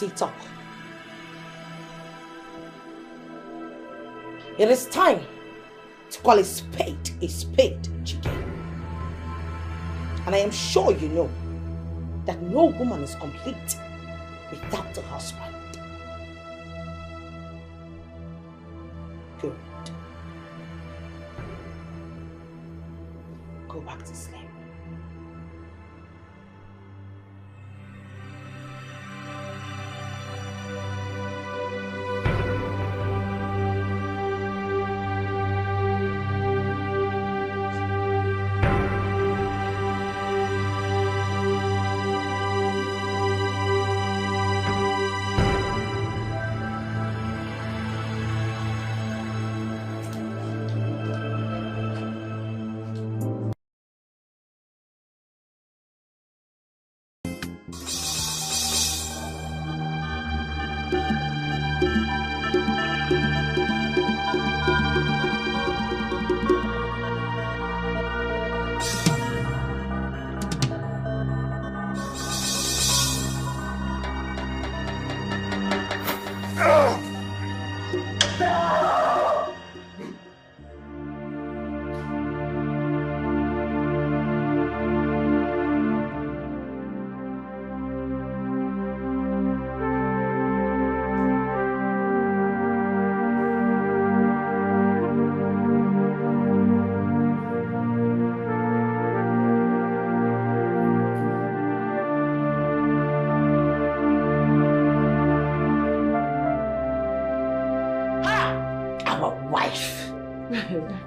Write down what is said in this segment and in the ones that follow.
sit up. It is time to call a spade, Dikeh. And I am sure you know that no woman is complete without a husband. Good. Go back to sleep.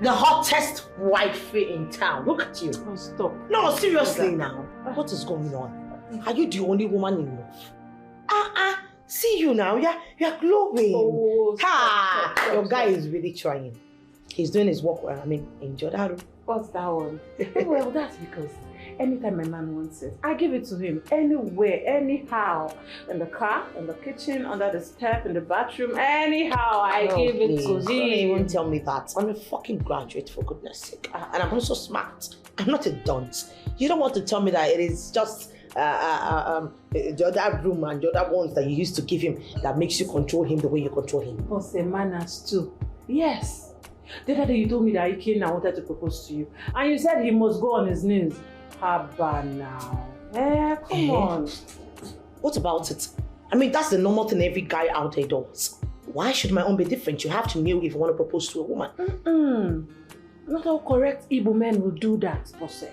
The hottest wifey in town. Look at you. Oh, stop. No, seriously now. What is going on? Are you the only woman in love? See you now. You're glowing. Oh, stop. Your guy is really trying. He's doing his work well. I mean, enjoy that room. What's that one? Well, that's because anytime my man wants it, I give it to him. Anywhere, anyhow. In the car, in the kitchen, under the step, in the bathroom. Anyhow, I give it to him. Don't even tell me that. I'm a fucking graduate, for goodness sake. And I'm also smart. I'm not a dunce. You don't want to tell me that it is just the other room and the other ones that you used to give him that makes you control him the way you control him. Plus a manners too. Yes. The other day you told me that he came and wanted to propose to you. And you said he must go on his knees. Haba now. Come on. What about it? I mean, that's the normal thing every guy out there does. Why should my own be different? You have to kneel if you want to propose to a woman. Not all correct Igbo men will do that, Bosse.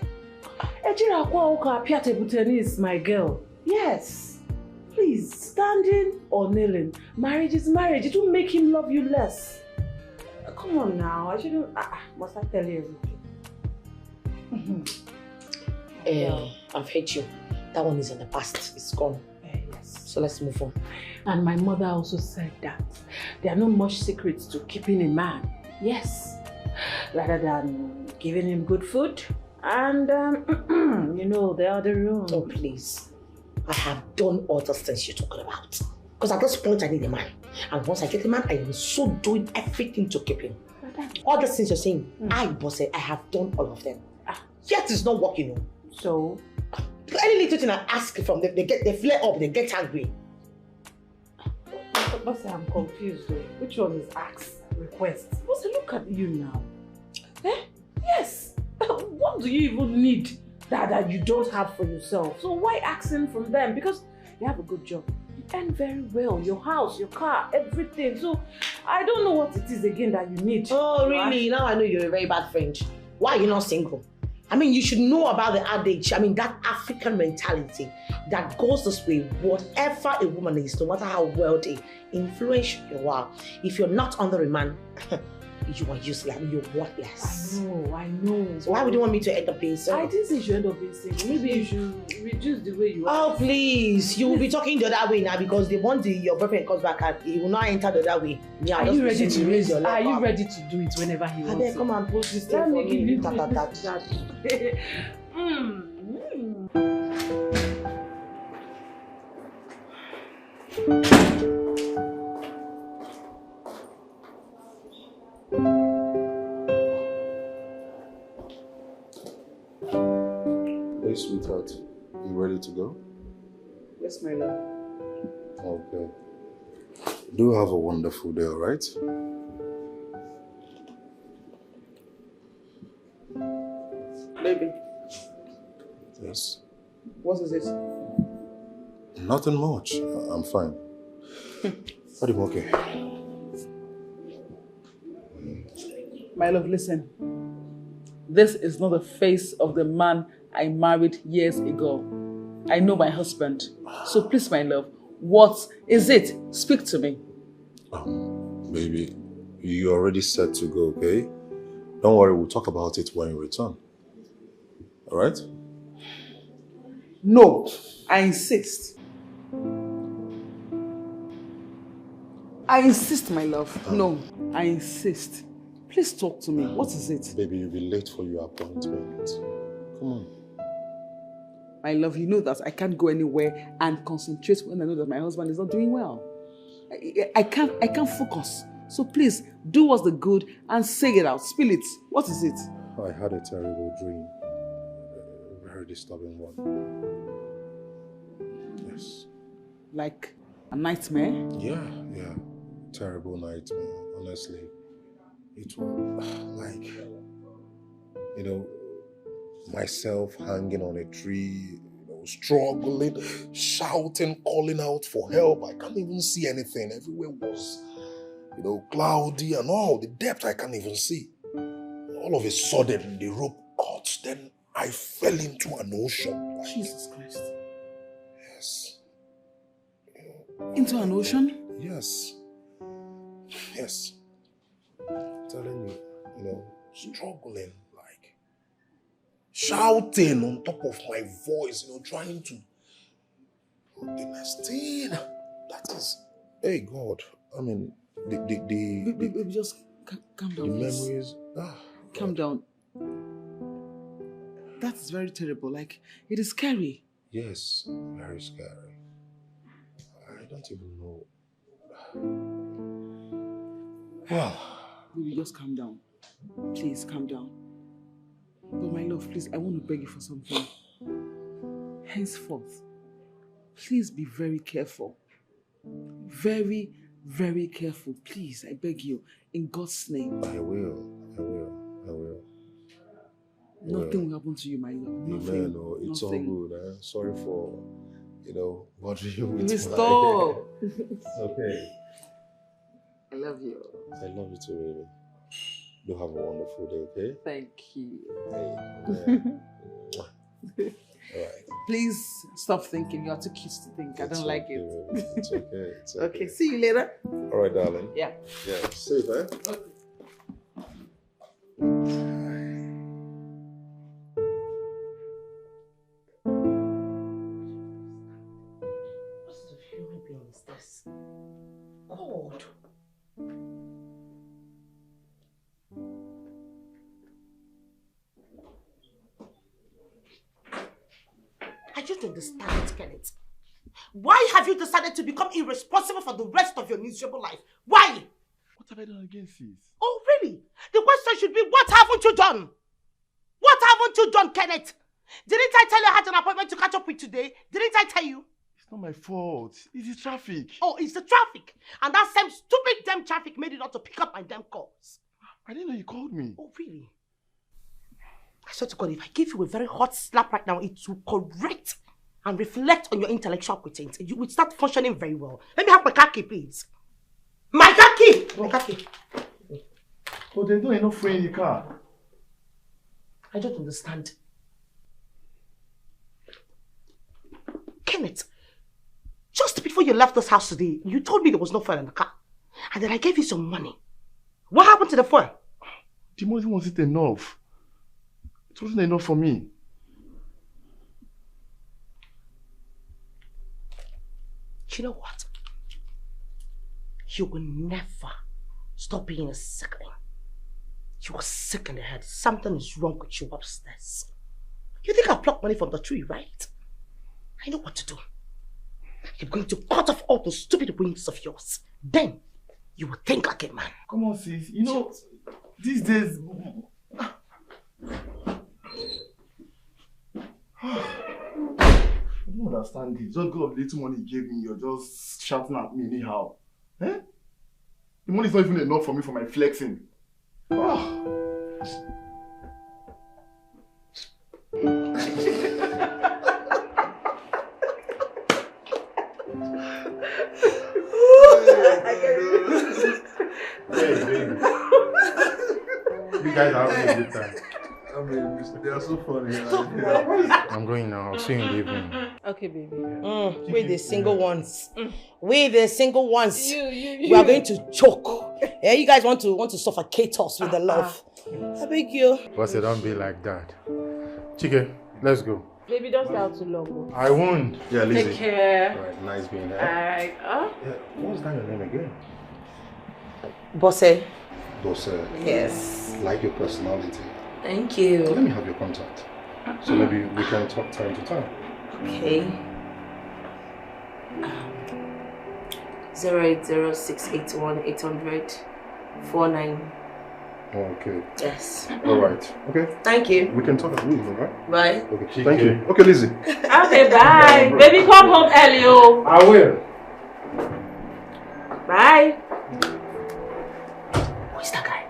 Ejira kwa uka apia tebutenis, my girl. Yes. Please, standing or kneeling. Marriage is marriage. It won't make him love you less. Come on now. I shouldn't. Must I tell you everything? I've heard you. That one is in the past. It's gone. Yes. So let's move on. And my mother also said that there are not much secrets to keeping a man. Yes. Rather than giving him good food and, you know, the other room. Oh, please. I have done all the things you're talking about. Because at this point, I need a man. And once I get a man, I am so doing everything to keep him. All the things you're saying, I have done all of them. Yet it's not working. So? Any little thing I ask from them, they flare up, they get angry. Boss, I'm confused though. Which one is ask, request? Boss, look at you now. Yes. What do you even need that you don't have for yourself? So why asking from them? Because you have a good job. You earn very well. Your house, your car, everything. So I don't know what it is again that you need. Oh, really? Now I know you're a very bad friend. Why are you not single? I mean, you should know about the adage, I mean, that African mentality that goes this way. Whatever a woman is, no matter how wealthy, influential you are, if you're not under a man, you are useless. I mean, you're worthless. I know. So why would you want me to end up being single? I didn't say you should end up being single. Maybe you should reduce the way you are. Oh, please. You will be talking the other way now because the one your boyfriend comes back and he will not enter the other way. Yeah, are you ready to raise your leg? Are you ready to do it whenever he wants to? Come and post this thing for me. Hey, sweetheart, you ready to go? Yes, my love. Okay. Do have a wonderful day, alright? Baby, Yes. what is it? Nothing much. I'm fine. But I'm okay. My love, listen. This is not the face of the man I married years ago. I know my husband. So please, my love, what is it? Speak to me. Baby, you're already set to go, okay? Don't worry, we'll talk about it when you return. Alright? No, I insist. I insist, my love. No, I insist. Please talk to me. What is it? Baby, you'll be late for your appointment. Come on. My love, you know that I can't go anywhere and concentrate when I know that my husband is not doing well. I can't focus. So please, do what's the good and say it out. Spill it. What is it? I had a terrible dream. A very disturbing one. Yes. Like a nightmare? Yeah. Terrible nightmare, honestly. It was like, you know, myself hanging on a tree, struggling, shouting, calling out for help. I can't even see anything. Everywhere was, cloudy and all. The depth I can't even see. All of a sudden, the rope cut. Then I fell into an ocean. Jesus Christ. Yes. Into an ocean? Yes. I'm telling you, struggling, like shouting on top of my voice, trying to. The next thing, that is, hey God, I mean, Baby, just calm down. The memories. Calm down. That is very terrible. Like, it is scary. Yes, very scary. I don't even know. Well, baby, just calm down. Please, calm down. But my love, please, I want to beg you for something. Henceforth, please be very careful. Very, very careful. Please, I beg you, in God's name. I will. Nothing will happen to you, my love. Nothing. Amen. Oh, it's all good. Sorry for, bothering you with Stop. Okay. I love you. I love you too, baby. Do have a wonderful day, okay? Thank you. Hey. All right. Please stop thinking. You are too cute to think. I don't like it. It's okay. It's okay. Okay, see you later. All right, darling. Yeah. Yeah. Safe, eh? Okay. God. I just don't understand, Kenneth. Why have you decided to become irresponsible for the rest of your miserable life? Why? What have I done against this? Oh, really? The question should be, what haven't you done? What haven't you done, Kenneth? Didn't I tell you I had an appointment to catch up with today? Didn't I tell you? It's not my fault. It's the traffic. Oh, it's the traffic. And that same stupid damn traffic made it not to pick up my damn calls. I didn't know you called me. Oh, really? I swear to God, if I give you a very hot slap right now, it will correct and reflect on your intellectual quotient. You will start functioning very well. Let me have my car key, please. My car key! My car key. But they don't enough fuel in the car. I don't understand. Kenneth, just before you left this house today, you told me there was no fuel in the car. And then I gave you some money. What happened to the fuel? The money wasn't enough. It wasn't enough for me. You know what? You will never stop being a sickling. You are sick in the head. Something is wrong with you upstairs. You think I plucked money from the tree, right? I know what to do. You're going to cut off all those stupid wings of yours. Then, you will think like a man. Come on, sis. You know, these days... I don't understand this. Just because of the little money you gave me, you're just shouting at me anyhow. Eh? The money is not even enough for me for my flexing. Oh. You guys are having a good time. I mean, they are so funny. I'm going now. I'll see you in the evening. Okay, baby. We the single ones. We the single ones. You. We are going to choke. Yeah, you guys want to suffocate us with the love. I beg you. Boss, don't be like that. Chike, let's go. Baby, don't stay out too long. I won't. Yeah, Lizzie. Take care. Alright, nice being here. Alright. Yeah, what's that your name again? Bosse. Bosse. Yes. Like your personality. Thank you. Let me have your contact. So maybe we can talk time to time. Okay. 08068180049. Okay. Yes. Alright. Okay. Thank you. We can talk at least, alright? Bye. Okay. Thank you. Okay, Lizzie. Okay, bye. Baby, come home early, oh. I will. Bye. Who is that guy?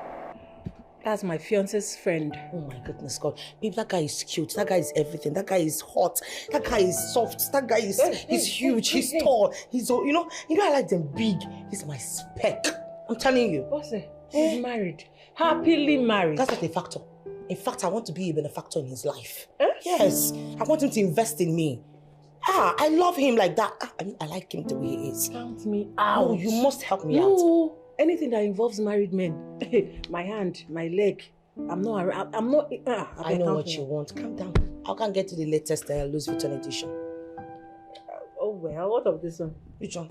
That's my fiance's friend. Oh my goodness God. Babe, that guy is cute. That guy is everything. That guy is hot. That guy is soft. That guy is he's huge. He's tall. He's you know I like them big. He's my spec. I'm telling you. What's it? He's married. Happily married. That's not a factor. In fact, I want to be a benefactor in his life. Yes. I want him to invest in me. I love him like that. I mean, I like him the way he is. Count me out. Oh, you must help me out. Anything that involves married men. My hand, my leg. I'm not. I know what you want. Calm down. I can't get to the latest Louis Vuitton edition. Oh well, what of this one? Which one?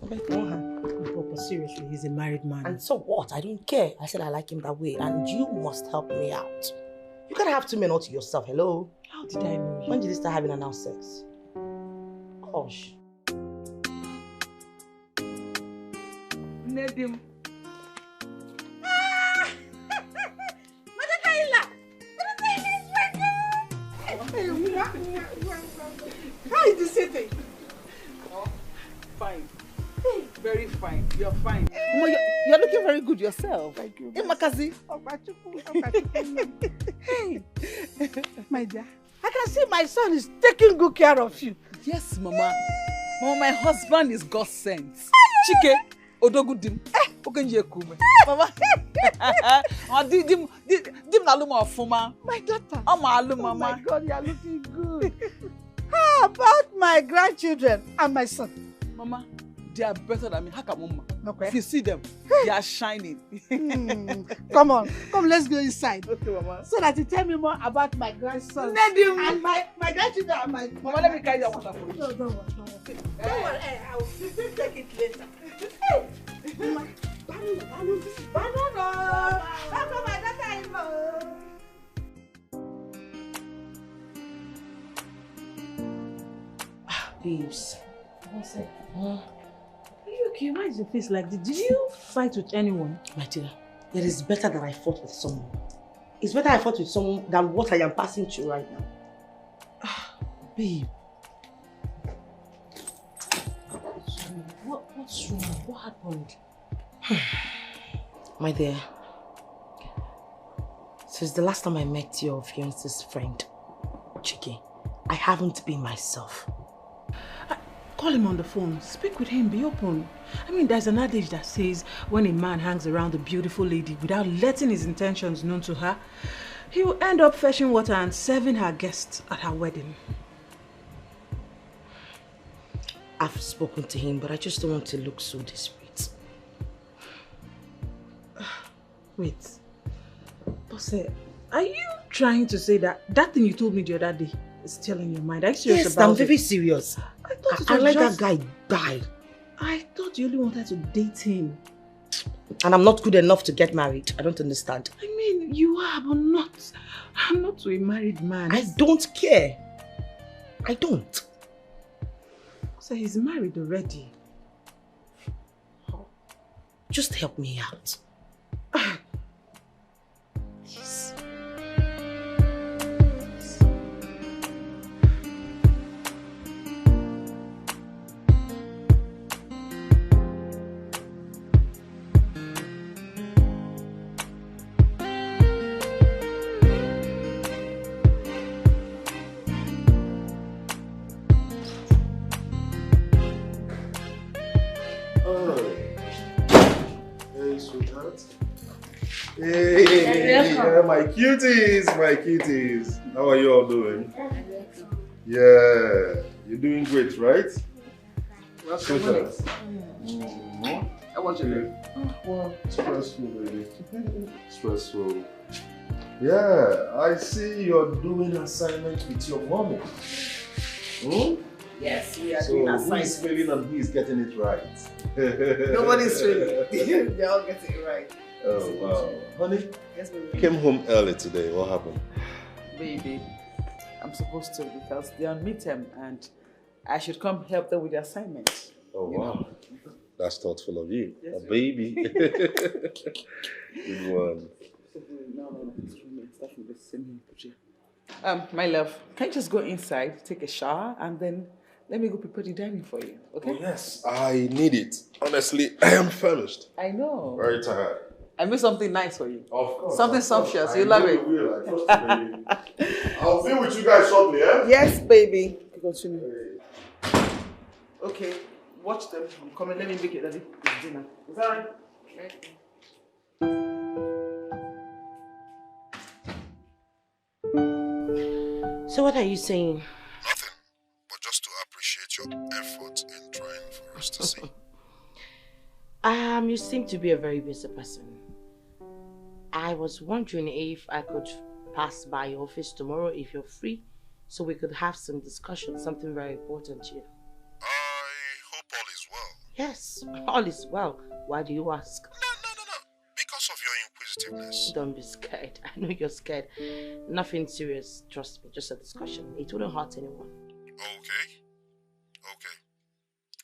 But seriously, he's a married man. And so what? I don't care. I said I like him that way, and you must help me out. You can't have two men all to yourself. Hello? How did I know you? When did you start having anal sex? Gosh. Nedim. How is the city? Oh, fine. Very fine. You're fine. You're looking very good yourself. Thank you. Makazi. Hey, my dear. I can see my son is taking good care of you. Yes, Mama. Mama, my husband is God sent. Chike, odogudim. Okenje kume. Mama. Dim na luma ofuma. My daughter. Aluma, Mama. Oh my God, you are looking good. How about my grandchildren and my son? Mama, they are better than me. Hakamuma. Okay. If you see them, they are shining. Come on, let's go inside. Okay, Mama. So that you tell me more about my grandson Nedim. and my grandchildren and my. Mama, let me carry that water for you. No, don't worry. Don't worry. I will take it later. Hey, banana. That's my daughter-in-law. Babes. What's it? Are you okay? Why is your face like this? Did you fight with anyone? My dear, it is better that I fought with someone. It's better I fought with someone than what I am passing through right now. Babe. What's wrong? What happened? My dear, since the last time I met your fiance's friend, Chike, I haven't been myself. Call him on the phone. Speak with him. Be open. I mean, there's an adage that says when a man hangs around a beautiful lady without letting his intentions known to her, he will end up fetching water and serving her guests at her wedding. I've spoken to him, but I just don't want to look so desperate. Wait. Bosse, are you trying to say that thing you told me the other day is still in your mind? Are you serious Yes, about I'm it? very serious. I let that guy die. I thought you only wanted to date him. And I'm not good enough to get married. I don't understand. I mean, you are, but I'm not to a married man. I don't care. I don't. So he's married already. Just help me out. Yes. Hey, yeah, my cuties, my cuties. How are you all doing? Yeah, you're doing great, right? Sweetheart. I want you. Well, stressful, baby. Stressful. Yeah, I see you're doing assignments with your mommy. Yes, we are So doing who assignments. is failing and who is getting it right? Nobody's failing. They all get it right. Oh, wow. Honey, Yes, you baby. came home early today. What happened? Baby, I'm supposed to because they're on midterm and I should come help them with the assignment. Oh, wow. That's thoughtful of you. Yes, A baby. Good one. No. Start from the same here. My love, can you just go inside, take a shower, and then let me go prepare the dining for you, okay? Oh, yes, I need it. Honestly, I am famished. I know. Very tired. I made something nice for you. Of course. Something of course. sumptuous. I You love know it. you will. I trust you, baby. I'll be with you guys shortly, eh? Yes, baby. Continue. Okay, watch them. I'm coming. Let me make it ready. It's dinner. Is that right? Okay. So what are you saying? Nothing, but just to appreciate your effort in trying for us to see. You seem to be a very busy person. I was wondering if I could pass by your office tomorrow if you're free, so we could have some discussion, something very important here. I hope all is well. Yes, all is well. Why do you ask? No. Because of your inquisitiveness. Don't be scared. I know you're scared. Nothing serious, trust me, just a discussion. It wouldn't hurt anyone. Okay.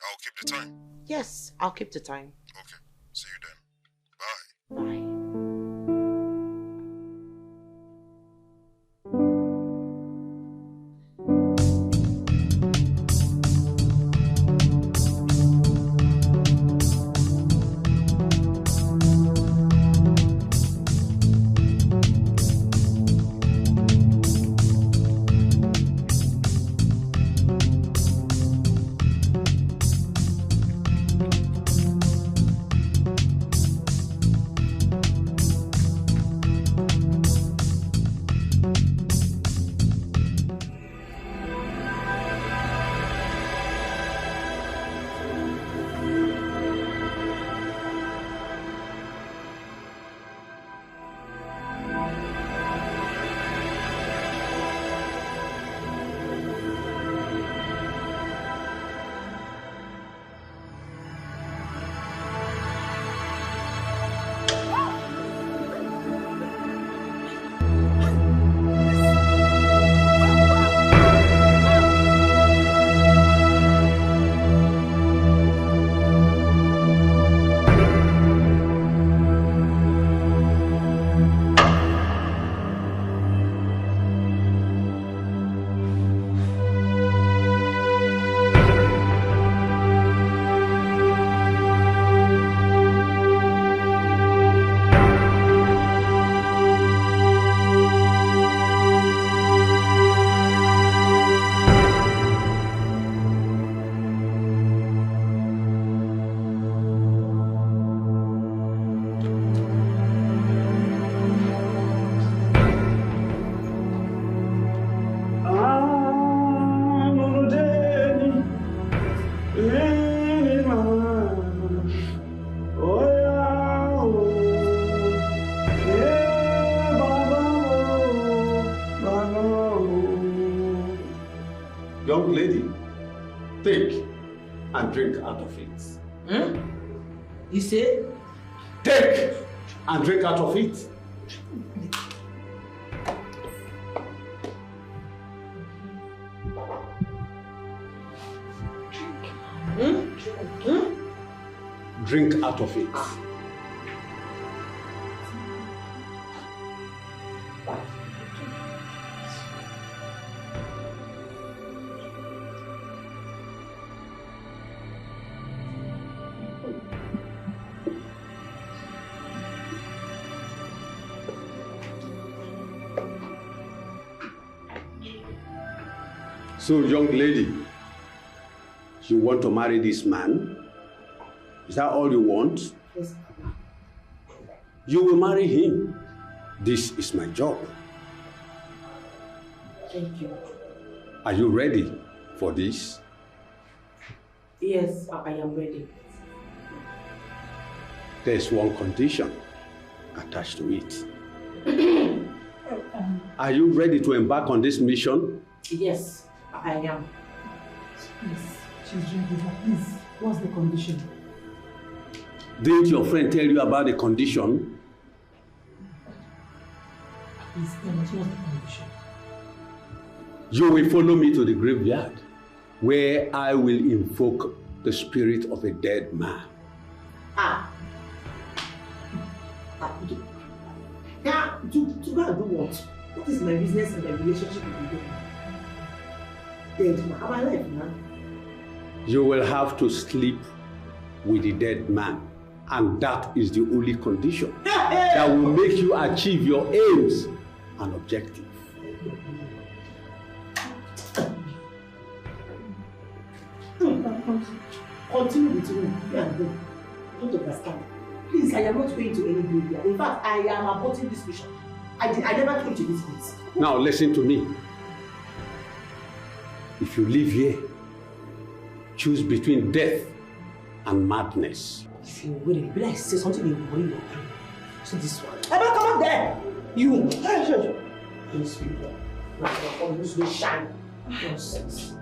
I'll keep the time. Yes, I'll keep the time. Okay. See you then. Bye. Bye. Young lady, take and drink out of it. You say? Take and drink out of it. Drink out of it. So, young lady, you want to marry this man? Is that all you want? Yes. You will marry him. This is my job. Thank you. Are you ready for this? Yes, I am ready. There's one condition attached to it. Are you ready to embark on this mission? Yes, I am. Please, she's ready, but please, what's the condition? Didn't your friend tell you about the condition? Please tell us what's the condition. You will follow me to the graveyard, where I will invoke the spirit of a dead man. Now, to go and do what? What is my business and my relationship with you? Dead man. Am I alive now? You will have to sleep with the dead man, and that is the only condition that will make you achieve your aims and objectives. Continue between you and them. Don't understand. Please, I am not going to any graveyard. In fact, I am aborting this mission. I never came to this place. Now listen to me. If you live here, choose between death and madness. If you will be like say something in your brain. So this one. Ever come up there? You. Sure. Please, people. Almost no shine. Nonsense.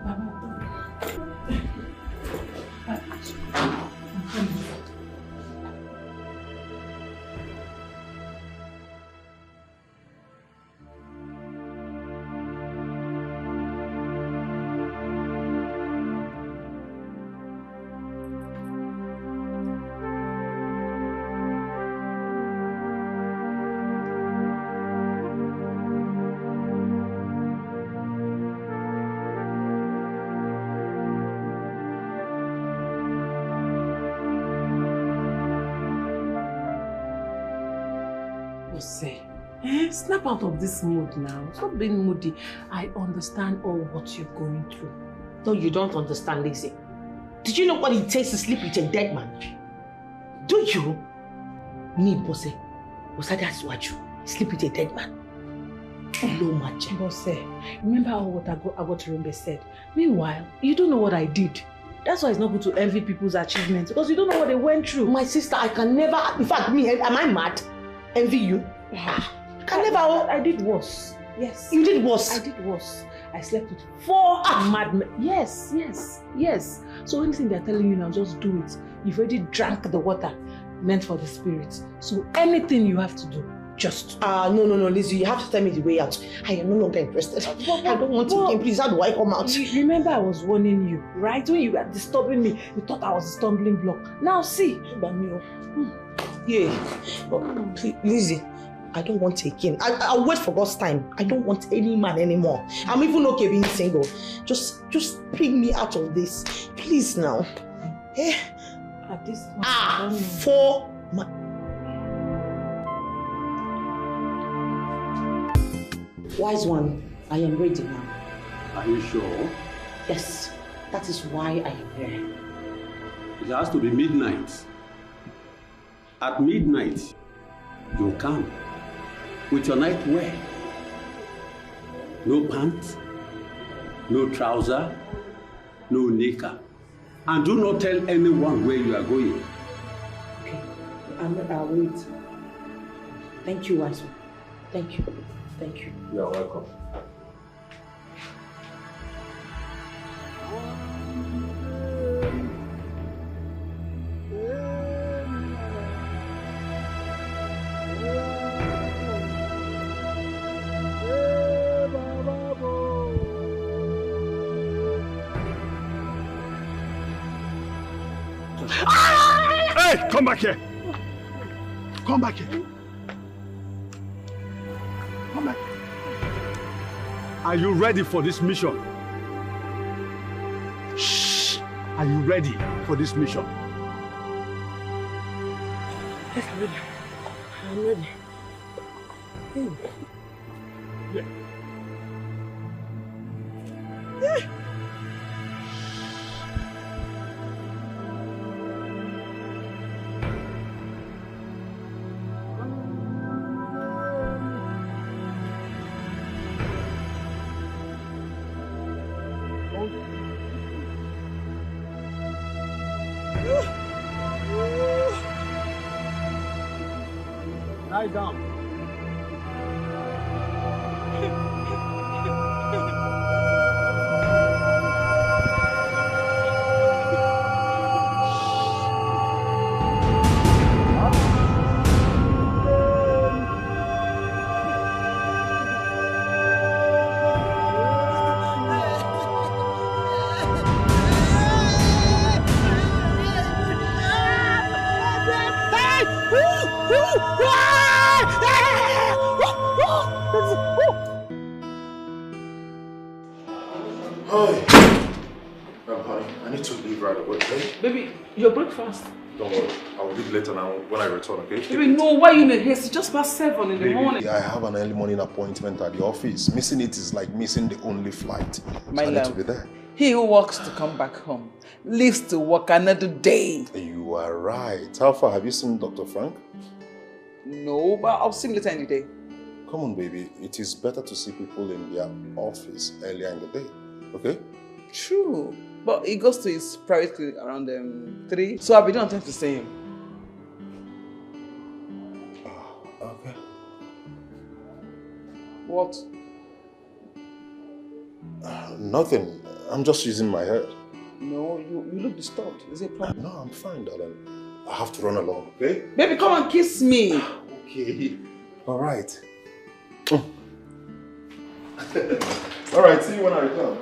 Snap out of this mood now. Stop being moody. I understand all what you're going through. No, you don't understand, Lizzie. Did you know what it takes to sleep with a dead man? Do you? Me, Bosse. Was that's what you sleep with a dead man? Hello, Macha. Bosse, remember how what Agoturumbe said? Meanwhile, you don't know what I did. That's why it's not good to envy people's achievements, because you don't know what they went through. My sister, I can never, in fact, me, am I mad? Envy you? I can never. I did worse. Yes. You did worse? I did worse. I slept with 4 madmen. Yes. So anything they're telling you now, just do it. You've already drank the water meant for the spirit. So anything you have to do, just do. No, Lizzie, you have to tell me the way out. I am no longer interested. I don't want to again. Please, how do I come out? Remember I was warning you, right? When you were disturbing me, you thought I was a stumbling block. Now see. Yeah. But please, Lizzie, I don't want again. I'll wait for God's time. I don't want any man anymore. I'm even okay being single. Just bring me out of this. Please now. Eh? At this point, 4 Wise one, I am ready now. Are you sure? Yes, that is why I am here. It has to be midnight. At midnight, you'll come with your nightwear. No pants, no trouser, no knicker. And do not tell anyone where you are going. Okay, I'll wait. Thank you, wise one. Thank you. You are welcome. Hey, come back here. Come back here. Come back. Are you ready for this mission? Shh. Are you ready for this mission? Yes, I'm ready. Yeah. Lie down. Honey, I need to leave right away, okay? Baby, your breakfast. Don't worry, I'll leave later now when I return, okay? Baby, no, why are you in a haste? It's just past 7 in the morning. I have an early morning appointment at the office. Missing it is like missing the only flight. My so I love, need to be there. He who works to come back home lives to work another day. You are right. How far have you seen Dr. Frank? No, but I'll see him later in the day. Come on, baby. It is better to see people in their office earlier in the day, okay? True, but he goes to his private clinic around 3, so I'll be done on time to see him. Okay. What? Nothing. I'm just using my head. No, you look disturbed. Is it a problem? No, I'm fine, darling. I have to run along, okay? Baby, come and kiss me. Okay. All right. All right, see you when I return.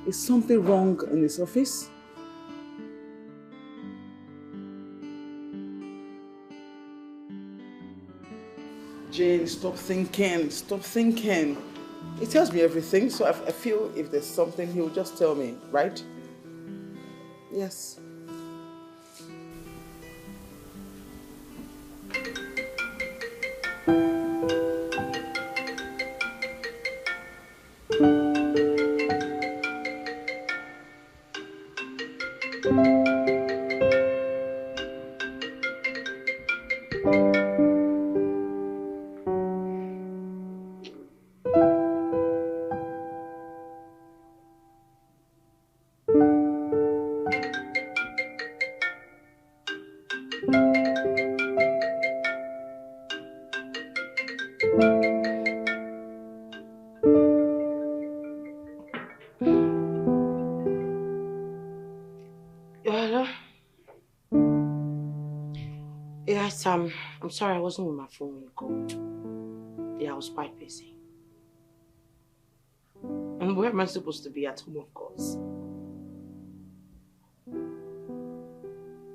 Is something wrong in his office? Jane, stop thinking, stop thinking. He tells me everything, so I feel if there's something, he'll just tell me, right? Yes. Yes, I'm sorry I wasn't with my phone when you called. Yeah, I was quite busy. And where am I supposed to be? At home, of course.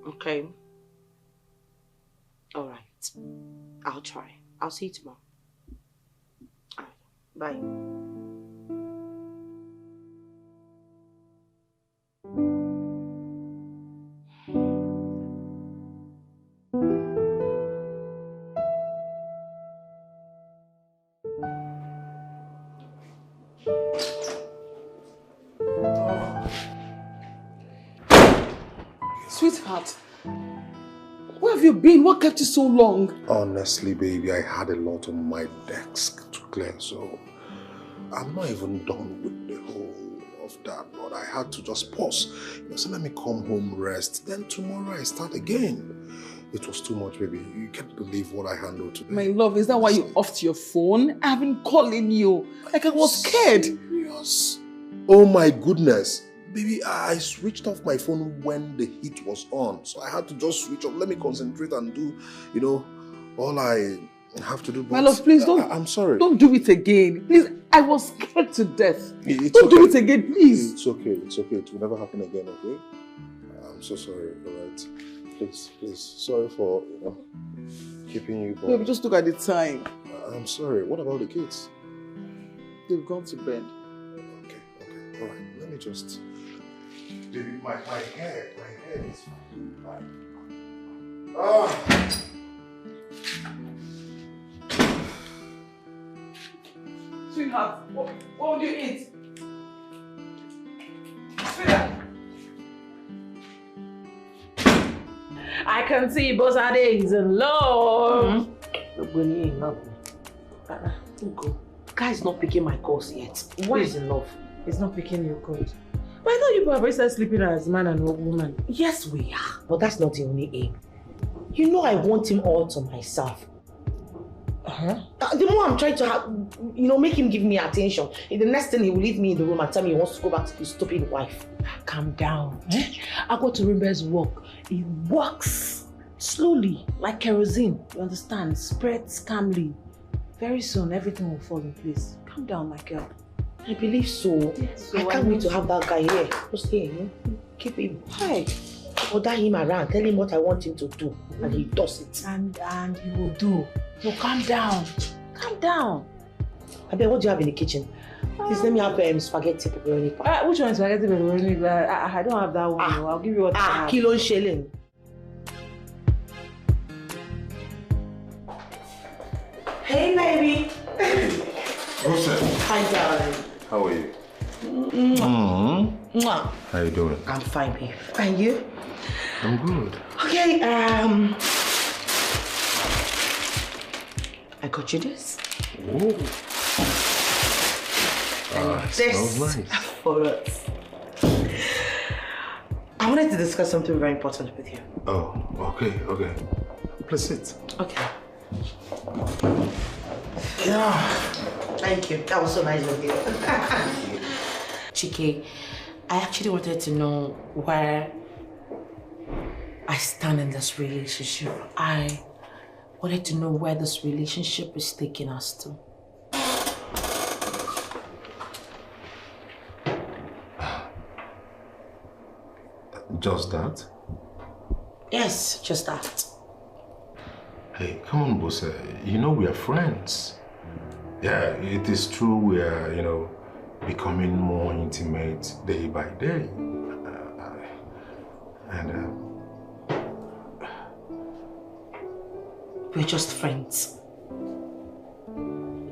Okay. All right. I'll try. I'll see you tomorrow. All right. Bye. Sweetheart, where have you been? What kept you so long? Honestly, baby, I had a lot on my desk to clear, so I'm not even done with the whole of that, but I had to just pause. So let me come home, rest, then tomorrow I start again. It was too much, baby. You can't believe what I handled today. My love, is that why you offed your phone? I've been calling you. Like I was scared. Serious? Oh my goodness. Baby, I switched off my phone when the heat was on. So I had to just switch off. Let me concentrate and do, all I have to do. My love, please don't. I'm sorry. Don't do it again. Please, I was scared to death. Don't do it again, please. It's okay. It's okay. It will never happen again, okay? I'm so sorry, alright? Please. Sorry for, keeping you born. Baby, just look at the time. I'm sorry. What about the kids? They've gone to bed. Okay. Alright, let me just... Baby, my head is fine. Sweetheart, what would you eat? Sweetheart. I can see both our eggs and love. Go. guy is not picking my calls yet. What is enough? He's not picking your calls. But I thought you were started sleeping as man and woman. Yes, we are. But that's not the only aim. You know I want him all to myself. The more I'm trying to have, make him give me attention, the next thing he will leave me in the room and tell me he wants to go back to his stupid wife. Calm down. I go to Rimbe's work. It works slowly, like kerosene. You understand? Spreads calmly. Very soon, everything will fall in place. Calm down, my girl. I believe so. Yes, I can't wait to have that guy here. Just here, keep him. Hi. Order him around, tell him what I want him to do, and he does it. And he will do. So calm down. Calm down. I bet, what do you have in the kitchen? Please let me have spaghetti pepperoni. Which one is spaghetti pepperoni? I don't have that one. I'll give you what I have. Kilo shilling. Hey, baby. What's up? Hi, darling. How are you? Mwah. How you doing? I'm fine, babe. And you? I'm good. Okay, I got you this. Whoa. And Smells this nice. for us. I wanted to discuss something very important with you. Oh, okay. Please sit. Okay. Yeah. Thank you. That was so nice of you. Chike, I actually wanted to know where I stand in this relationship. I wanted to know where this relationship is taking us to. Just that? Yes, just that. Hey, come on, boss. You know we are friends. Yeah, it is true we are, becoming more intimate day by day. We're just friends.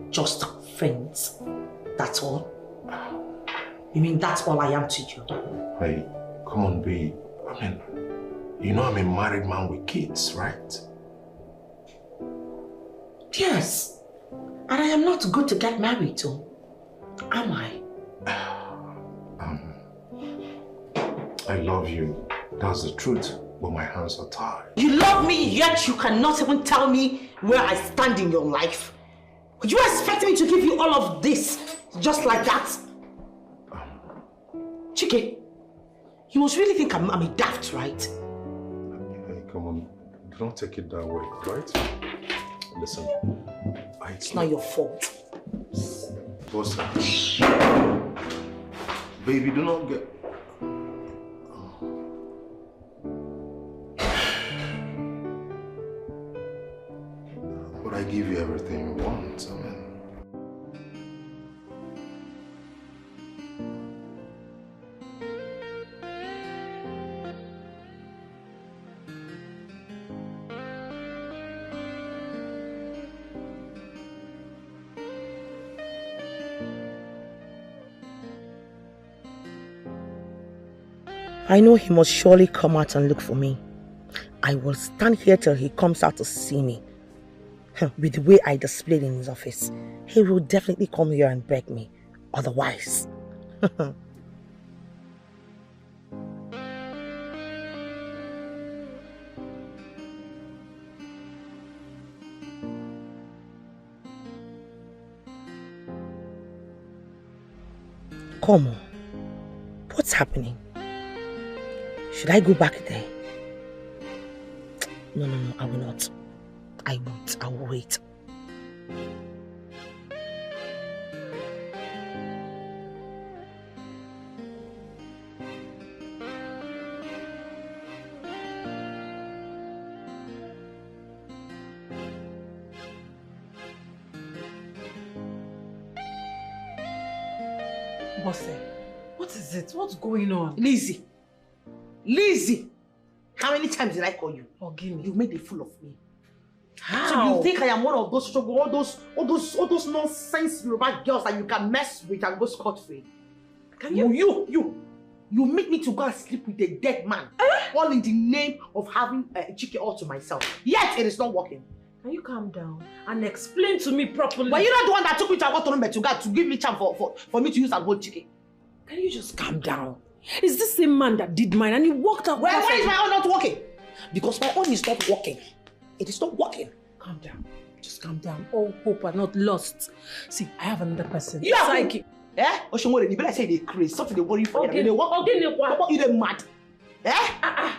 Just friends. That's all. You mean that's all I am to you? Hey, come on, babe. I mean, I'm a married man with kids, right? Yes. And I am not good to get married to. Am I? I love you. That's the truth. But my hands are tied. You love me, yet you cannot even tell me where I stand in your life. You expect me to give you all of this just like that? Chike, you must really think I'm a daft, right? Hey, come on. Don't take it that way, right? Listen, it's not your fault. Boss, baby, do not get... But I give you everything you want, I know he must surely come out and look for me. I will stand here till he comes out to see me. With the way I displayed in his office, he will definitely come here and beg me. Otherwise. Come on. What's happening? Should I go back there? No, I will not. I won't. I will wait. Bosse, what is it? What's going on? Lizzie! How many times did I call you? Forgive me. You made a fool of me. How? So you think I am one of those all those nonsense Yoruba girls that you can mess with and go scot-free? Can you? You make me to go and sleep with a dead man, all in the name of having Chike all to myself. Yet it is not working. Can you calm down and explain to me properly? But you're not the one that took me to a tournament to give me chance for me to use and hold chicken. Can you just calm down? It's the same man that did mine and he walked out. Well, why is my own not working? Because my own is not working. It is not working. Calm down. Just calm down. All hope are not lost. See, I have another person. You are psychic. Eh? Oshimore, you better say they crazy. Something they worry for okay. you. You they mad. Eh?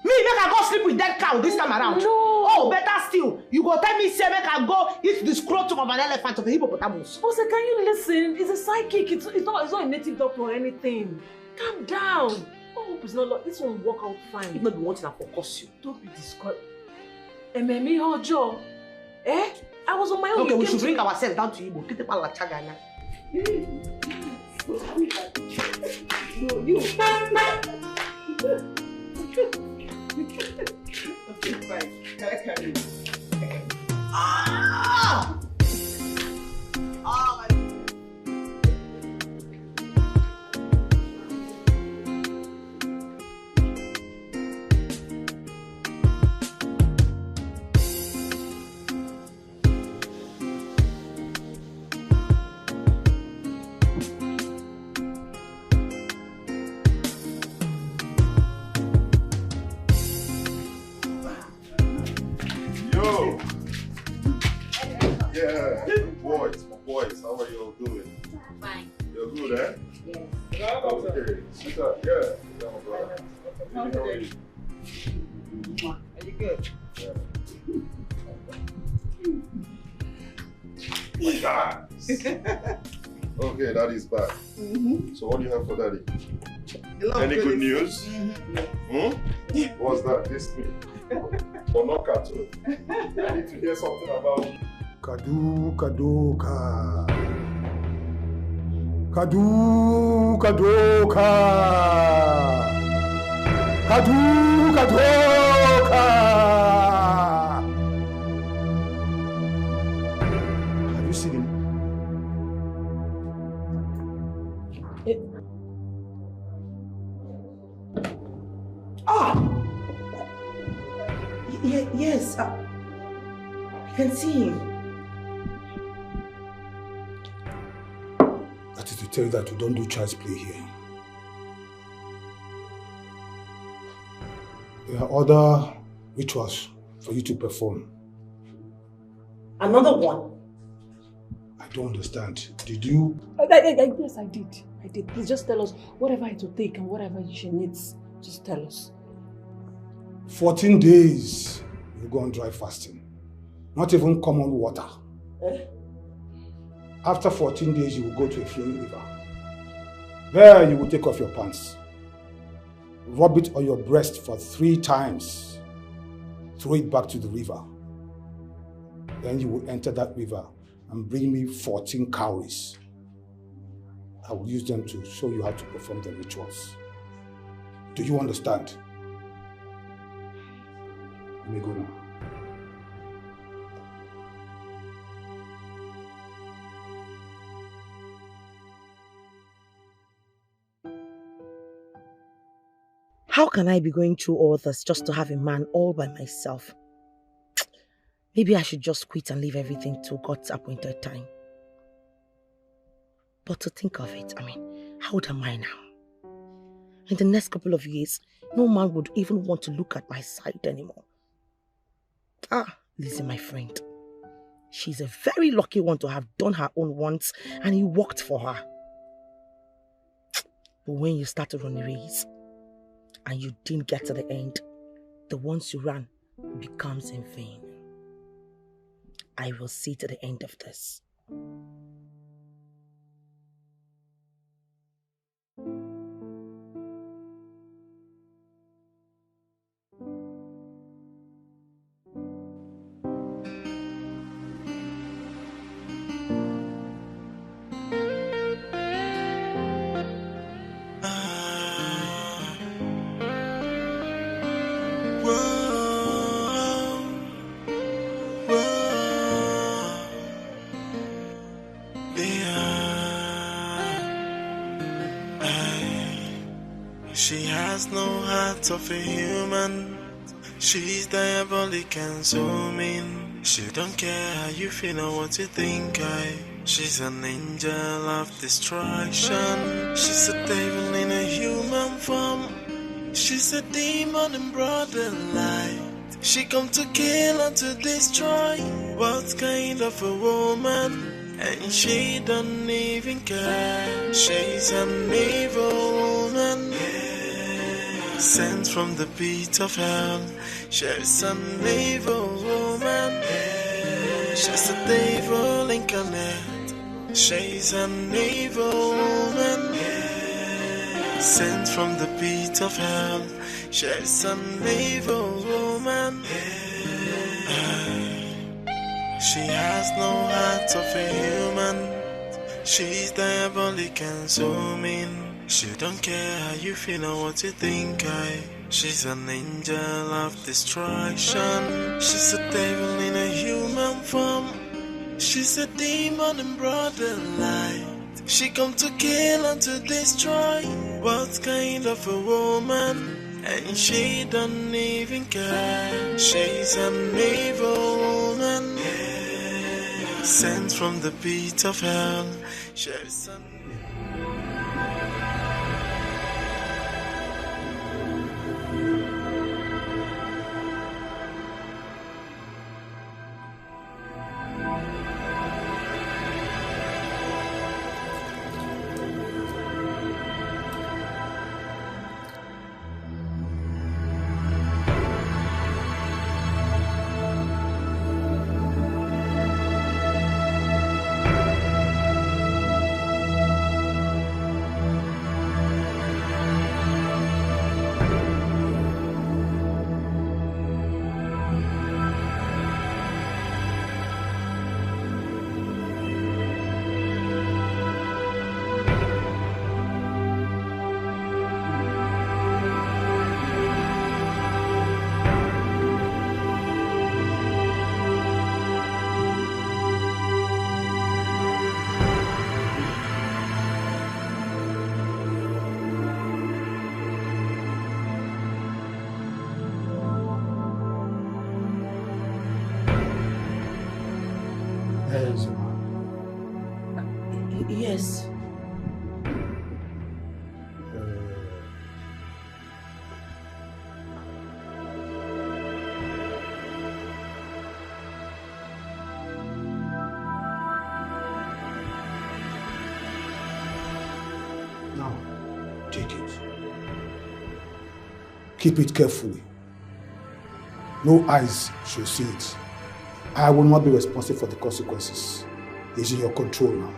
Me, make I go sleep with that cow this time around. No. Oh, better still. You go tell me, say, make I go eat the scrotum of an elephant of a hippopotamus. Bose, can you listen? It's a psychic. It's not a native doctor or anything. Calm down. All hope is not lost. This one will work out fine. If not be wanting to focus you. Don't be discouraged. Ememi Hojo. Eh? I was on my own. Okay, we should bring ourselves down to Igbo. Get the pala chagana. No, you. Okay, fine. Ah! Ah! Yo! Yeah, my boys, how are you all doing? Fine. You're good, eh? Yes. Okay, sweetheart, yeah. Yeah, my brother. How are you? Are you good? Yeah. My God. Okay, daddy's back. So what do you have for daddy? Any good news? What's that? This me. Or not cartoon? I need to hear something about Kaduka. Kaduka. Have you seen him? Yes. I can see him. That is to tell you that we don't do child's play here. There are other rituals for you to perform. Another one? I don't understand. Did you? Yes, I did. Please just tell us whatever it will take and whatever she needs. Just tell us. 14 days you go on dry fasting. Not even common water. After 14 days, you will go to a flowing river. There you will take off your pants. Rub it on your breast for 3 times. Throw it back to the river. Then you will enter that river and bring me 14 cowries. I will use them to show you how to perform the rituals. Do you understand? Let me go now. How can I be going through all this just to have a man all by myself? Maybe I should just quit and leave everything to God's appointed time. But to think of it, how old am I now? In the next couple of years, no man would even want to look at my side anymore. Lizzie, my friend. She's a very lucky one to have done her own once and he worked for her. But when you start to run a race and you didn't get to the end, the ones you ran becomes in vain. I will see to the end of this. She has no heart of a human. She's diabolic and so mean. She don't care how you feel or what you think. She's an angel of destruction. She's a devil in a human form. She's a demon in broad daylight. She come to kill and to destroy. What kind of a woman? And she don't even care. She's an evil woman, sent from the pit of hell. She's an evil woman. She's a devil incarnate. She's an evil woman, sent from the pit of hell. She's an evil woman. She has no heart of a human. She's diabolic and so mean. She don't care how you feel or what you think. She's an angel of destruction. She's a devil in a human form. She's a demon in broad daylight. She come to kill and to destroy. What kind of a woman? And she don't even care. She's an evil woman, sent from the pit of hell. She's an Yes. Now, take it. Keep it carefully. No eyes should see it. I will not be responsible for the consequences. It's in your control now.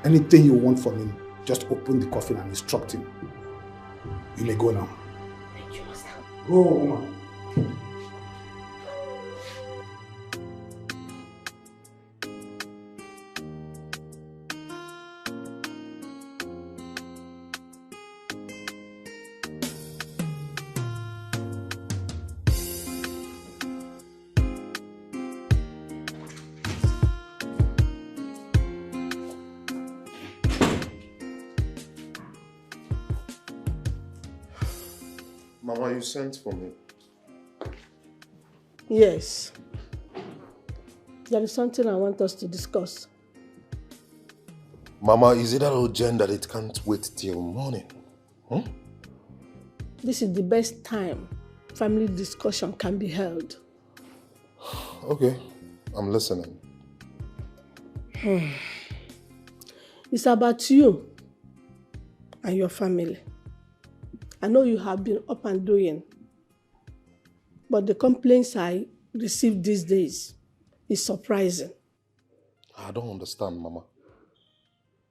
Anything you want from him, just open the coffin and instruct him. You may go now. Thank you, Master. Go, woman. Mama, you sent for me. Yes. There is something I want us to discuss. Mama, is it that urgent that it can't wait till morning? This is the best time family discussion can be held. Okay, I'm listening. It's about you and your family. I know you have been up and doing, but the complaints I received these days is surprising. I don't understand, Mama.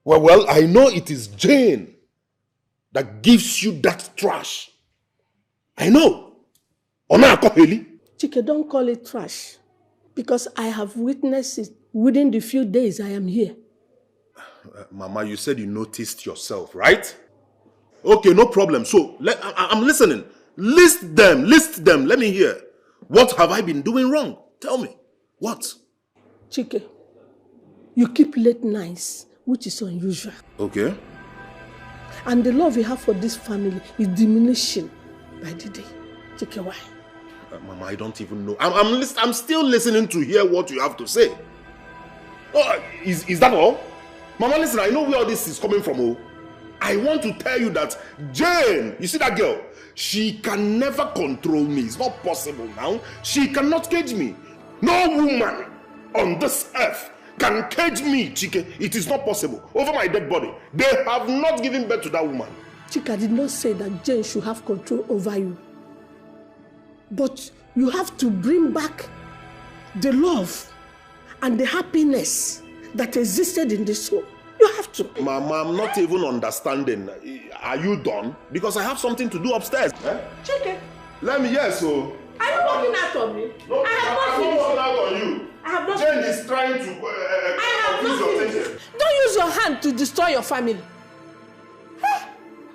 Well, I know it is Jane that gives you that trash. I know. Chike, don't call it trash, because I have witnessed it within the few days I am here. Mama, you said you noticed yourself, right? Okay, no problem. So, I'm listening. List them. Let me hear. What have I been doing wrong? Tell me. What? Chike, you keep late nights, which is unusual. Okay. And the love you have for this family is diminishing by the day. Chike, why? Mama, I don't even know. I'm still listening to hear what you have to say. Oh, is that all? Mama, listen, I know where all this is coming from. Oh. I want to tell you that Jane, you see that girl? She can never control me. It's not possible now. She cannot cage me. No woman on this earth can cage me, Chike. It is not possible. Over my dead body. They have not given birth to that woman. Chika did not say that Jane should have control over you. But you have to bring back the love and the happiness that existed in this home. You have to. Mama, I'm not even understanding. Are you done? Because I have something to do upstairs. Eh? Chike. Let me, yes, so. Are you walking out on me? No, I have not I'm finished. not walking out on you. I have not Jane finished. is trying to confuse your thinking. Don't use your hand to destroy your family.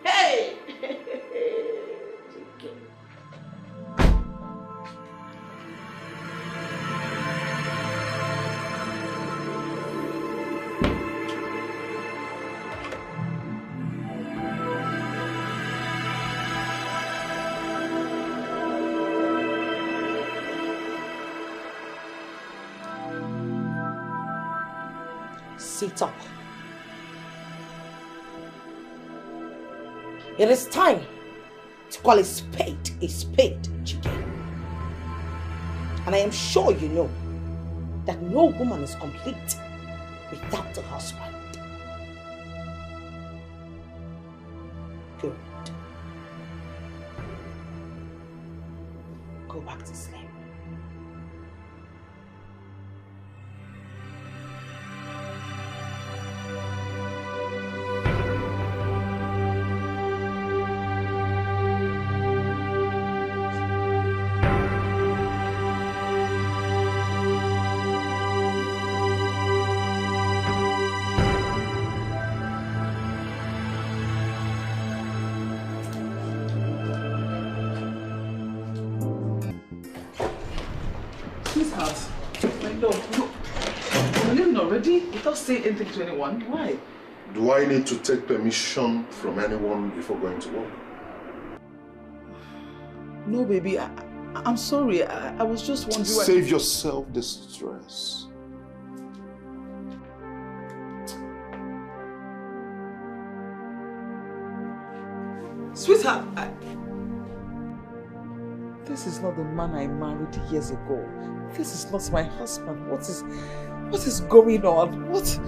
Hey! Sit up. It is time to call a spade, Chike. And I am sure you know that no woman is complete without a husband. Good. Go back to sleep. Without saying anything to anyone. Why? Do I need to take permission from anyone before going to work? No, baby. I'm sorry. I was just wondering. Save yourself the stress. Sweetheart, this is not the man I married years ago. This is not my husband. What is going on? What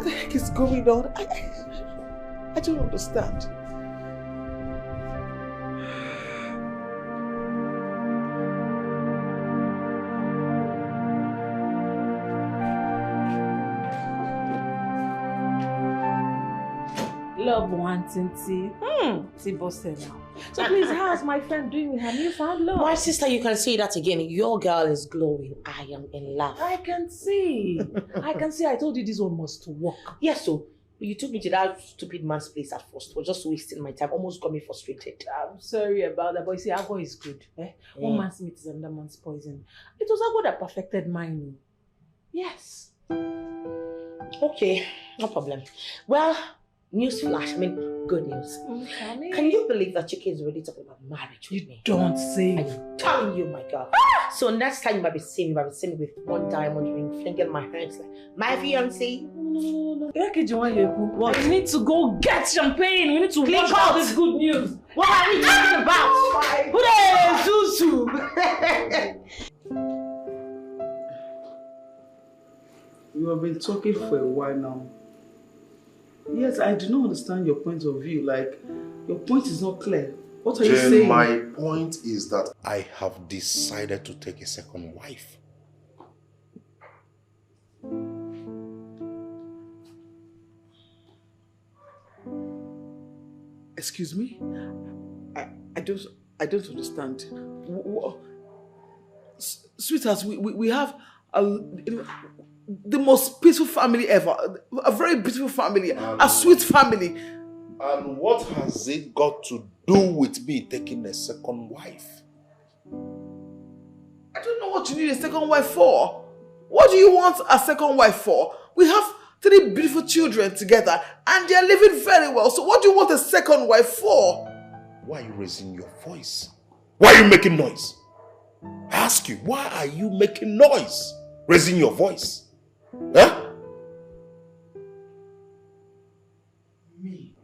the heck is going on? I don't understand. Love wanting tea. See, boss now. So please, how's my friend doing with her newfound love? My sister, you can say that again. Your girl is glowing. I am in love. I can see. I can see. I told you this one must work. Yes, so you took me to that stupid man's place at first. Was just wasting my time. Almost got me frustrated. I'm sorry about that, but you see, alcohol is good. Eh? One man's meat is another man's poison. It was alcohol that perfected mine. Yes. Okay, no problem. Well, news flash. Good news. Can you believe that Chike is already talking about marriage with me? Don't say. I'm telling you, my girl. So next time you might be seeing me with one diamond ring, flinging my hands like my fiancé. No. We need to go get champagne. We need to watch all this good news. What are we talking about? Who the Susu? We have been talking for a while now. Yes, I do not understand your point of view. Like, your point is not clear. What are you saying? My point is that I have decided to take a second wife. Excuse me? I don't understand. Sweetheart, we have the most peaceful family ever. A very beautiful family. A sweet family. And what has it got to do with me taking a second wife? I don't know what you need a second wife for. What do you want a second wife for? We have 3 beautiful children together and they are living very well. So what do you want a second wife for? Why are you raising your voice? Why are you making noise? I ask you, why are you making noise? Raising your voice? Huh? Me?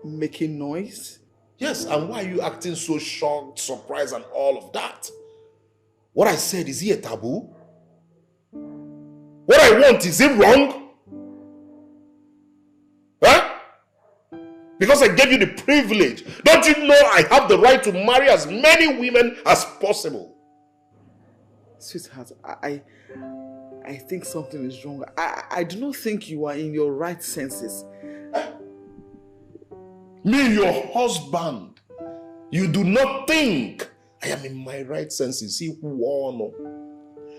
Making noise? Yes, and why are you acting so shocked, surprised, and all of that? What I said, is it a taboo? What I want, is it wrong? Huh? Because I gave you the privilege. Don't you know I have the right to marry as many women as possible? Sweetheart, I think something is wrong. I do not think you are in your right senses. Me, your husband, you do not think I am in my right senses. See who honor.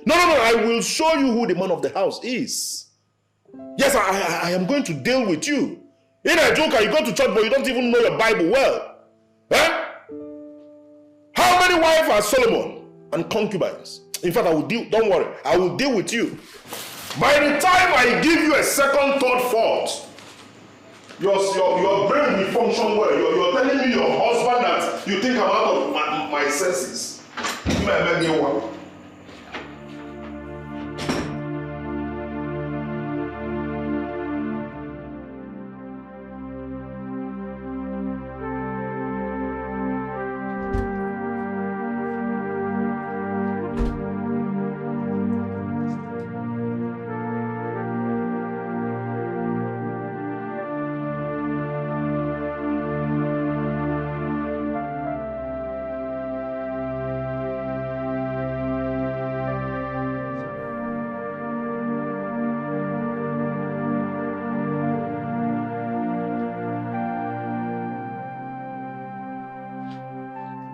No, I will show you who the man of the house is. Yes, I am going to deal with you. In a joker, you go to church, but you don't even know your Bible well. Huh? How many wives are Solomon and concubines? In fact, I will deal, don't worry, I will deal with you. By the time I give you a second, third, fourth, your brain will function well. You're telling me your husband that you think I'm out of my senses. You may beg you one.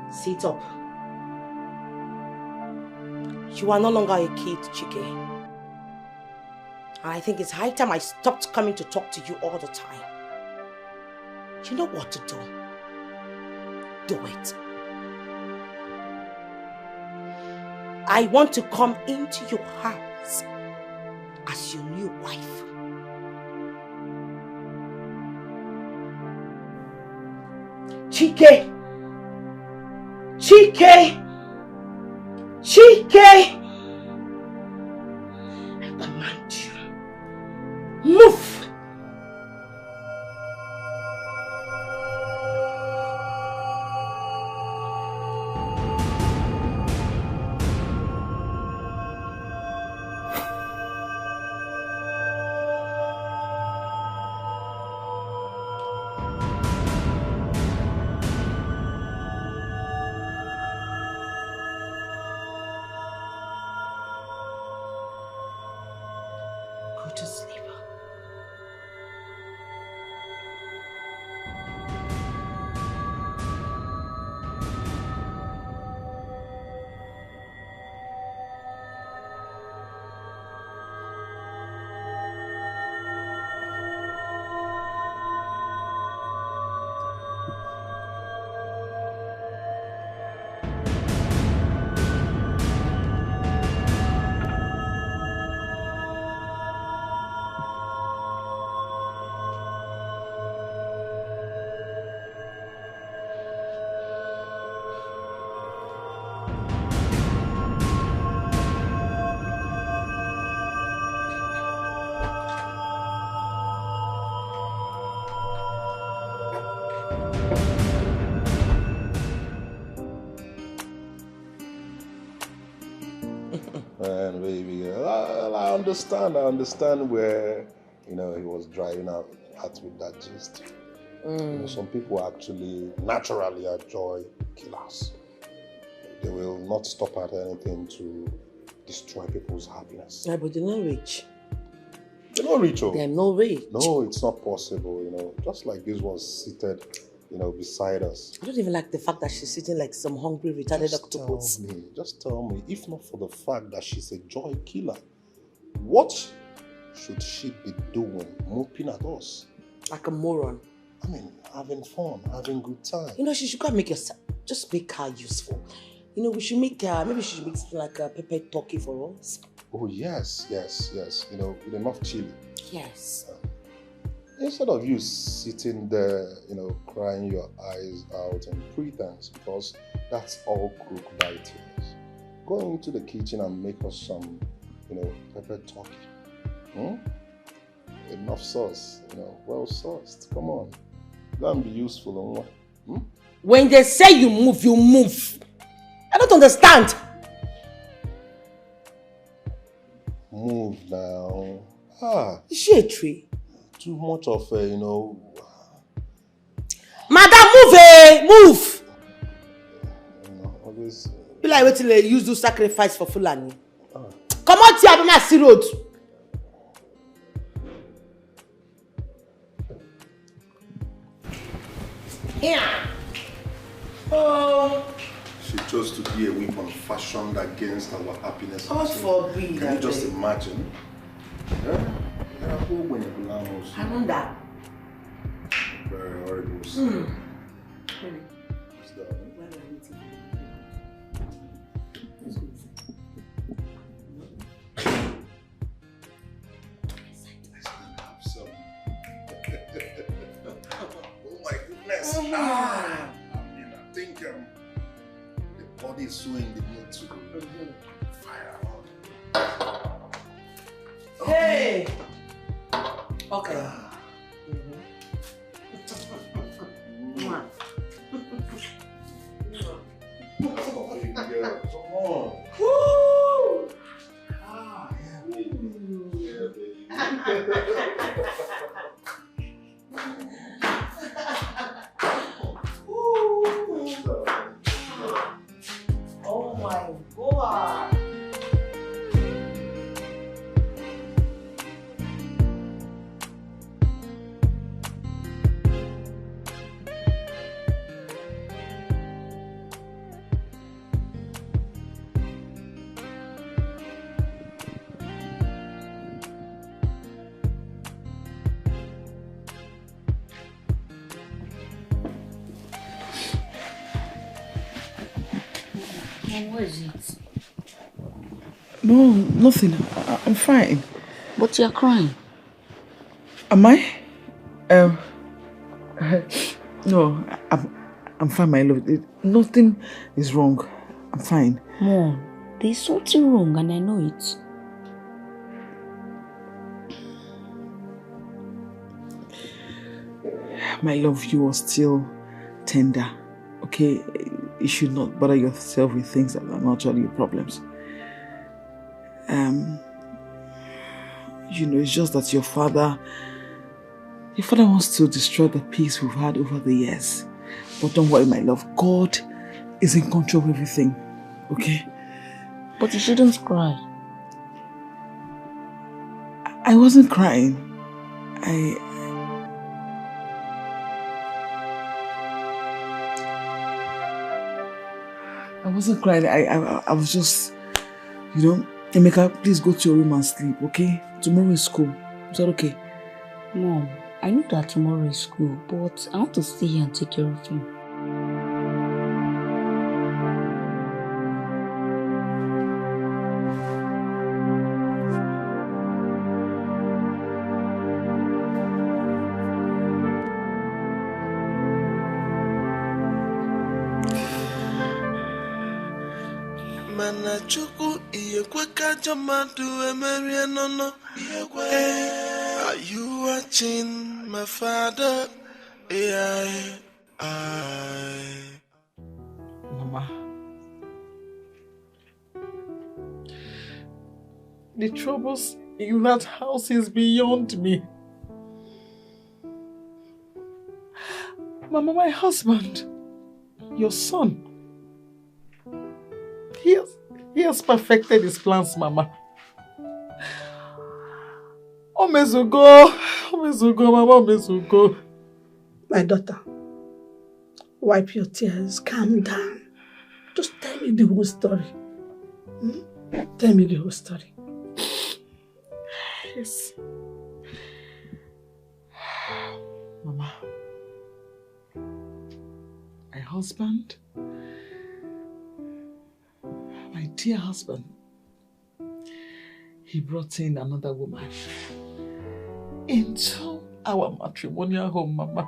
Sit up. You are no longer a kid, Chike. And I think it's high time I stopped coming to talk to you all the time. You know what to do. Do it. I want to come into your house as your new wife. Chike! Chike! Chike! I command you. Move! Man, baby, I understand where, he was driving at with that gist. Some people actually naturally enjoy killers. They will not stop at anything to destroy people's happiness. Yeah, but they're not rich. They're not rich, oh. They're not rich. No, it's not possible, Just like this one seated, beside us. I don't even like the fact that she's sitting like some hungry, retarded octopus. Just tell me, if not for the fact that she's a joy killer, what should she be doing, moping at us? Like a moron. I mean, having fun, having good time. She should go and just make her useful. We should make her, maybe she should make something like a pepper turkey for us. Oh, yes. With enough chili. Yes. Instead of you sitting there, crying your eyes out in pretense, because that's all crook biting is. Go into the kitchen and make us some, pepper turkey. Enough sauce, well sauced. Come on. Go and be useful. When they say you move, you move. I don't understand. Move now. Is she a tree? Too much of Madam, move! Always. You like waiting to use do sacrifice for Fulani. Come on, here, I don't see road. Here. Oh. She chose to be a weapon fashioned against our happiness. God forbid. Can you just imagine? Yeah? I wonder. Very horrible. Oh my goodness. I think the body is so in the mood to fire out. Hey! Okay. Come on. Woo! Yeah, baby. Oh my God. What is it? No, nothing. I'm fine. But you're crying. Am I? No, I'm fine, my love. Nothing is wrong. I'm fine. Mom, there's something wrong and I know it. My love, you are still tender. Okay? You should not bother yourself with things that are not actually your problems. It's just that your father wants to destroy the peace we've had over the years. But don't worry, my love. God is in control of everything. Okay? But you shouldn't cry. I wasn't crying. I wasn't crying. I was just, Emeka, please go to your room and sleep, okay? Tomorrow is school. Is that okay? Mom, I know that tomorrow is school, but I want to stay here and take care of him. Chuku iyekwe kaja madu emerie nono iyekwe. Are you watching my father? I. Mama, the troubles in that house is beyond me. Mama, my husband, your son, he has perfected his plans, Mama. Omezugo, Mama, Omezugo. My daughter, wipe your tears, calm down. Just tell me the whole story. Tell me the whole story. Yes. Mama, my husband, my dear husband, he brought in another woman into our matrimonial home, Mama.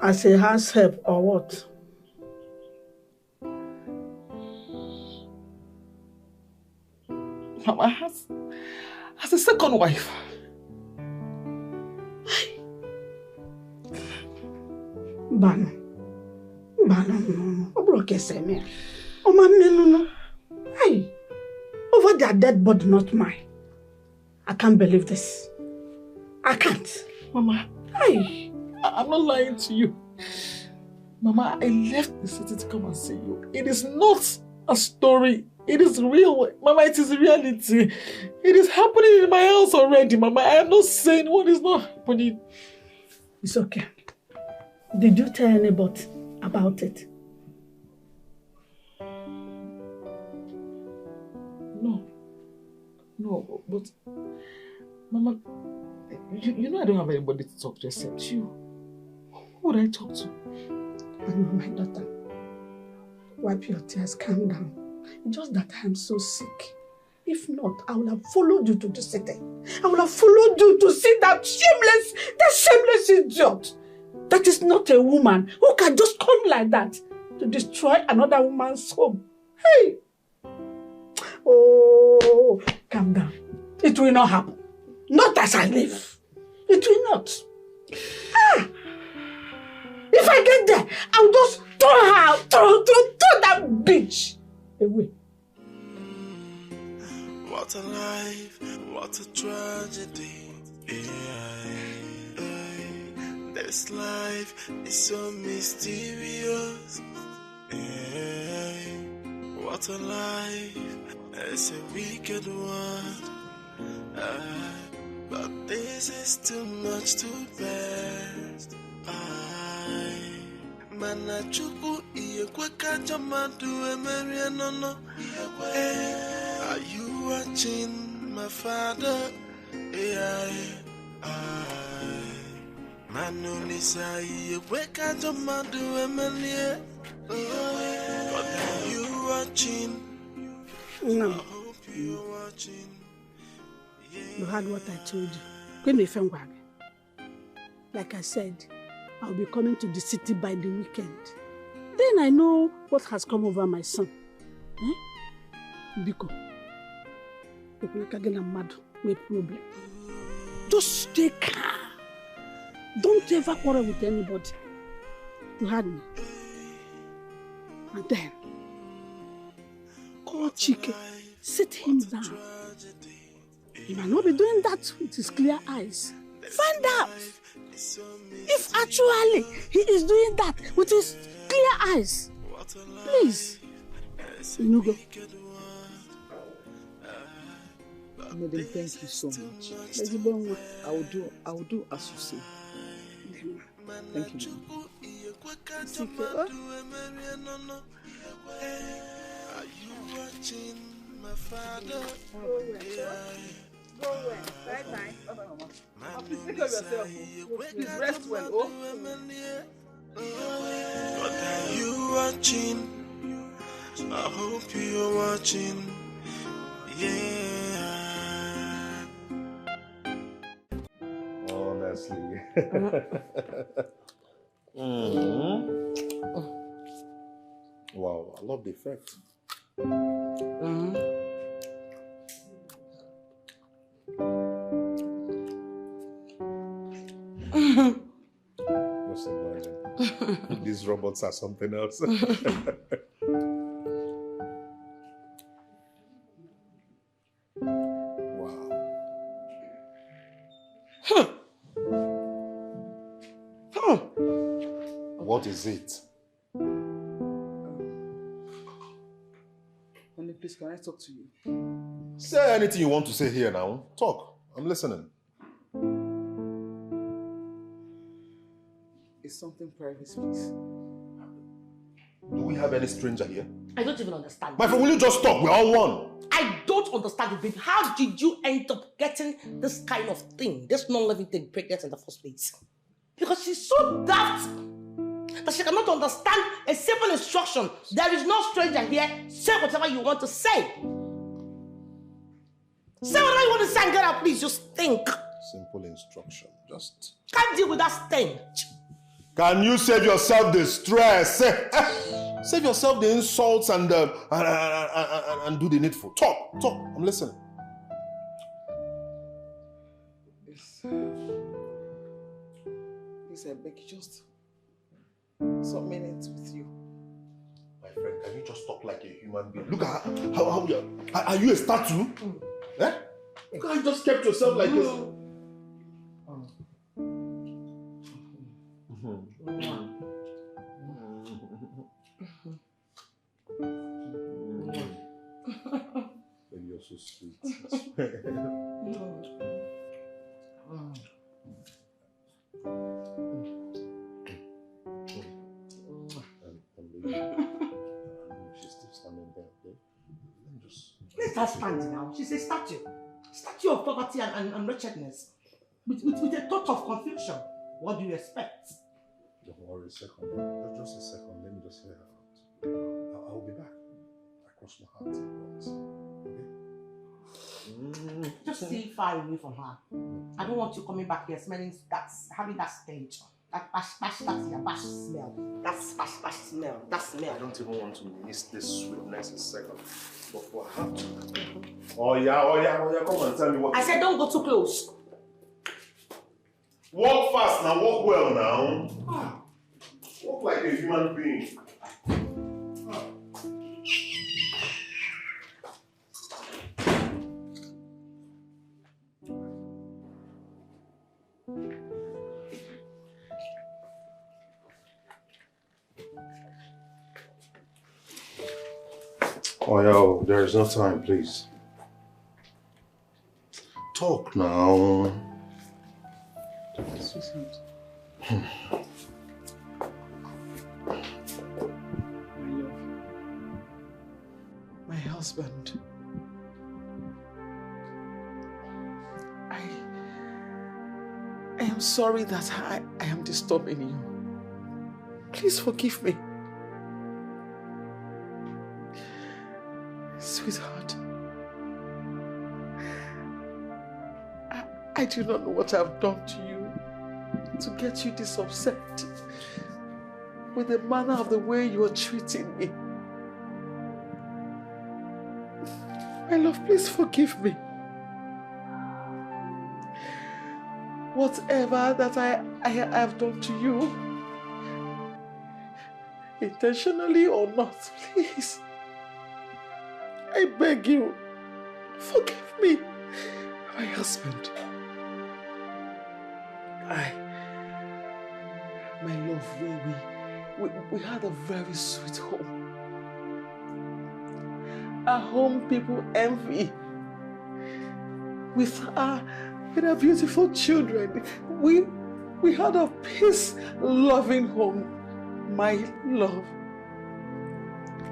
As a house help or what? Mama, as a second wife. Bano. No. Obroke seme. Oh, no. Hey. Over their dead body, not mine. I can't believe this. I can't. Mama. Hey. I'm not lying to you. Mama, I left the city to come and see you. It is not a story. It is real. Mama, it is reality. It is happening in my house already, Mama. I am not saying what is not happening. It's okay. Did you tell anybody about it? No, but Mama, you know I don't have anybody to talk to except you. Who would I talk to? I know, my daughter. Wipe your tears, calm down. It's just that I am so sick. If not, I would have followed you to the city. I would have followed you to see that shameless idiot. That is not a woman who can just come like that to destroy another woman's home. Hey! Oh, calm down. It will not happen. Not as I live. It will not. If I get there, I'll just throw that bitch away. What a life, what a tragedy. This life is so mysterious. What a life, it's a wicked one. But this is too much to bear. Manachuku iyekweka jamadu emerianono. Are you watching my father? Manunisa iyekweka jamadu emerie. But are you watching? No. I hope you're watching. You heard what I told you. Like I said, I'll be coming to the city by the weekend. Then I know what has come over my son. Biko. No problem. Just stay calm. Don't ever quarrel with anybody. You heard me? And then, call Chike. Sit him down. He might not be doing that with his clear eyes. Find out if actually he is doing that with his clear eyes. Please. Inugo. Madam, thank you so much. I will do as you say. Thank you. Are you watching my father? Go away. Bye-bye. Mama. Please take care of yourself. Please rest well, oh? But are you watching? I hope you're watching. Yeah. Honestly. Wow, I love the effect. Just imagine. These robots are something else. Wow. What is it? Honey, please, can I talk to you? Say anything you want to say here now. Talk. I'm listening. It's something private, please. Do we have any stranger here? I don't even understand. My friend, will you just stop? We're all one. I don't understand it, baby. How did you end up getting this kind of thing, this non-living thing, pregnant in the first place? Because she's so daft that she cannot understand a simple instruction. There is no stranger here. Say whatever you want to say. Say whatever you want to say and get out, please. Just think. Simple instruction. Just... Can't deal with that stench. Can you save yourself the stress? Save yourself the insults and do the needful. Talk. I'm listening. Please, I beg you, just some minutes with you. My friend, can you just talk like a human being? Look at how you are. You a statue? Eh? You can't just kept yourself like this. Baby, you're so sweet. She's still standing there, okay? Let me just... Let her stand now. She's a statue. Statue of poverty and wretchedness. With a thought of confusion. What do you expect? Don't worry, a second. Just a second. Let me just hear her out. I'll be back. I cross my heart. Okay? Just stay far away from her. I don't want you coming back here smelling having that stench. That bash smell. That bash smell. That smell. I don't even want to miss this sweetness a second. But I have to. Oh yeah. Come and tell me what. I said don't go too close. Walk fast now, walk well now. Walk like a human being. Oh, yo, there is no time, please. Talk now. My husband. I am sorry that I am disturbing you. Please forgive me. Sweetheart, I do not know what I've done to you to get you this upset with the manner of the way you are treating me. My love, please forgive me. Whatever that I have done to you, intentionally or not, please, I beg you, forgive me, my husband. My love, we had a very sweet home. A home people envy. With our beautiful children. We had a peace-loving home, my love.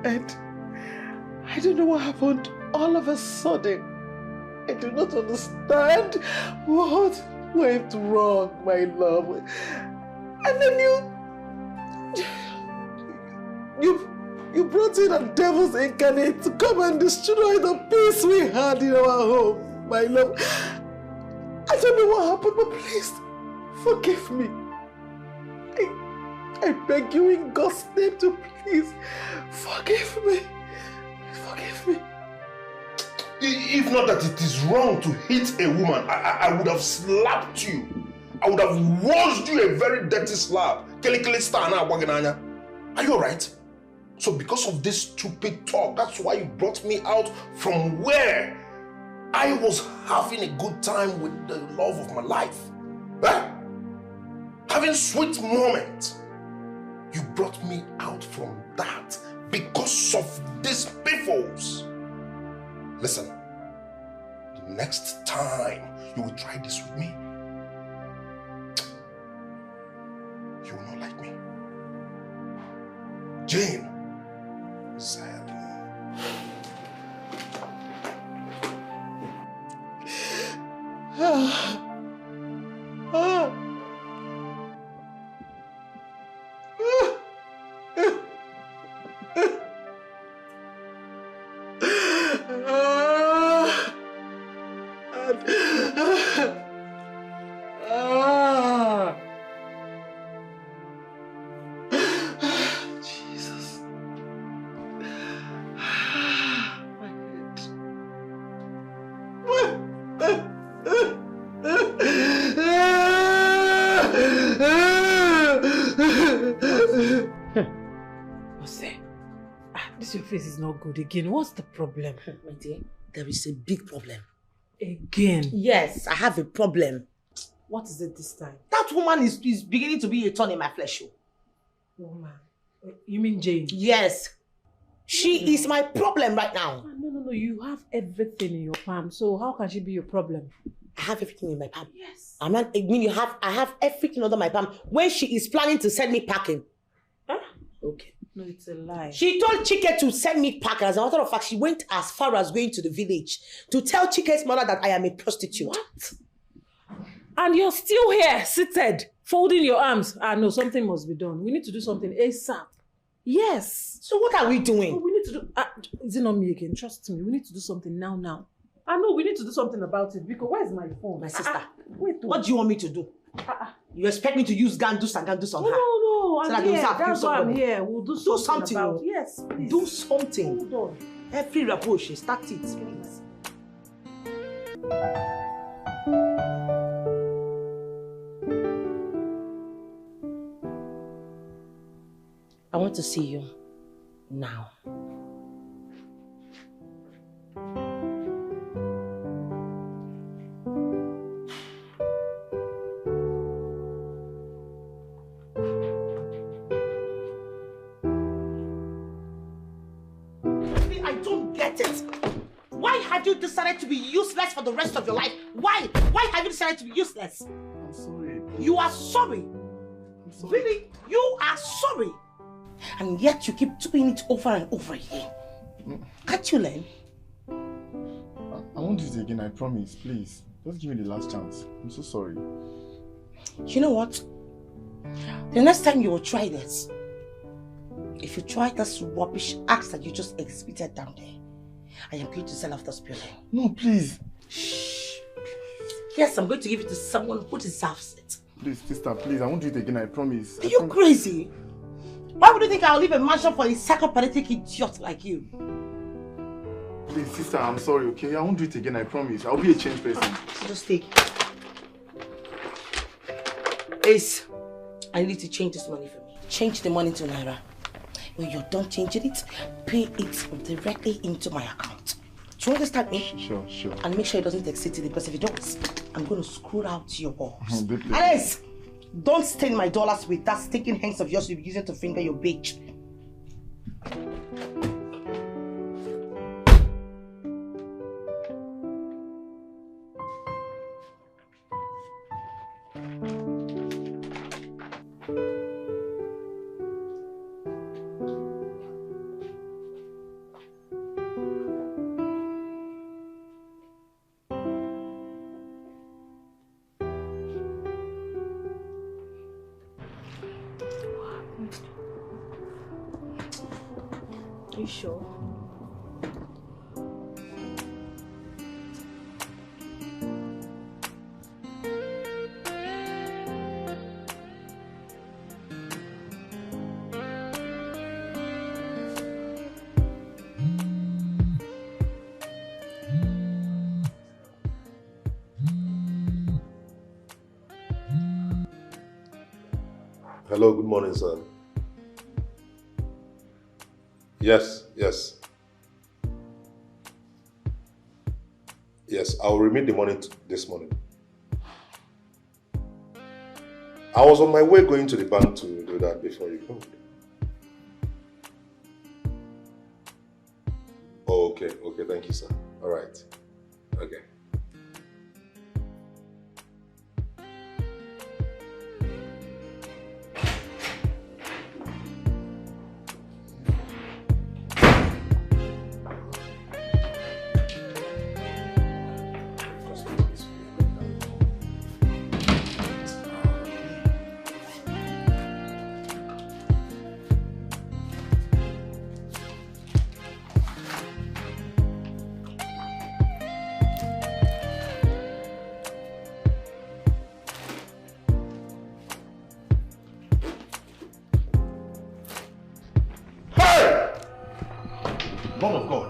And I don't know what happened all of a sudden. I do not understand what went wrong, my love. And then you brought in a devil's incarnate to come and destroy the peace we had in our home, my love. I don't know what happened, but please forgive me. I beg you in God's name to please forgive me. Forgive me. If not that it is wrong to hit a woman, I would have slapped you. I would have washed you a very dirty slap. Are you alright? So because of this stupid talk, that's why you brought me out from where I was having a good time with the love of my life. Eh? Having sweet moments. You brought me out from that because of these piffles. Listen, the next time you will try this with me, you will not like me. Jane, sad. Jose, this your face is not good again. What's the problem? My dear, there is a big problem. Again? Yes, I have a problem. What is it this time? That woman is beginning to be a thorn in my flesh. Woman? You mean Jane? Yes. She is my problem right now. No. You have everything in your palm. So how can she be your problem? I have everything in my palm. Yes. I mean, I have everything under my palm. When she is planning to send me packing. Huh? Okay. No, it's a lie. She told Chike to send me packing. As a matter of fact, she went as far as going to the village to tell Chike's mother that I am a prostitute. What? And you're still here, seated, folding your arms. No, something must be done. We need to do something ASAP. Yes. So what are we doing? We need to do... is it not me again? Trust me. We need to do something now. I know we need to do something about it. Because where's my phone? My sister. Wait. What do you want me to do? You expect me to use gandus on her? No. I'm here. That's why I'm here. We'll do something about it. Yes, please. Do something. Hold on. Every rapproche, start it, please. I want to see you now. I don't get it. Why have you decided to be useless for the rest of your life? Why? Why have you decided to be useless? I'm sorry. You are sorry. I'm sorry. Really? You are sorry. And yet you keep doing it over and over again. Can't you learn? I won't do it again, I promise. Please. Just give me the last chance. I'm so sorry. You know what? The next time you will try this, if you try this rubbish act that you just exhibited down there, I am going to sell off this building. No, please. Shh. Yes, I'm going to give it to someone who deserves it. Please, sister, please. I won't do it again, I promise. Are you crazy? Why would you think I'll leave a mansion for a psychopathic idiot like you? Please, sister, I'm sorry, okay? I won't do it again, I promise. I'll be a changed person. Just take. Ace, I need to change this money for me. Change the money to Naira. When you're done changing it, pay it directly into my account. Do you understand me? Sure. And make sure it doesn't exceed it, because if it does, I'm going to screw out your balls. Please. Alice, don't stain my dollars with that stinking hands of yours you'll be using to finger your bitch. Are you sure? Hello, good morning, sir. Yes. Yes, I'll remit the money this morning. I was on my way going to the bank to do that before you called. Oh, okay, thank you, sir. All right. Okay. God of God.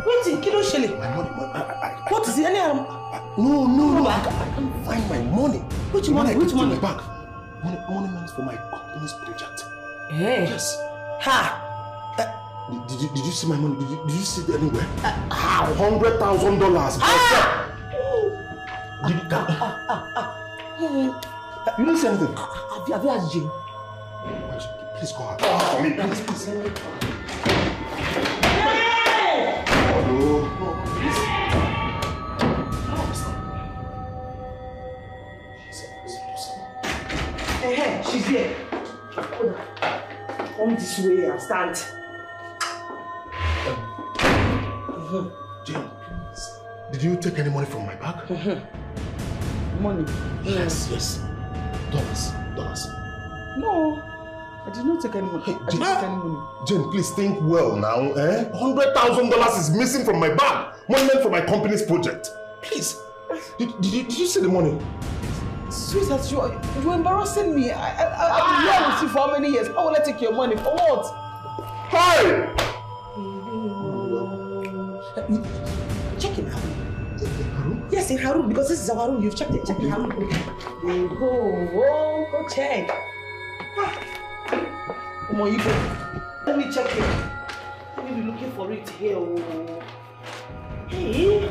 What's it? Kilo Shelley? My money. What is it? No, I can't find my money. Which money? Which money? My bank. Money meant for my company's project. Hey. Yes. Ha! Did you see my money? Did you see it anywhere? How? $100,000. Ah! You didn't see anything. Have you asked Jane? Please call her. Call her for me, please. Hey! Oh, no, please. Hey, she's here. Come this way and stand. Jane, did you take any money from my bag? Money? Yes. Dollars. No, I did not take any money. I didn't take any money. Jane, please think well now. $100,000 is missing from my bag. Money meant for my company's project. Please. Did you see the money? Sweetheart, you're embarrassing me. I've been here with you for how many years? How will I take your money? For what? Hey! Check in Harun. Yes, in Harun, because this is our room. You've checked it. Check in Harun. Go check. Come on, you go. Let me check it. Let me be looking for it here. Hey.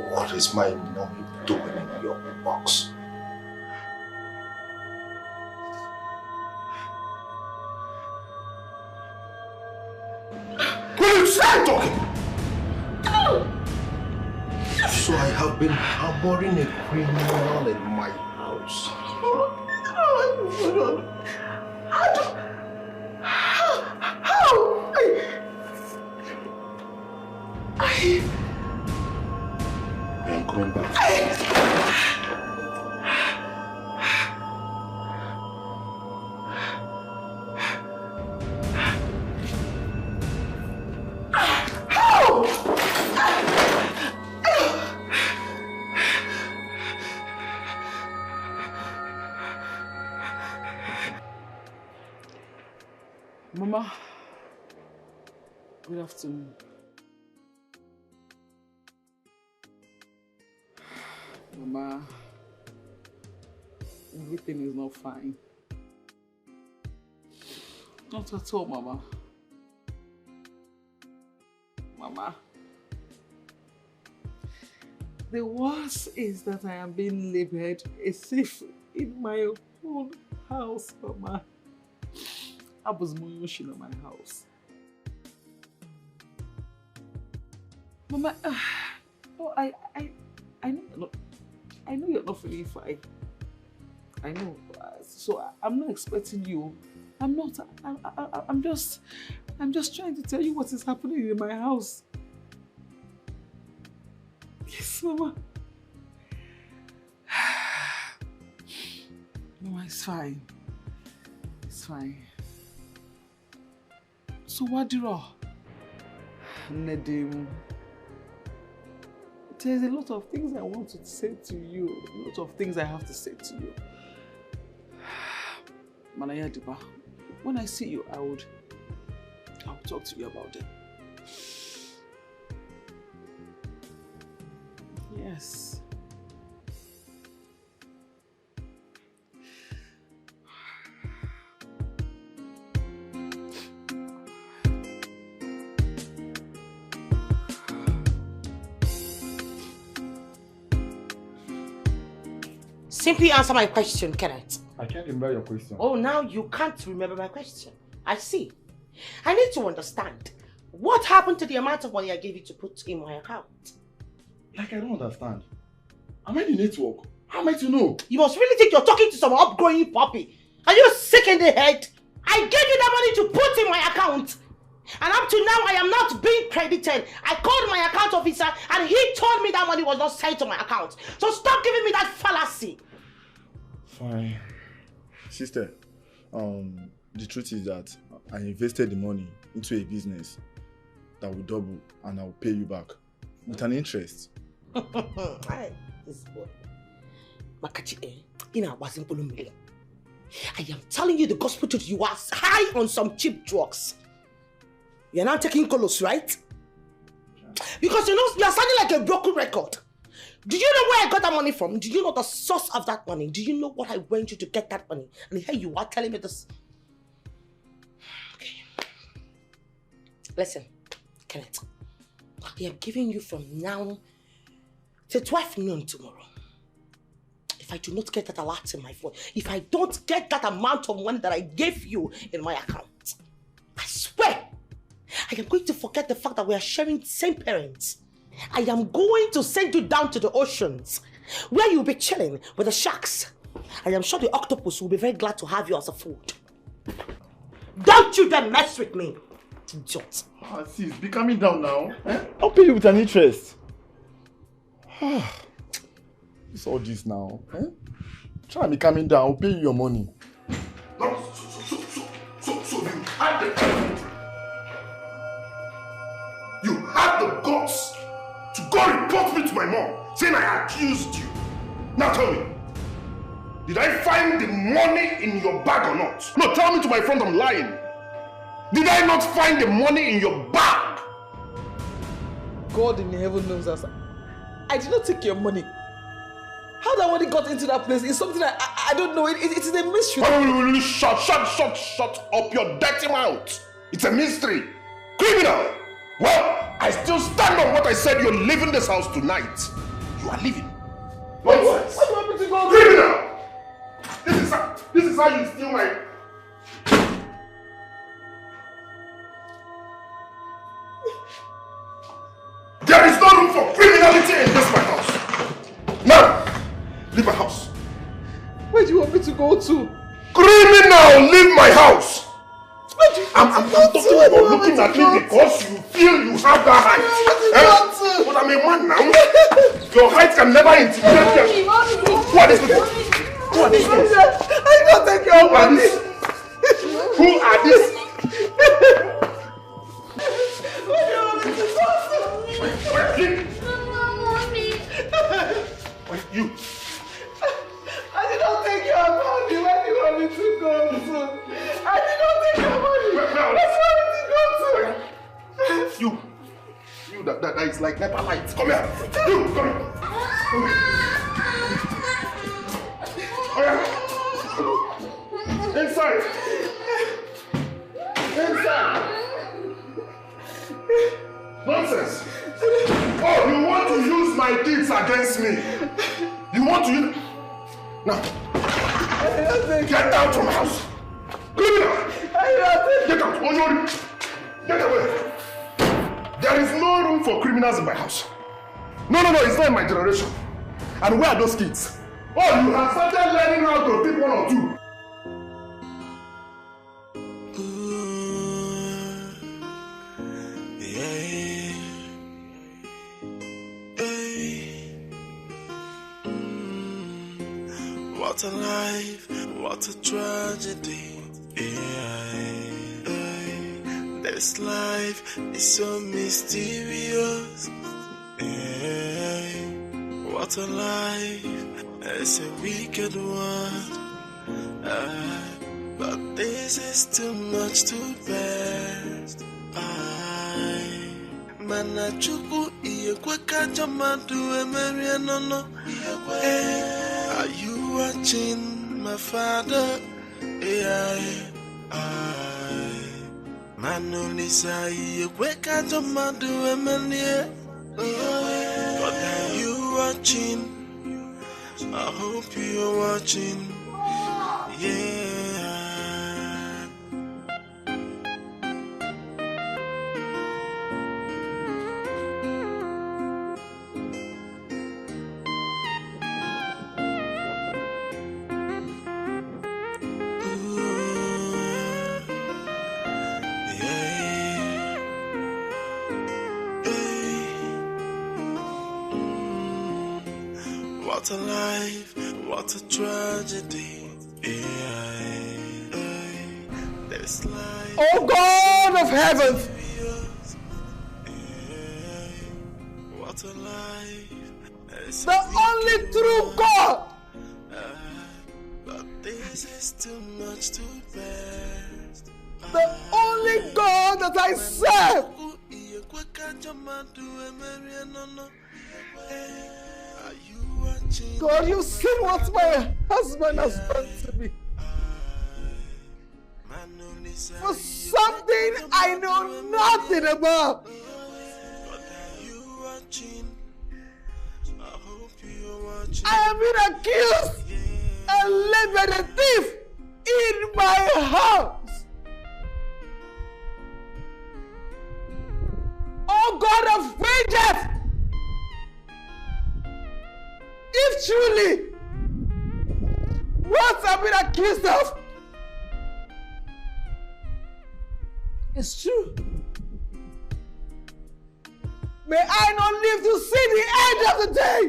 What is my mommy doing in your box? Will you stop talking? So I have been harboring a criminal in my house. I am coming back. Mama, good afternoon. Mama, everything is not fine. Not at all, Mama. Mama, the worst is that I am being labeled a thief in my own house, Mama. I was motion in my house. Mama, oh, I know you're not feeling fine. I know, so I'm not expecting you. I'm not. I'm just trying to tell you what is happening in my house. Yes, Mama. Mama, it's fine. It's fine. So what do you Nedim? There's a lot of things I want to say to you. A lot of things I have to say to you. Manaya Diba, when I see you, I'll talk to you about it. Yes. Simply answer my question, Kenneth. I can't remember your question. Oh, now you can't remember my question. I see. I need to understand. What happened to the amount of money I gave you to put in my account? Like, I don't understand. Am I the network? How am I to know? You must really think you're talking to some upgrowing puppy. Are you sick in the head? I gave you that money to put in my account. And up to now, I am not being credited. I called my account officer and he told me that money was not sent to my account. So stop giving me that fallacy. Fine. Sister, the truth is that I invested the money into a business that will double and I will pay you back with an interest. This boy. Makachi, I am telling you the gospel truth. You are high on some cheap drugs. You're now taking colos, right? Because you know, you're sounding like a broken record. Do you know where I got that money from? Do you know the source of that money? Do you know what I went through to get that money? And here you are telling me this. Okay. Listen, Kenneth. I am giving you from now to 12 noon tomorrow. If I do not get that alert in my phone, if I don't get that amount of money that I gave you in my account, I swear, I am going to forget the fact that we are sharing the same parents. I am going to send you down to the oceans where you'll be chilling with the sharks. I am sure the octopus will be very glad to have you as a food. Don't you dare mess with me, idiot. Sis, be calming down now. I'll pay you with an interest. It's all this now. Try and be calming down. I'll pay you your money. You had the guts to go report me to my mom, saying I accused you. Now tell me, did I find the money in your bag or not? No, tell me to my front I'm lying. Did I not find the money in your bag? God in heaven knows us. I did not take your money. How that money got into that place is something I don't know. It is a mystery. Shut up your dirty mouth. It's a mystery. Criminal. Well, I still stand on what I said. You're leaving this house tonight. You are leaving. Nonsense. What do you want me to go? Criminal. This is how you steal my... There is no room for criminality in this my house. Now, leave my house. Where do you want me to go to? Criminal, leave my house. I'm talking about looking at me because you feel you have that height. But I'm a man now. Your height can never intimidate you. Who are these people? Who are these people? I don't take your money. Who are these? Where do you want me to go to? You. I did not take your money. Where do you want me to go to? I did not take your money. that is like Nepa lights. Come here. You, come here. Oh, yeah. Inside. Inside. Nonsense. Oh, you want to use my kids against me? You want to use... Now. Get out from my house. Criminal. Get out. Oh, get away. There is no room for criminals in my house. No, it's not in my generation. And where are those kids? Oh, you have started learning how to pick one or two. What a life, what a tragedy. This life is so mysterious. What a life, it's a wicked one. But this is too much to bear. Manachuku iye kweka jamadu emeria nono. Are you watching my father? Manolisa iye kweka jamadu emeria. But are you watching? I hope you're watching. Yeah. What a life, what a tragedy. This life. Oh God of heaven! What a life. The only true God! But this is too much to bear. The only God that I serve! God, you've seen what my husband has done to me. For something I know nothing about. I have been accused and labeled a thief in my house. Oh God of vengeance! If truly what I've been accused of is true, may I not live to see the end of the day.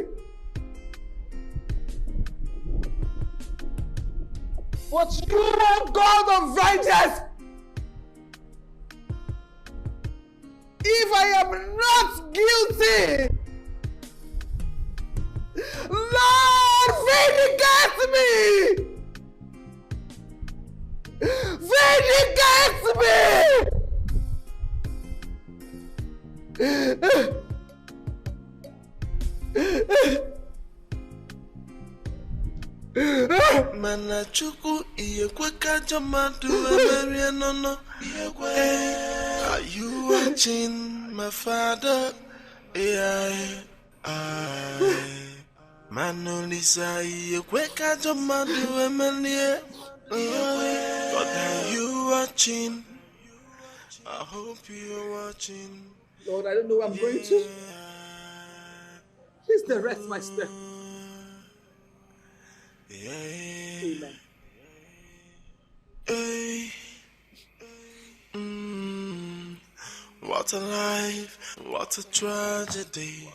But you, oh God of vengeance, if I am not guilty, Lord, vindicate me! Vindicate me! Manachuku iye kweka jamadu emeria nono. Are you watching my father? Manolisa iye kweka jamadu emeria. But are you watching? I hope you're watching. Lord, I don't know where I'm going to. Please direct my step. Amen. What a life, what a tragedy.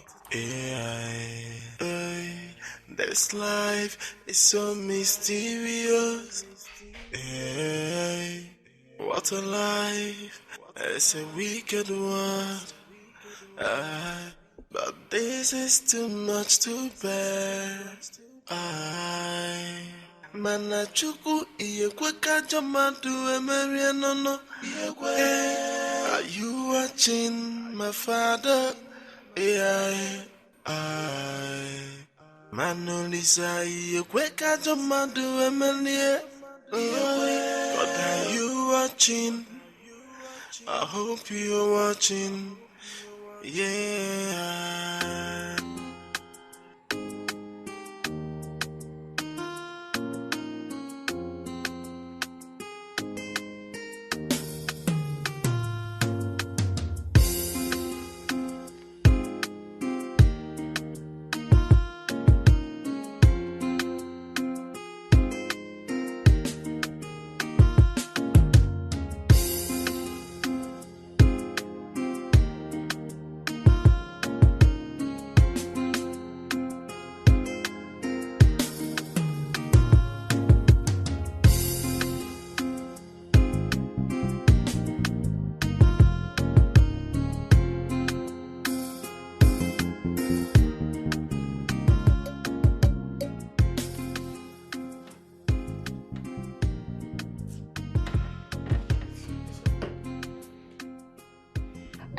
This life is so mysterious. What a life, it's a wicked one. But this is too much to bear. Manachuku iye kweka jamadu emeria nono. Are you watching my father? Manolisa, you quick at your mother, Emily. But are you watching? I hope you're watching. Yeah.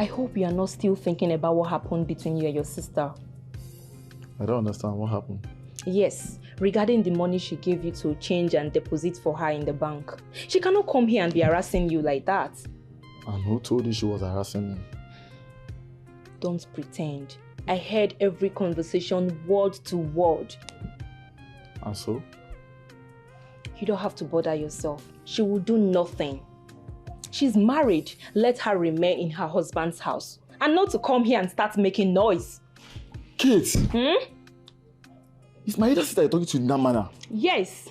I hope you are not still thinking about what happened between you and your sister. I don't understand what happened. Yes, regarding the money she gave you to change and deposit for her in the bank. She cannot come here and be harassing you like that. And who told you she was harassing me? Don't pretend. I heard every conversation word to word. And so? You don't have to bother yourself. She will do nothing. She's married. Let her remain in her husband's house. And not to come here and start making noise. Kate! Is my elder sister talking to you in that manner? Yes.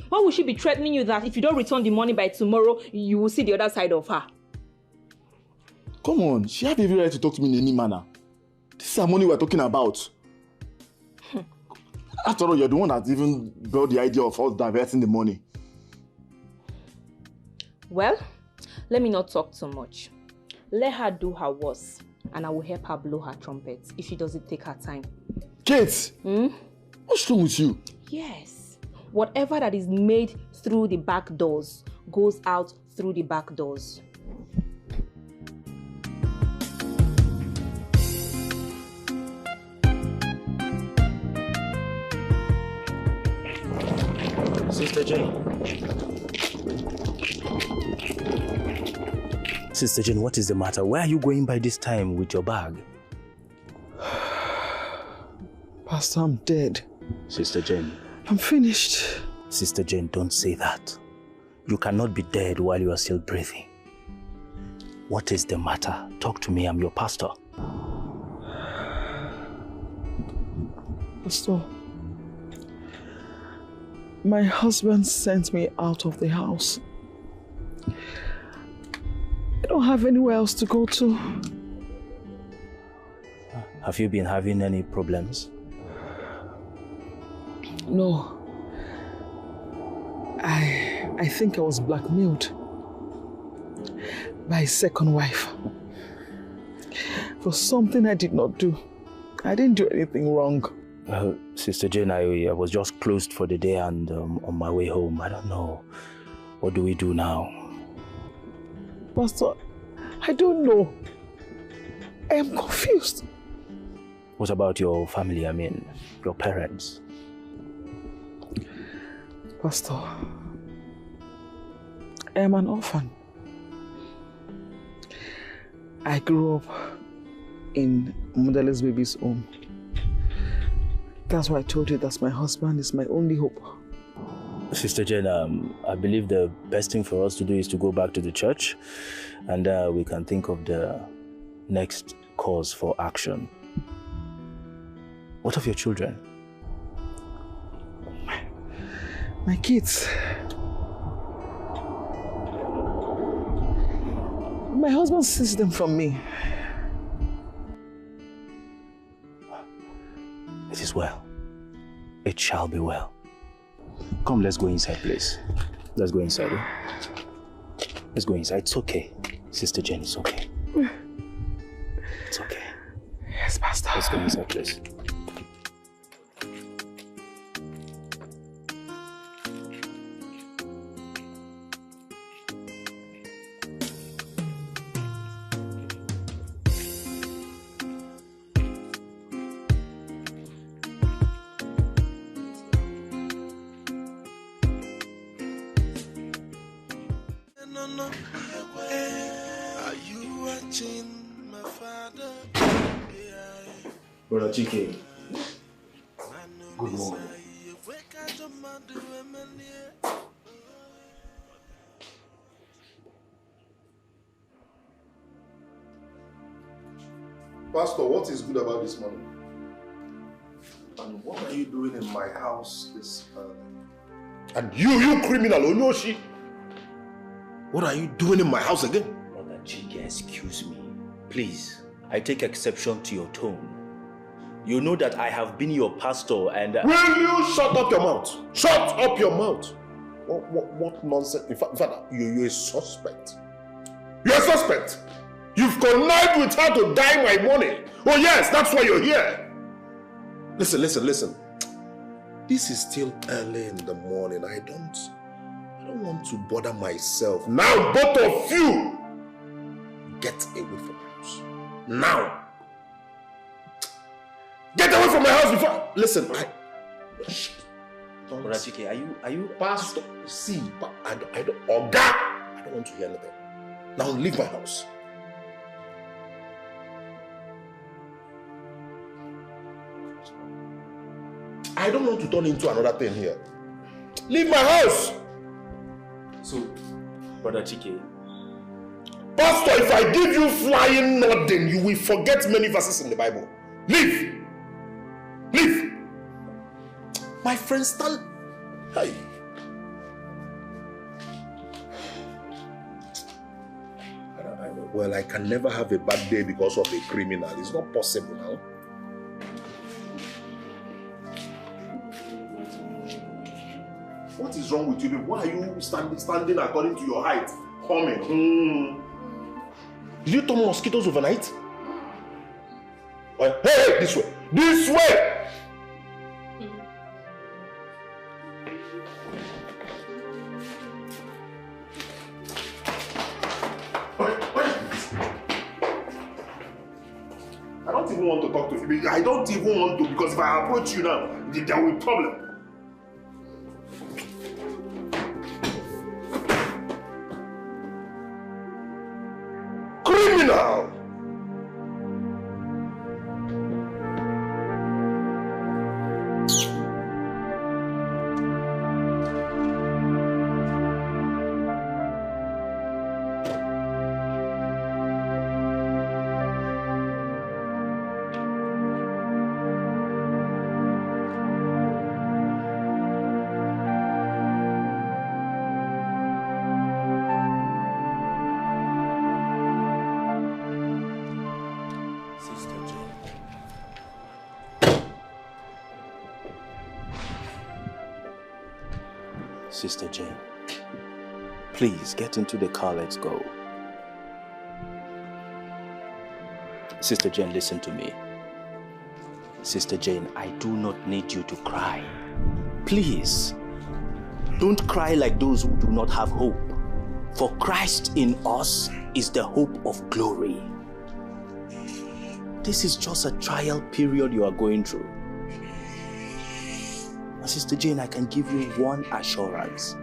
Why would she be threatening you that if you don't return the money by tomorrow, you will see the other side of her? Come on, she has every right to talk to me in any manner. This is the money we're talking about. After all, you're the one that even brought the idea of us diverting the money. Well, let me not talk too much. Let her do her worst, and I will help her blow her trumpet if she doesn't take her time. Kate! What's wrong with you? Yes. Whatever that is made through the back doors goes out through the back doors. Sister Jane. Sister Jane, what is the matter? Where are you going by this time with your bag? Pastor, I'm dead. Sister Jane. I'm finished. Sister Jane, don't say that. You cannot be dead while you are still breathing. What is the matter? Talk to me, I'm your pastor. Pastor, my husband sent me out of the house. I don't have anywhere else to go to. Have you been having any problems? No. I think I was blackmailed by a second wife for something I did not do. I didn't do anything wrong. Sister Jane, I was just closed for the day and on my way home. I don't know. What do we do now? Pastor, I don't know. I am confused. What about your family? I mean, your parents? Pastor, I am an orphan. I grew up in motherless baby's home. That's why I told you that my husband is my only hope. Sister Jane, I believe the best thing for us to do is to go back to the church and we can think of the next cause for action. What of your children? My kids. My husband sees them from me. It is well. It shall be well. Come, let's go inside, please. Let's go inside. Let's go inside. It's okay. Sister Jane, it's okay. It's okay. Yes, Pastor. Let's go inside, please. Are you watching my father? Brother Dikeh, good morning. Pastor, what is good about this morning? And what are you doing in my house this early? And you criminal, Onyoshi! What are you doing in my house again? Brother Dikeh, excuse me. Please, I take exception to your tone. You know that I have been your pastor and... Will you shut up your mouth? Shut up your mouth! What nonsense? In fact, you're a suspect. You're a suspect! You've connived with her to dye my money. Oh yes, that's why you're here. Listen. This is still early in the morning. I don't want to bother myself. Now both of you get away from my house. Now. Get away from my house before. Listen, Brother Dikeh, are you Pastor? See, I don't want to hear anything. Now leave my house. I don't want to turn into another thing here. Leave my house! So, Brother Dikeh, Pastor, if I give you flying nothing, you will forget many verses in the Bible. Leave! Leave! My friend, stand. Hey. Well, I can never have a bad day because of a criminal. It's not possible now. What is wrong with you? Why are you standing according to your height? Humming. Did you turn mosquitoes overnight? Hey, this way! This way! I don't even want to talk to you. I don't even want to, because if I approach you now, there will be a problem. Criminal! Sister Jane, please get into the car, let's go. Sister Jane, listen to me. Sister Jane, I do not need you to cry. Please, don't cry like those who do not have hope. For Christ in us is the hope of glory. This is just a trial period you are going through. Sister Jane, I can give you one assurance.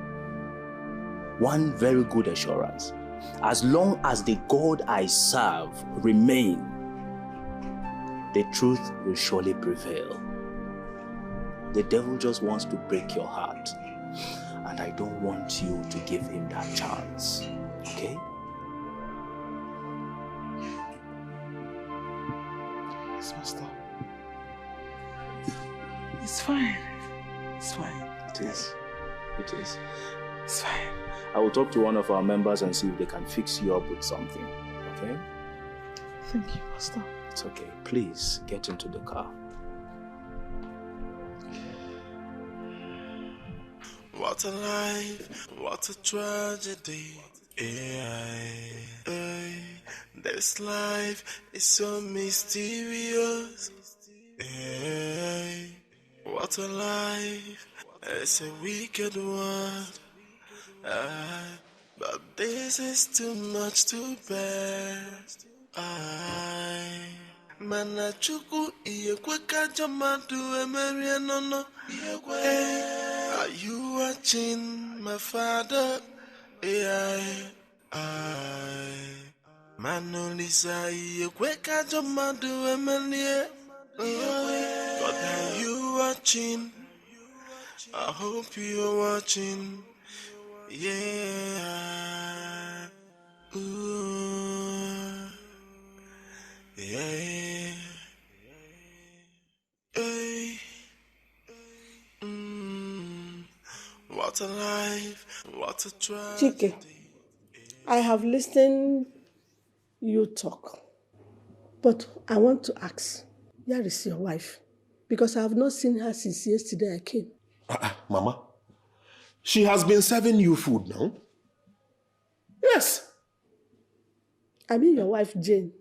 One very good assurance. As long as the God I serve remain, the truth will surely prevail. The devil just wants to break your heart. And I don't want you to give him that chance. Okay? Yes, Master. It's fine. It's fine. It is. It is. It's fine. I will talk to one of our members and see if they can fix you up with something. Okay? Thank you, Pastor. It's okay. Please get into the car. What a life, what a tragedy. This life is so mysterious. What a life, it's a wicked world. But this is too much to bear. Manachuku iyekweka jamadu emerie nono. Are you watching my father? Anolisa Kweka Jomadu Emily. God, are you watching? I hope you're watching. Yeah. Ooh. Yeah. Hey. What a life. What a tragedy. Dikeh, I have listened you talk, but I want to ask, where is your wife? Because I have not seen her since yesterday I came. Mama, she has been serving you food now. Yes. I mean your wife, Jane.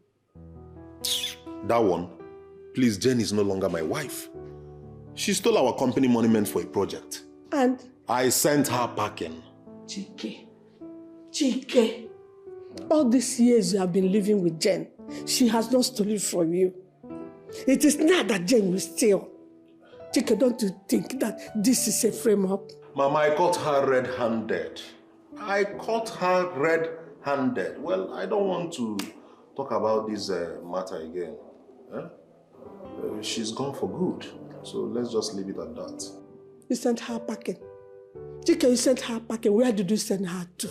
That one. Please, Jane is no longer my wife. She stole our company monument for a project. And? I sent her packing. Dikeh, all these years you have been living with Jane, she has not stolen from you. It is now that Jane will steal. Dikeh, don't you think that this is a frame-up? Mama, I caught her red-handed. Well, I don't want to talk about this matter again. She's gone for good. So let's just leave it at that. You sent her packing. Dikeh, you sent her packing. Where did you send her to?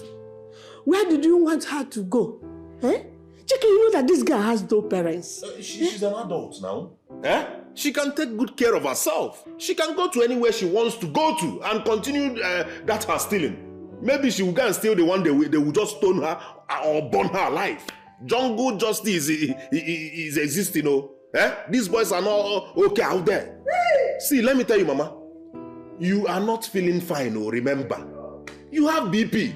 Where did you want her to go? Dikeh, you know that this girl has no parents. She's an adult now. She can take good care of herself. She can go to anywhere she wants to go to and continue that her stealing. Maybe she will go and steal the one they will just stone her or burn her alive. Jungle justice is existing, These boys are not okay out there. See, let me tell you, Mama. You are not feeling fine, remember. You have BP.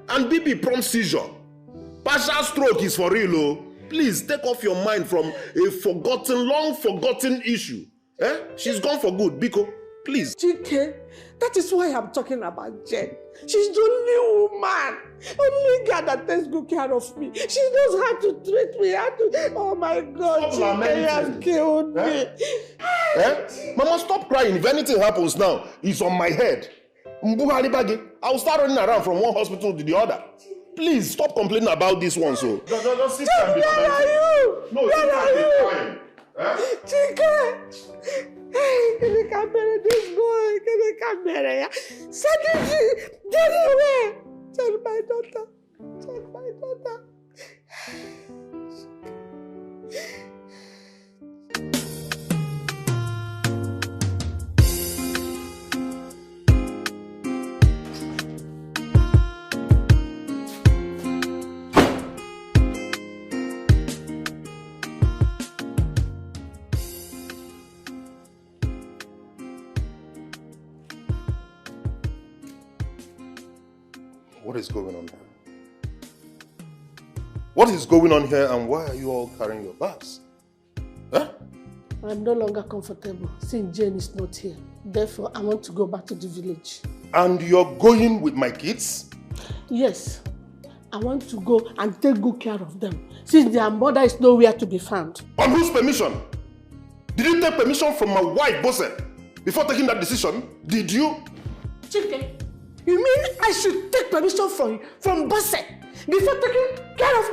And BP prompt seizure. Partial stroke is for real, Please take off your mind from a long forgotten issue. She's gone for good, Biko. Please. Dikeh, that is why I'm talking about Jen. She's the only woman, only girl that takes good care of me. She knows how to treat me. Oh my God, Dikeh has killed me. Mama, stop crying. If anything happens now, it's on my head. I'll start running around from one hospital to the other. Please stop complaining about this one. So just sit and be where are you? No, where are you? Dikeh, can you come here? This boy, can you come here? Send away. Tell my daughter. What is going on here? What is going on here and why are you all carrying your bags? I'm no longer comfortable since Jane is not here. Therefore, I want to go back to the village. And you're going with my kids? Yes. I want to go and take good care of them since their mother is nowhere to be found. On whose permission? Did you take permission from my wife, Bose, before taking that decision? Did you? Dikeh, you mean I should take permission from Bose before taking care of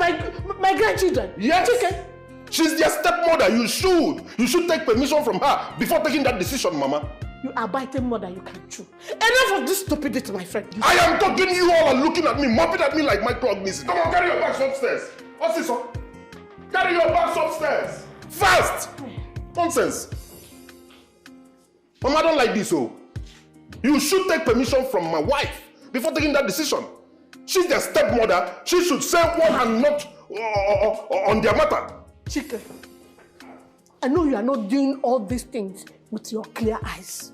my grandchildren? Yes. Dikeh. She's their stepmother. You should take permission from her before taking that decision, Mama. You are biting more than you can chew. Enough of this stupidity, my friend. I am talking, you all are looking at me, mopping at me like microorganisms. Come on, carry your bags upstairs. What's this, son? Carry your bags upstairs. Fast! Nonsense. Mama, I don't like this, You should take permission from my wife before taking that decision. She's their stepmother. She should say one and not on their matter. Dikeh, I know you are not doing all these things with your clear eyes.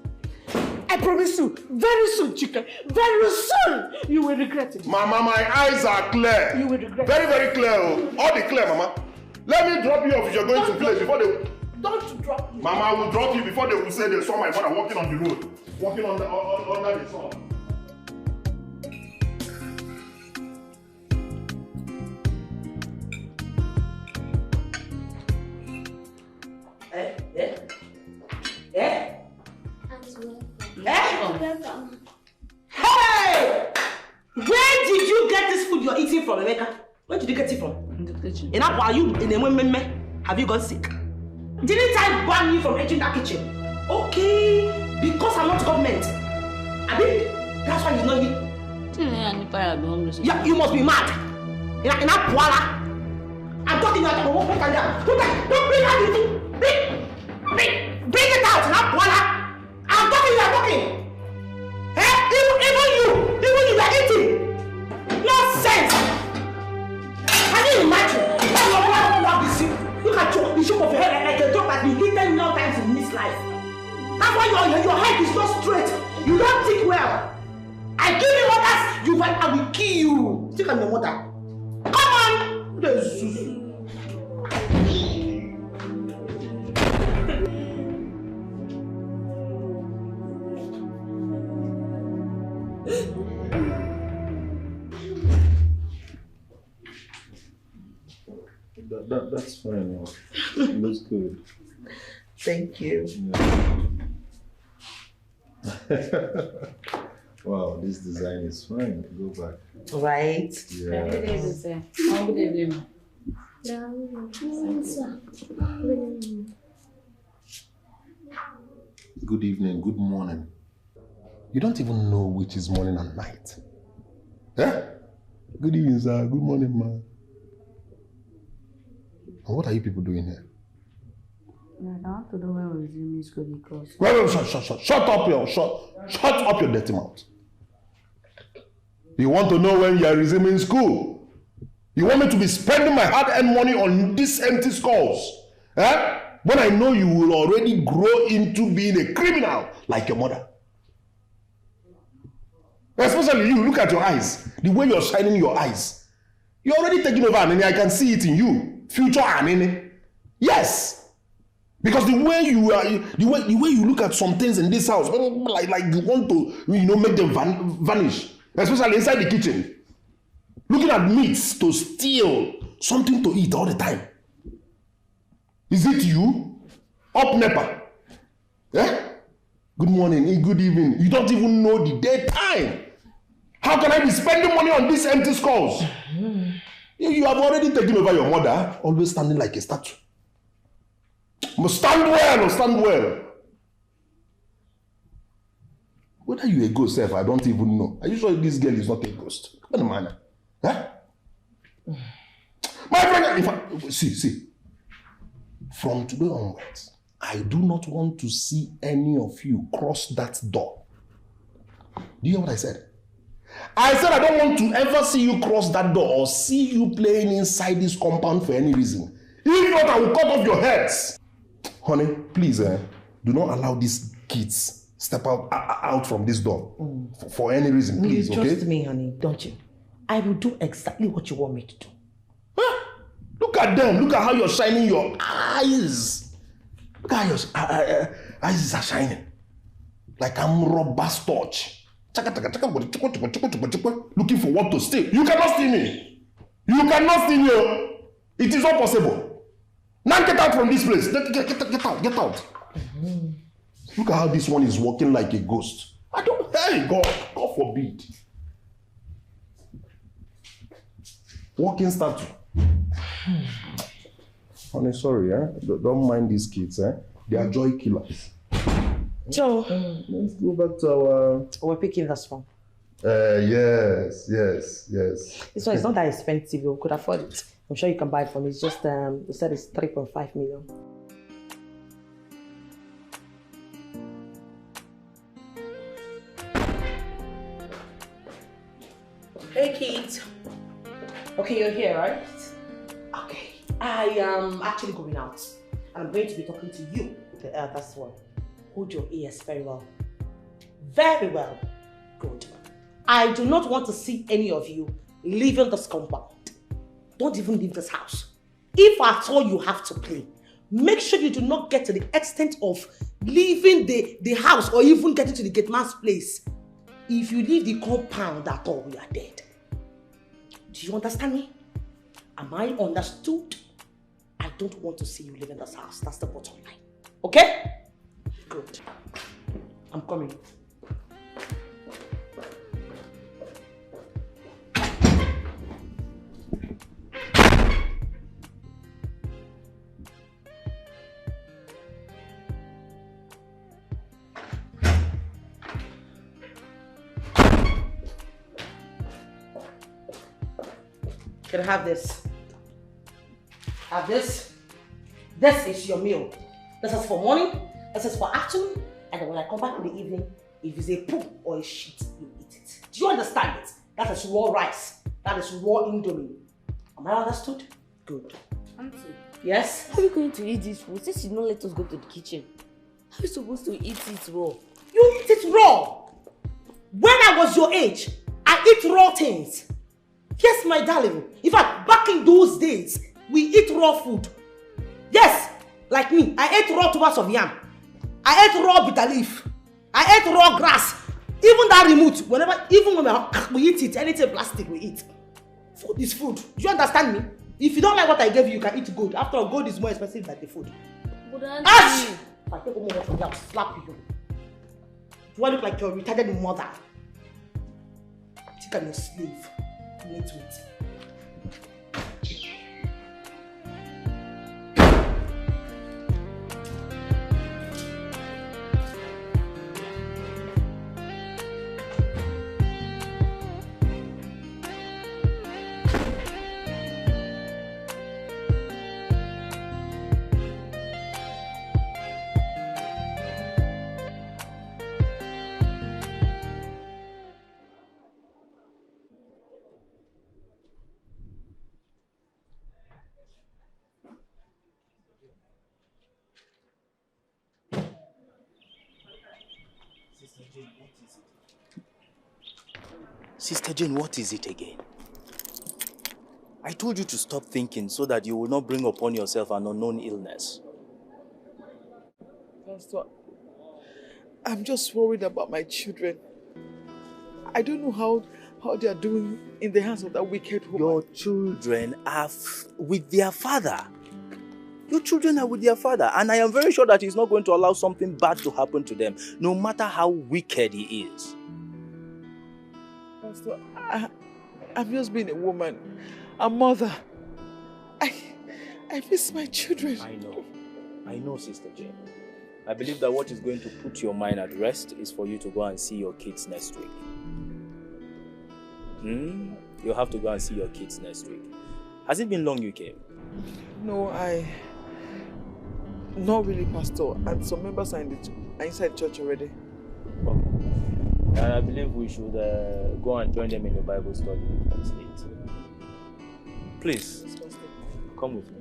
I promise you, very soon, Dikeh, very soon, you will regret it. Mama, my eyes are clear. You will regret it. Very, very clear. All the clear, Mama. Let me drop you off if you're going to village before they... Don't drop me. Mama, I will drop you before they will say they saw my mother walking on the road. Walking under the sun. Hey! Where did you get this food you're eating from, Emeka? Where did you get it from? In the kitchen. And are you in a woman? Have you got sick? Didn't I ban you from entering that kitchen? Okay, because I'm not government. I mean, that's why he's not here. Yeah, you must be mad. In a poala. I'm talking about the work and down. Don't bring that into. Bring it out, not poala. I'm talking, you're talking. Eh? Even you are eating. Nonsense. Can you imagine? Look at the shape of your head like a dog that's been eaten many times in this life. That's why your head is not straight. You don't think well. I give you orders, I will kill you. Stick on your mother. Come on! That's fine. It looks good. Thank you. Yeah. Wow, this design is fine. Go back. Right? Yeah. Good evening. Good evening, good morning. You don't even know which is morning and night. Yeah? Good evening, sir. Good morning, man. And what are you people doing here? Yeah, I want to know when we're resuming school because... Wait, shut up your dirty mouth. You want to know when you are resuming school? You want me to be spending my hard-earned money on these empty skulls? Eh? When I know you will already grow into being a criminal like your mother. Especially you, look at your eyes. The way you're shining your eyes. You're already taking over Anini. I can see it in you. Future Anini. Yes. Because the way you are, the way you look at some things in this house, like you want to, make them vanish. Especially inside the kitchen. Looking at meats to steal something to eat all the time. Is it you? Up Nepa? Yeah? Good morning, good evening. You don't even know the daytime. How can I be spending money on these empty skulls? You have already taken over your mother, always standing like a statue. Must stand well. Whether you a ghost, self, I don't even know. Are you sure this girl is not a ghost? What man? Huh? My friend, in fact, see. From today onwards, I do not want to see any of you cross that door. Do you hear what I said? I said I don't want to ever see you cross that door or see you playing inside this compound for any reason. If not, I will cut off your heads. Honey, please, do not allow these kids step out from this door for any reason, please, okay? Trust me, honey, don't you? I will do exactly what you want me to do. Huh? Look at them. Look at how you're shining your eyes. Look at how your eyes are shining. Like I'm rubber torch. Looking for what to steal. You cannot steal me. It is not possible. Now get out from this place. Get out. Look at how this one is walking like a ghost. Hey, God forbid. Walking statue. Honey, sorry, don't mind these kids, They are joy killers. So, let's go back to our... We're picking this one. Yes. This one is not that expensive. You could afford it. I'm sure you can buy it from me. It's just, you said it's 3.5 million. Hey, kids. Okay, you're here, right? Okay. I am actually going out. And I'm going to be talking to you, the eldest one. Hold your ears very well. Very well. Good. I do not want to see any of you leaving this compound. Don't even leave this house. If at all you have to play, make sure you do not get to the extent of leaving the house or even getting to the gate man's place. If you leave the compound at all, we are dead. Do you understand me? Am I understood? I don't want to see you leaving this house. That's the bottom line. Okay? Good. I'm coming. Can I have this? Have this. This is your meal. This is for morning, this is for afternoon, and then when I come back in the evening, if it's a poop or a shit, you eat it. Do you understand it? That is raw rice. That is raw indomie. Am I understood? Good. Auntie. Yes? How are we going to eat this food since you don't let us go to the kitchen? How are we supposed to eat it raw? You eat it raw. When I was your age, I eat raw things. Yes, my darling. In fact, back in those days, we eat raw food. Yes, like me, I ate raw tubers of yam. I ate raw bitter leaf. I ate raw grass. Even that remote, even when we eat it, anything plastic we eat. Food is food. Do you understand me? If you don't like what I gave you, you can eat gold. After all, gold is more expensive than the food. But Ash! If I take a moment from you, I'll slap you. Do I look like your retarded mother? I think I'm your slave. Wait. Sister Jane, what is it again? I told you to stop thinking so that you will not bring upon yourself an unknown illness. Pastor, I'm just worried about my children. I don't know how they are doing in the hands of that wicked woman. Your children are with their father. Your children are with their father, and I am very sure that he's not going to allow something bad to happen to them, no matter how wicked he is. Pastor, I'm just being a woman, a mother. I miss my children. I know, Sister Jane. I believe that what is going to put your mind at rest is for you to go and see your kids next week. You'll have to go and see your kids next week. Has it been long you came? No, not really, Pastor. And some members are inside church already. Okay. And I believe we should go and join them in the Bible study once late. Please, come with me.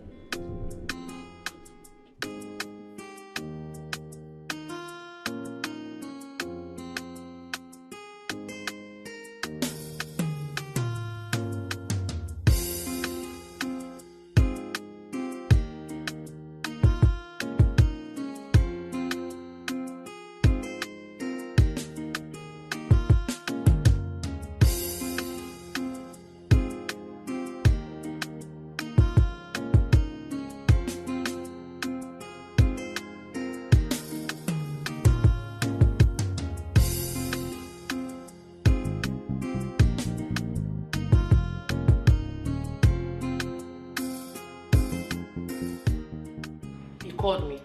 Called me.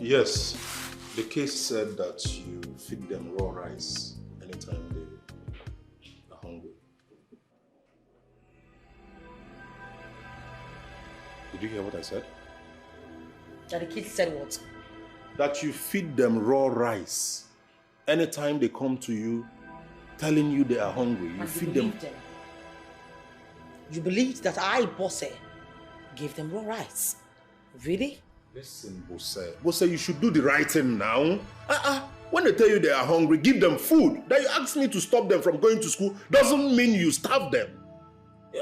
Yes, the case said that you feed them raw rice anytime they are hungry. Did you hear what I said? That the kids said what? That you feed them raw rice anytime they come to you telling you they are hungry. You feed them. You believed that I, Bosse, gave them raw rice. Really? Listen, Bosse, you should do the right thing now. When they tell you they are hungry, give them food. That you ask me to stop them from going to school doesn't mean you starve them.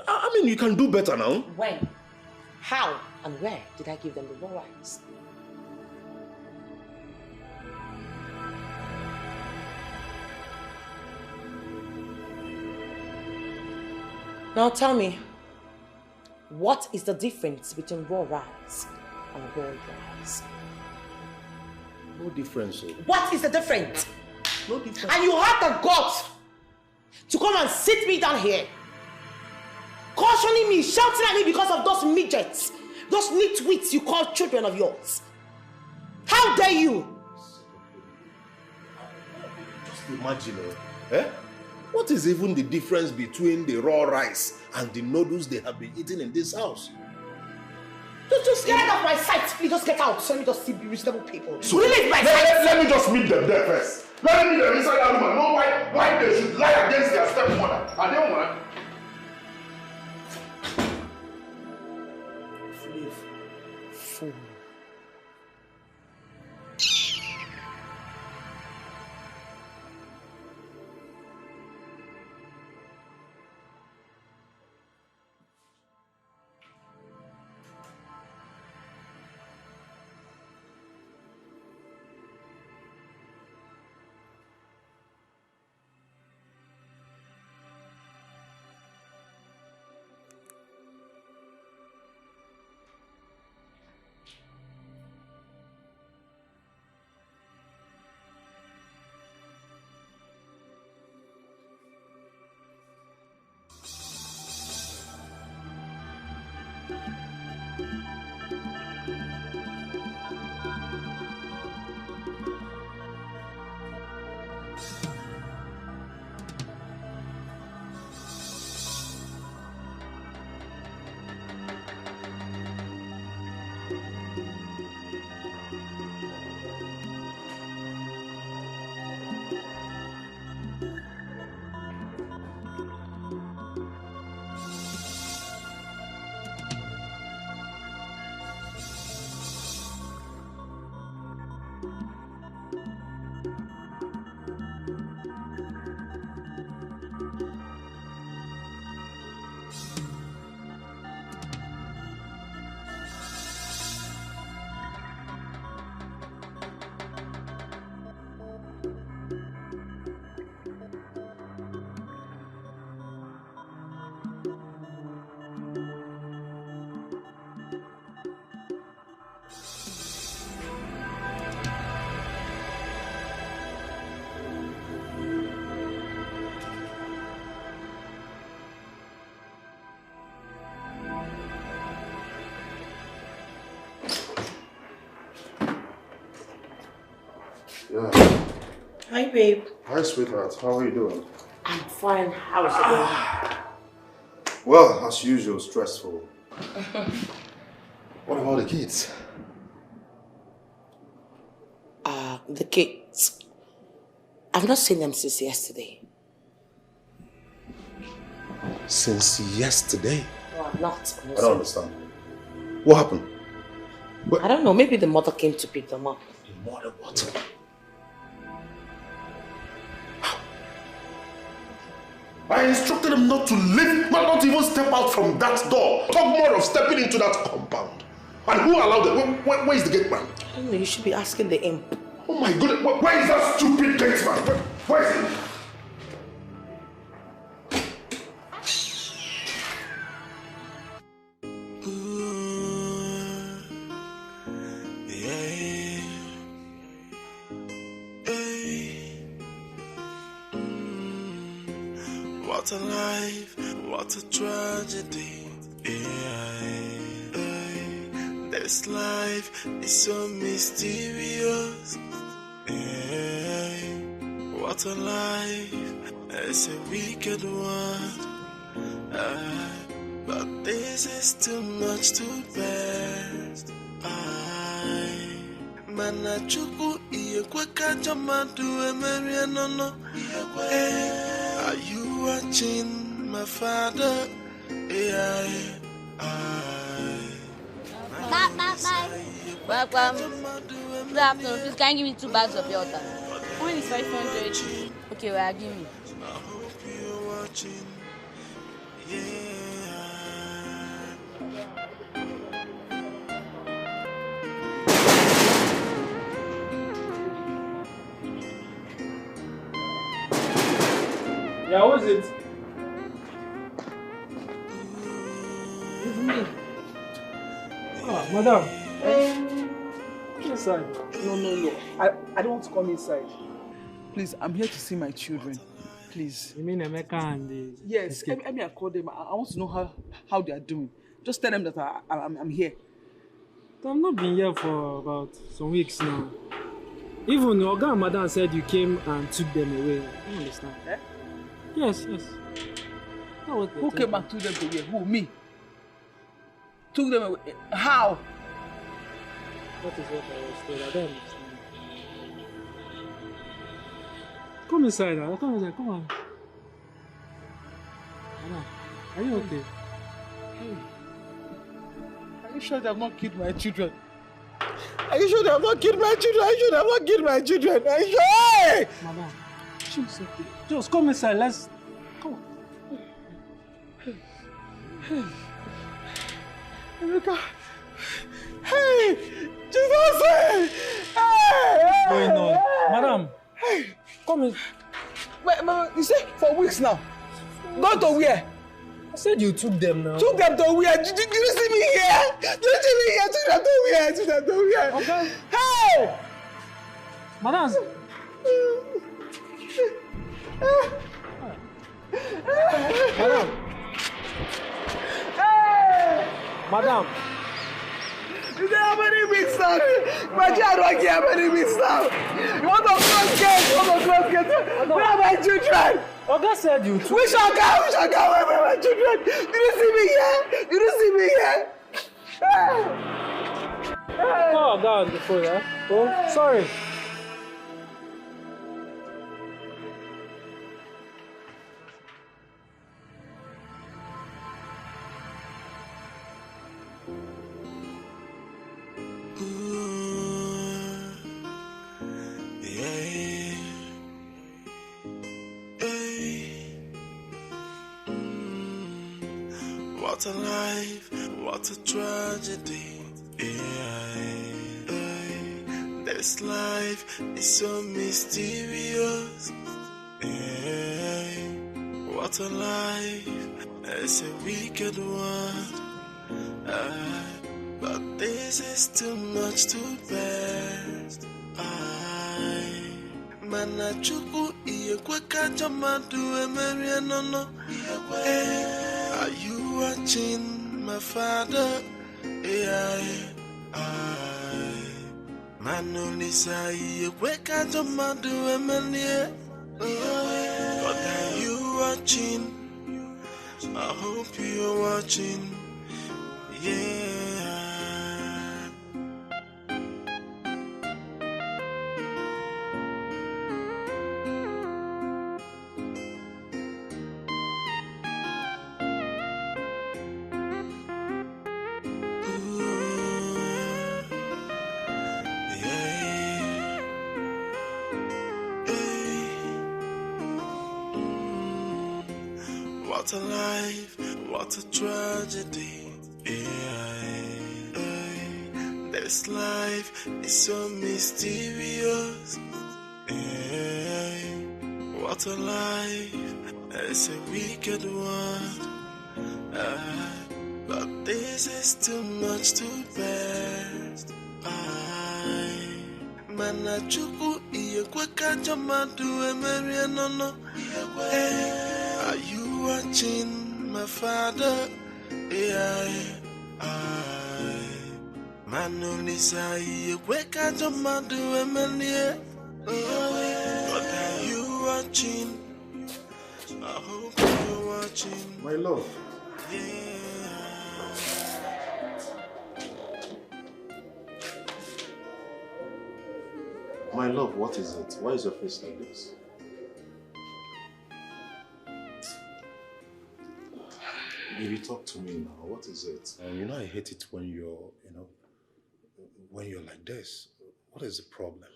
I mean, you can do better now. When, how, and where did I give them the raw rice? Now tell me, what is the difference between raw rice and boiled rice? No difference. What is the difference? No difference. And you have the guts to come and sit me down here, cautioning me, shouting at me because of those midgets, those nitwits you call children of yours. How dare you? Just imagine, What is even the difference between the raw rice and the noodles they have been eating in this house? Just get out of my sight, please. Just get out. So let me just see reasonable people. So let me just meet them there first. Let me meet them inside that room and know why they should lie against their stepmother. Are they one? Fool. Yeah. Hi, babe. Hi, sweetheart. How are you doing? I'm fine. How's it going? Well, as usual, stressful. What about the kids? The kids. I've not seen them since yesterday. Since yesterday? No, I'm not. I don't understand. What happened? I don't know. Maybe the mother came to pick them up. The mother what? I instructed them not to leave, not even step out from that door. Talk more of stepping into that compound. And who allowed them? Where is the gate man? I don't know. You should be asking the imp. Oh my goodness, where is that stupid gate man? Where is he? What a life, what a tragedy. This life is so mysterious. What a life, it's a wicked one. But this is too much to bear. Manachuku iyekweka jamadu emerianono. Are you watching my father? Welcome. Good afternoon. Please, can you give me 2 bags of your water? One is 500. Okay, well, give me. I hope you're watching. Yeah, what is it? It's me. Ah, madam. Come inside. No. I don't want to come inside. Please, I'm here to see my children. Please. You mean Emeka and the... Yes, let me call them. I want to know how they are doing. Just tell them that I'm here. I've not been here for about some weeks now. Even Oga and Madam said you came and took them away. I don't understand. Yes, yes. Who came and took them to where? Who? Me? Took them away? How? That is what I was told. I don't understand. Come inside now. Come inside. Come on. Mama, are you okay? Hey. Are you sure they have not killed my children? Are you sure they have not killed my children? Are you sure they have not killed my children? Are you sure? Hey! Mama, she's okay. Just come inside. Let's... Come on. Hey. Erica. Hey! Jesus! Hey! What's going on? Madam. Hey! Come in. Wait, Mama, you say for weeks now. Go to where? I said you took them now. Took them to where? Did you see me here? Did you see me here? Took them to where? Took them to where? Okay. Hey! Madam. Madam. Hey! Madam. You say how many weeks now? My child don't care how many weeks now. You want to close gate? You want to close gate? Where are my children? Oga said you took... We shall go. Where are my children? Did you see me here? Did you see me here? Hey! Hey! Oh, God, on the phone, huh? Oh, sorry. What a life, what a tragedy. This life is so mysterious. What a life, it's a wicked one. But this is too much to bear. Manachuku iyekweka jamadu emerianono. Are you watching my father? Manolisa iyekweka jamadu emerianono. But are you watching? I hope you're watching. Yeah. What a life, what a tragedy. This life is so mysterious. What a life, it's a wicked one. But this is too much to bear. Manachuku iyekweka jamadu emerianono. Are you watching my father? Manolisa iyekweka jamadu emerianono. But are you watching? I hope you're watching. My love. My love, what is it? Why is your face like this? Baby, talk to me now. What is it? You know I hate it when you're, when you're like this. What is the problem?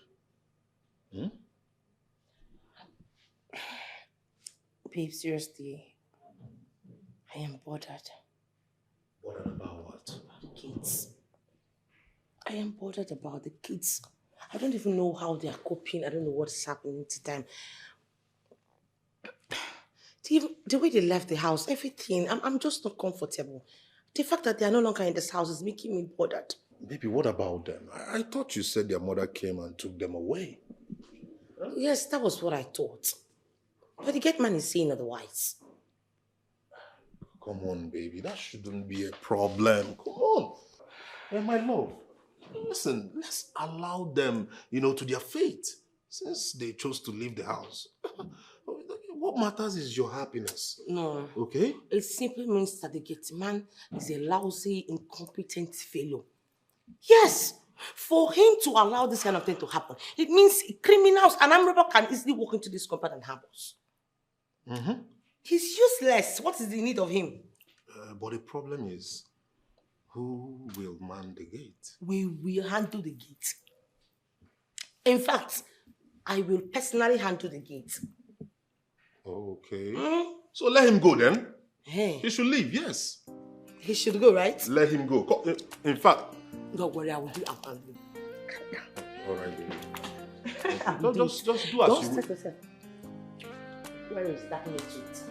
Hmm? Babe, seriously, I am bothered. Bothered about what? The kids. I am bothered about the kids. I don't even know how they are coping. I don't know what's happening to them. The way they left the house, everything, I'm just not comfortable. The fact that they are no longer in this house is making me bothered. Baby, what about them? I thought you said their mother came and took them away. Huh? Yes, that was what I thought. But the gate man is saying otherwise. Come on, baby. That shouldn't be a problem. Come on. Hey, my love. Listen, let's allow them, to their fate. Since they chose to leave the house. What matters is your happiness. No. Okay? It simply means that the gate man is a lousy, incompetent fellow. Yes! For him to allow this kind of thing to happen, it means criminals and armed robbers can easily walk into this compound and harm us. Mm-hmm. He's useless. What is the need of him? But the problem is, who will man the gate? We will handle the gate. In fact, I will personally handle the gate. Okay. So let him go then. Hey. He should leave, yes. He should go, right? Let him go. In fact... Don't worry, I will do our family. All right, baby. Just do as you will. Where is that legit?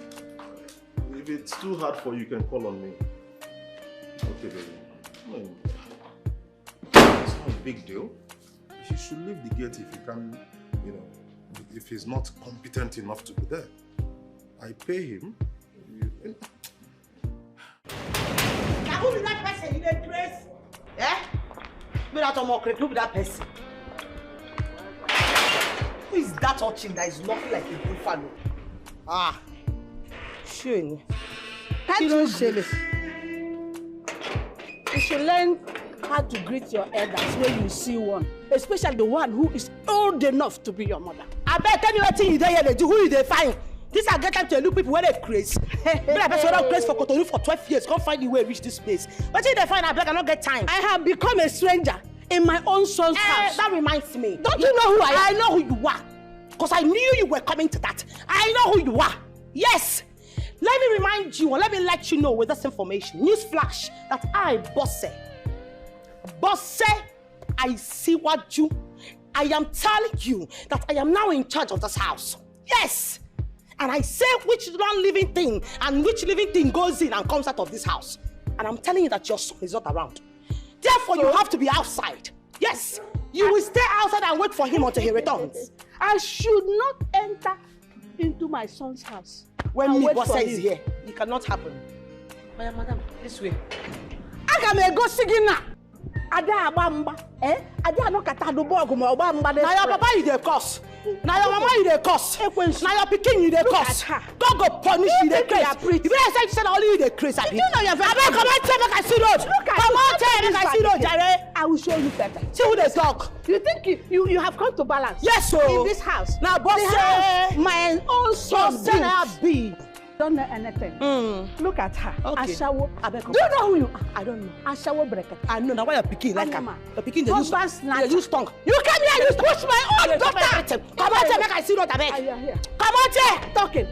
If it's too hard for you, you can call on me. Okay, baby. It's not a big deal. He should leave the gate if he can, if he's not competent enough to be there. I pay him. Now who be that person? You need grace? Eh? Who be that person? Who is that urchin that is looking like a buffalo? Ah, sure. You don't say this. You should learn how to greet your elders when you see one, especially the one who is old enough to be your mother. I bet tell me what thing you dey here they do. Who you dey find? This I get time to look people where they crazy. But I person don't crazy for Cotonou for 12 years. Can't find the way to reach this place. But if they find I beg I don't get time. I have become a stranger in my own son's house. That reminds me. Don't you know who I am? I know who you are. Because I knew you were coming to that. I know who you are. Yes. Let me remind you, or let me let you know with this information. Newsflash that I, Bosse, I see what you. I am telling you that I am now in charge of this house. Yes. And I say which non-living thing and which living thing goes in and comes out of this house. And I'm telling you that your son is not around. Therefore, you have to be outside. Yes. You will stay outside and wait for him until he returns. I should not enter into my son's house. When Bosse is here, it cannot happen. Madam, this way. I can go singing now. Ada abamba, Ada no kata do bog mo obamba. Na your papa you dey curse. Na your mama you dey curse. Na your pikin you dey curse. God go punish you dey curse. You better say only you dey curse. You know you're very. Come on, tell me I see road. Come on, tell me I see road, Jare. I will show you better. See who they talk. You think you have come to balance? Yes, so in this house. Now, boss, my own son be. Don't know anything. Look at her. Okay. Ashawo. Do you know who you are? I don't know. Ashawo Breket. I know. Now why your pikin like him? Your pikin they use tongue. You come here. You push my own daughter. Come on, make I see what I make. Come on, talking.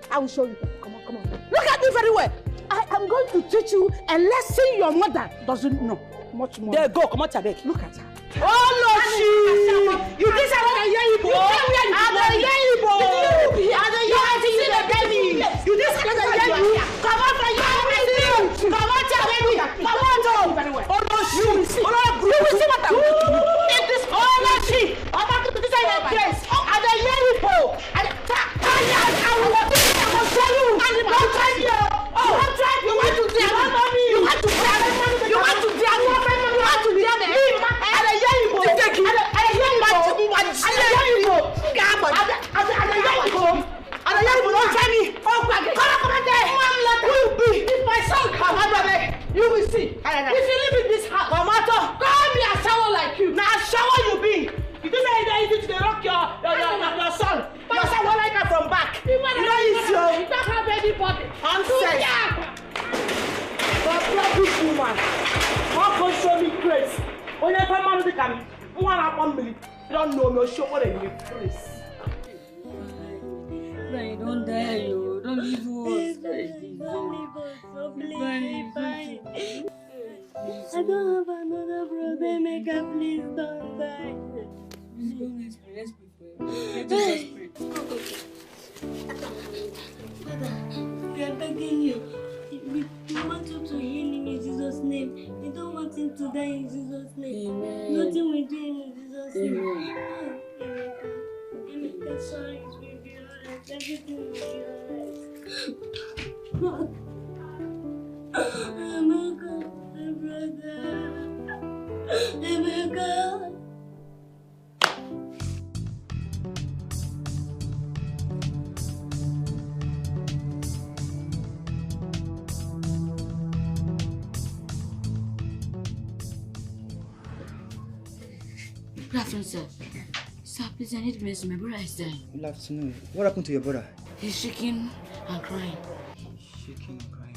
I will show you. Come on. Look at me very well. I am going to teach you a lesson your mother doesn't know. Much more. There go. Come on, Tabek. Look at her. Oh no, she! You this is what I hear you, boy. I don't hear you, boy. I don't hear you, baby. You this is what I hear you. Come on, baby. Come on, baby. Come on, oh no, she! Oh no, you will see what I'm doing. Oh no, she! I'm not going to this is your place. I don't hear you, boy. I will tell you. I'm trying you. Oh, I'm trying. You want to deal with money. You want to deal with money. You want to deal with money. You want to deal with money. You will see. If you live in this house, come be a shower like you. Now shower you be. You do not easy to rock your son. Your son will like her from back. You don't have anybody. This woman. How can show me grace? When you come out of the camp, you don't know no show what you please. Brian, don't die, you. Don't leave us. Don't leave us. Please. I don't have another brother. Make her please don't die. Let's pray. Father, we are begging you. We want you to heal him in Jesus' name. We don't want him to die in Jesus' name. Amen. Nothing we do in Jesus' name. Amen. Sorry, it will be alright. Everything will be alright. Emeka, my brother. Emeka. Good afternoon, sir. Sir, please, I need mercy. My brother is dying. Good afternoon. What happened to your brother? He's shaking and crying. Shaking and crying.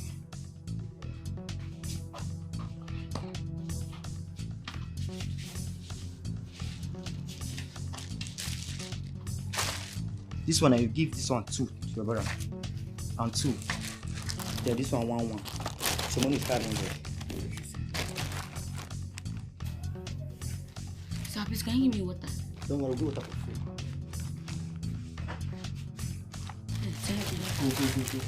This one, I will give this one 2 to your brother. And 2. Yeah, this one 1. So money is 500. Sir, please, can you give me water? Don't worry, go water for free. Thank you. Go.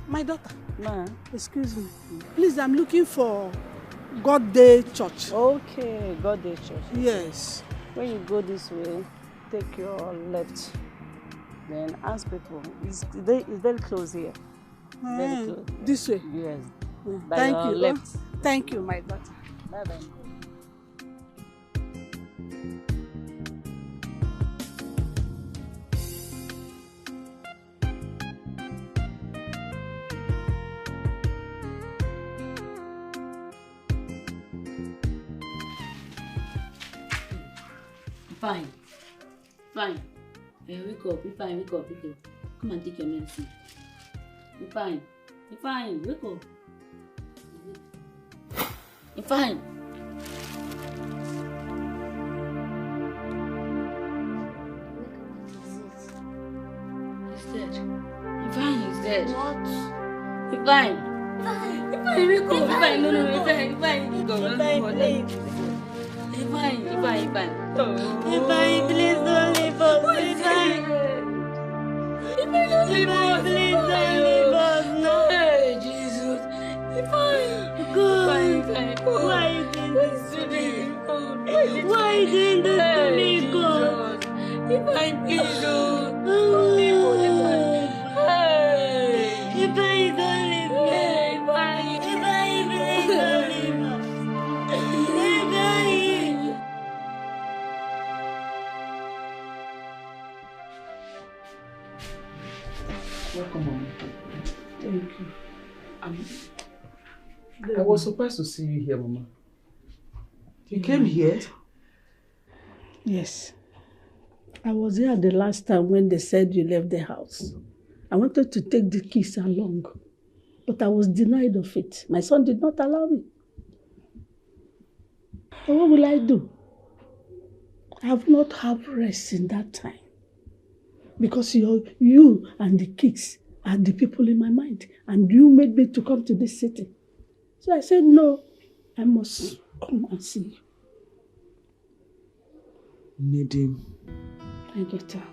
My daughter. Ma. Excuse me. Please, I'm looking for God Day Church. Okay, God Day Church. Yes. When you go this way, take your left. Then ask people. It's very close here. Very close. This way? Yes. By Thank your you. left. Thank you, my daughter. Bye-bye. Fine. Wake up. Be fine. Come and take your medicine. Be fine. Wake up. Be fine. He's dead. Be fine. He's dead. What? Be fine. Wake up. Be fine. No. Be fine. Wake up. Please. Be fine. Please don't leave us. Be fine. Please don't leave us. No. Hey, Jesus. Be fine. God. Why you doing this to me? Why you doing this to me, God? Be fine, please. Hey. Be fine. Don't leave me. Be fine. Please don't leave us. Welcome, Mama. Thank you. I was surprised to see you here, Mama. You came here? Yes. I was here the last time when they said you left the house. I wanted to take the keys along, but I was denied of it. My son did not allow me. But what will I do? I have not had rest in that time. Because you and the kids are the people in my mind. And you made me to come to this city. So I said, no, I must come and see you. Nedim. My daughter.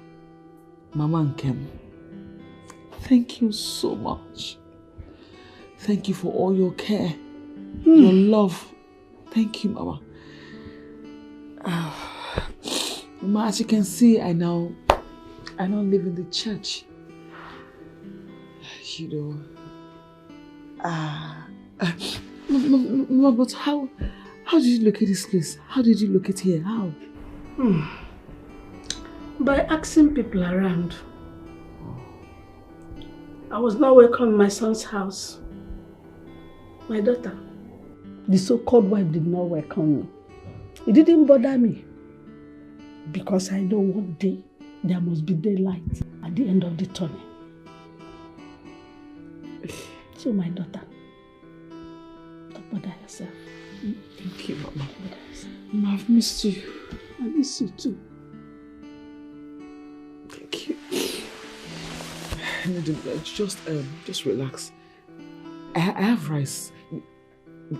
Mama Nkem, thank you so much. Thank you for all your care, your love. Thank you, Mama. Mama, as you can see, I now live in the church. You know. Mama, but how did you locate this place? How did you locate here? How? By asking people around. I was not welcome in my son's house. My daughter, the so-called wife, did not welcome me. It didn't bother me. Because I know one day there must be daylight at the end of the tunnel. So my daughter, don't bother yourself. Thank you, Mama. Mama, I've missed you. I miss you too. Thank you. Just relax. I I have rice.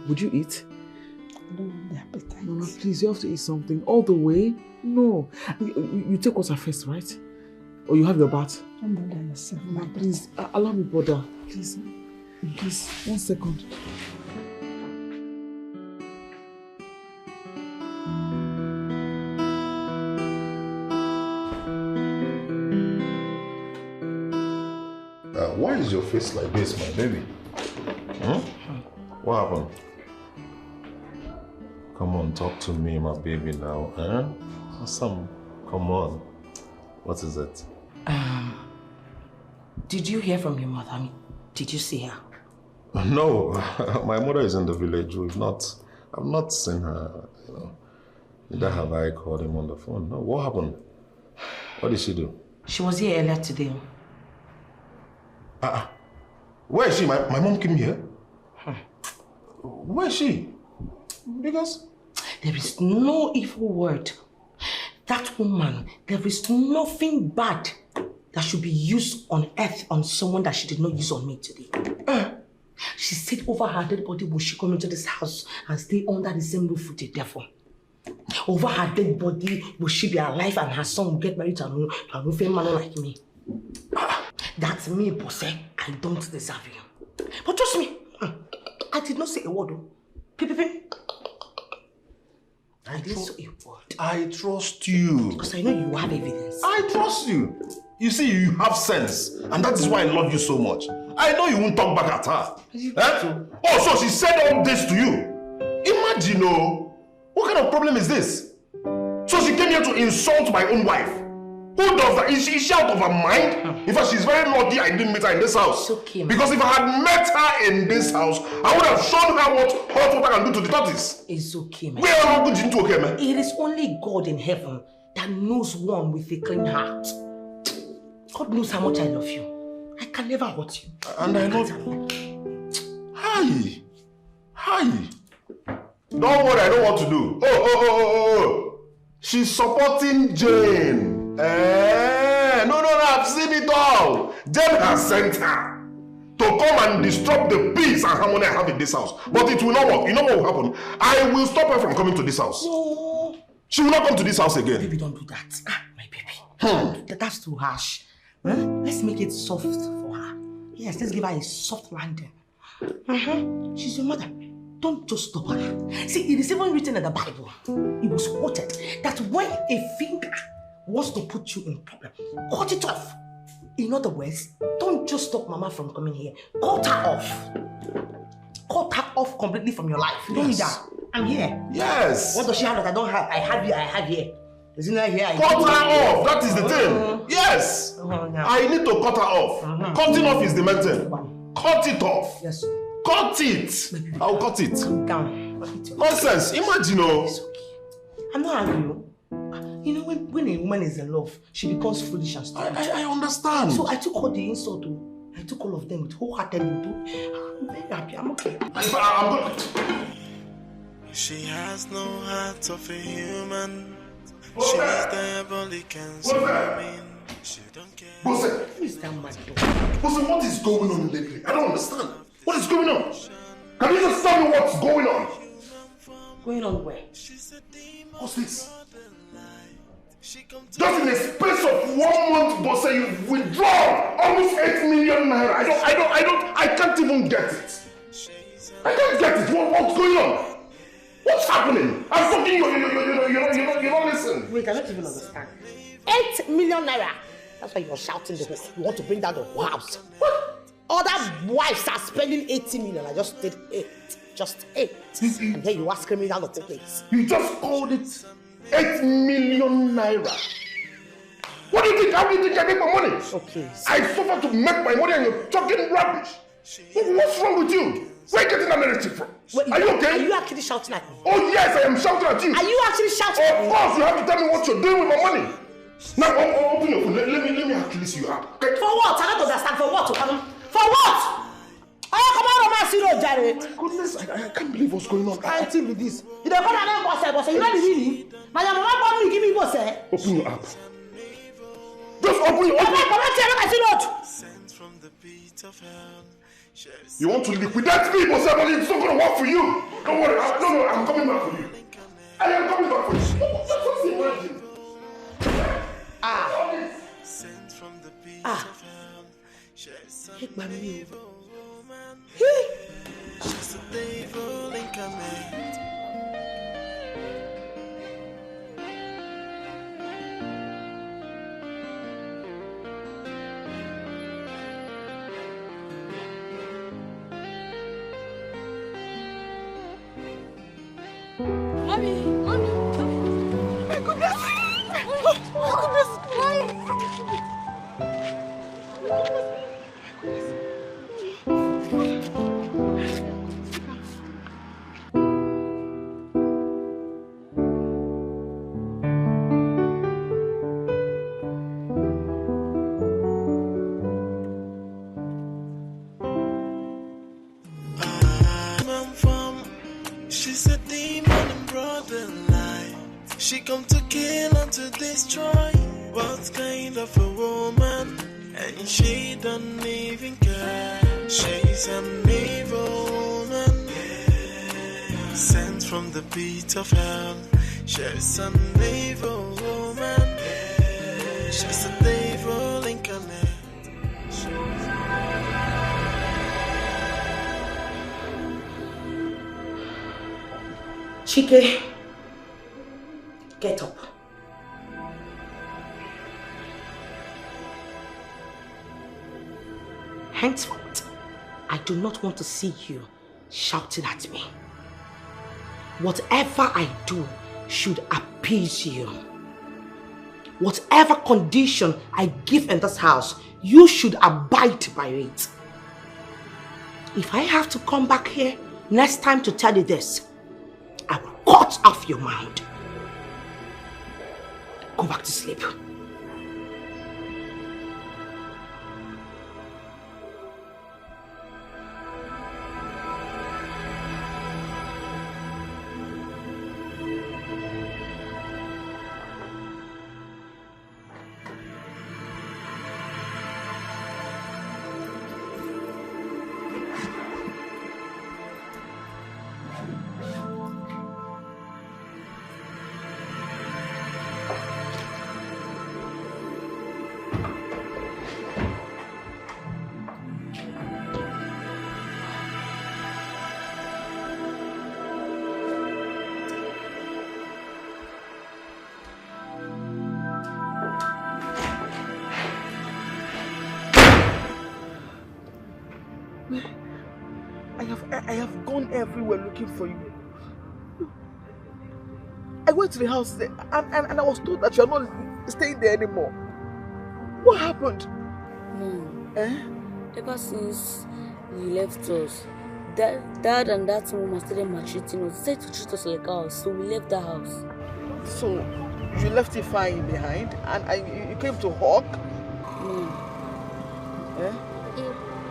Would you eat? I don't have the appetite. No, please, you have to eat something. All the way? No. You take water first, right? Or you have your bath? Don't bother yourself. No, please, allow me bother. Please, 1 second. Why is your face like this, my baby? What happened? Come on, talk to me, my baby now. Awesome. Come on. What is it? Did you hear from your mother? I mean, did you see her? No, my mother is in the village. I've not seen her. You know. Neither have I called him on the phone. No, what happened? What did she do? She was here earlier today. Where is she? My mom came here. Where is she? Because there is no evil word. That woman, there is nothing bad that should be used on earth on someone that she did not use on me today. She said over her dead body will she come into this house and stay under the same roof with the devil. Over her dead body will she be alive and her son will get married to a roofing man like me. That's me, boss. I don't deserve you. But trust me, I did not say a word. I didn't say a word. I trust you. Because I know you have evidence. I trust you. You see, you have sense. And that is why I love you so much. I know you won't talk back at her. Oh, so she said all this to you. Imagine, what kind of problem is this? So she came here to insult my own wife. Who does that? Is she out of her mind? In fact, she's very lucky I didn't meet her in this house. It's okay, man. Because if I had met her in this house, I would have shown her what hot water can do to the tortoise. It's okay, man. Where are you going okay, man? It is only God in heaven that knows one with a clean heart. God knows how much I love you. I can never hurt you. And I love you. Hi. Don't worry, I know what to do. Oh. She's supporting Jane. No, I've seen it all. Jane has sent her to come and disrupt the peace and harmony I have in this house. But it will not work. You know what will happen? I will stop her from coming to this house. No. She will not come to this house again. Baby, don't do that. My baby. That's too harsh. Let's make it soft for her. Yes, let's give her a soft landing. She's your mother. Don't just stop her. See, it is even written in the Bible. It was quoted that when a finger wants to put you in problem, cut it off. In other words, don't just stop Mama from coming here. Cut her off. Cut her off completely from your life. You don't need that. I'm here. Yes. What does she have that I don't have? I have here. Isn't that here? Cut her off. That is the thing. Yes. I need to cut her off. Cutting off is the main thing. Cut it off. Yes. Cut it. I'll cut it. Calm down. Nonsense. Imagine, It's okay. I'm not angry. You know, when a woman is in love, she becomes foolish and stupid. I understand. So I took all the insult. I took all of them with wholeheartedly. I'm very happy. I'm okay. I'm good. She has no heart of a human. She is diabolic and swimming. She don't care. Who is that mad dog? What is going on lately? I don't understand. What is going on? Can you just tell me what's going on? Going on where? What's this? Just in the space of 1 month, boss, you've withdrawn almost 8 million naira. I can't even get it. I can't get it. What's going on? What's happening? I'm talking, you don't listen. Wait, I don't even understand. 8 million naira. That's why you're shouting the whole. You want to bring down the whole house. What? Other wives are spending 80 million. I just did 8. Just 8. And here you are screaming down the whole place. You just called it 8 million naira. What do you think? How do you think I make my money? Okay. I suffer to make my money and you're talking rubbish. What's wrong with you? Where are you getting that narrative from? Wait, are you okay? Are you actually shouting at me? Oh yes, I am shouting at you. Are you actually shouting at me? Of course, you have to tell me what you're doing with my money. Now, open your phone. Let me actually see you out. Okay? For what? I don't understand. For what? For what? Come on, my zero, Jared. Goodness, I can't believe what's going on. I can't with this. You don't come and boss. You know the meaning? My mama bought me, give me boss. Open your app. Just open your app. Come on, I see not. Sent from the pit of hell, You want to liquidate me, but somebody it's not going to work for you. Don't worry. No, I'm coming back for you. I am coming back for you. What's the imagine? Take my meal. She's a devil incarnate. Mommy! My goodness! My goodness! She's a demon in broad daylight. She come to kill and to destroy. What kind of a woman? And she don't even care. She's an evil woman, sent from the pit of hell. She's an evil woman. She's a devil incarnate. Chike, get up. Henceforth, I do not want to see you shouting at me. Whatever I do should appease you. Whatever condition I give in this house, you should abide by it. If I have to come back here next time to tell you this, I will cut off your mind. Go back to sleep. I have gone everywhere looking for you. I went to the house and I was told that you are not staying there anymore. What happened? Mom, ever since you left us, Dad and that woman started maltreating us. They said to treat us like ours, so we left the house. So you left Ifeanyi behind and you came to hawk?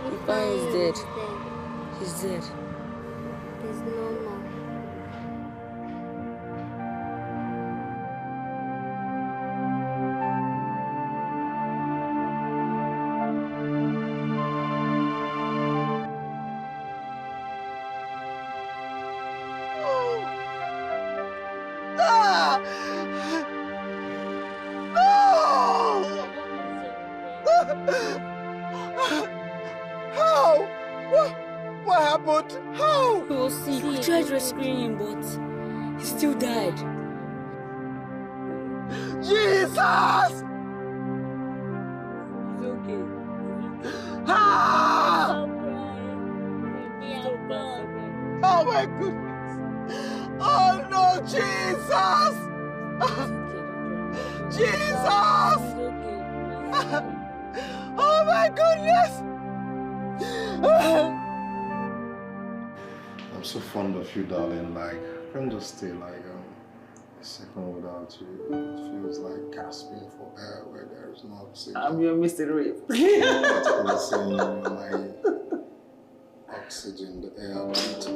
Ifeanyi is dead. He's dead. He's no more. What happened? How? He was sick. We tried rescuing him, but he still died. Jesus! It's okay. Ah! Oh my goodness! Oh no, Jesus! Jesus! Oh my goodness! I'm so fond of you, darling. Like, I can't just stay like a second without you. It feels like gasping for air where there is no oxygen. I'm your Mr. Rape. My oxygen, the air I need to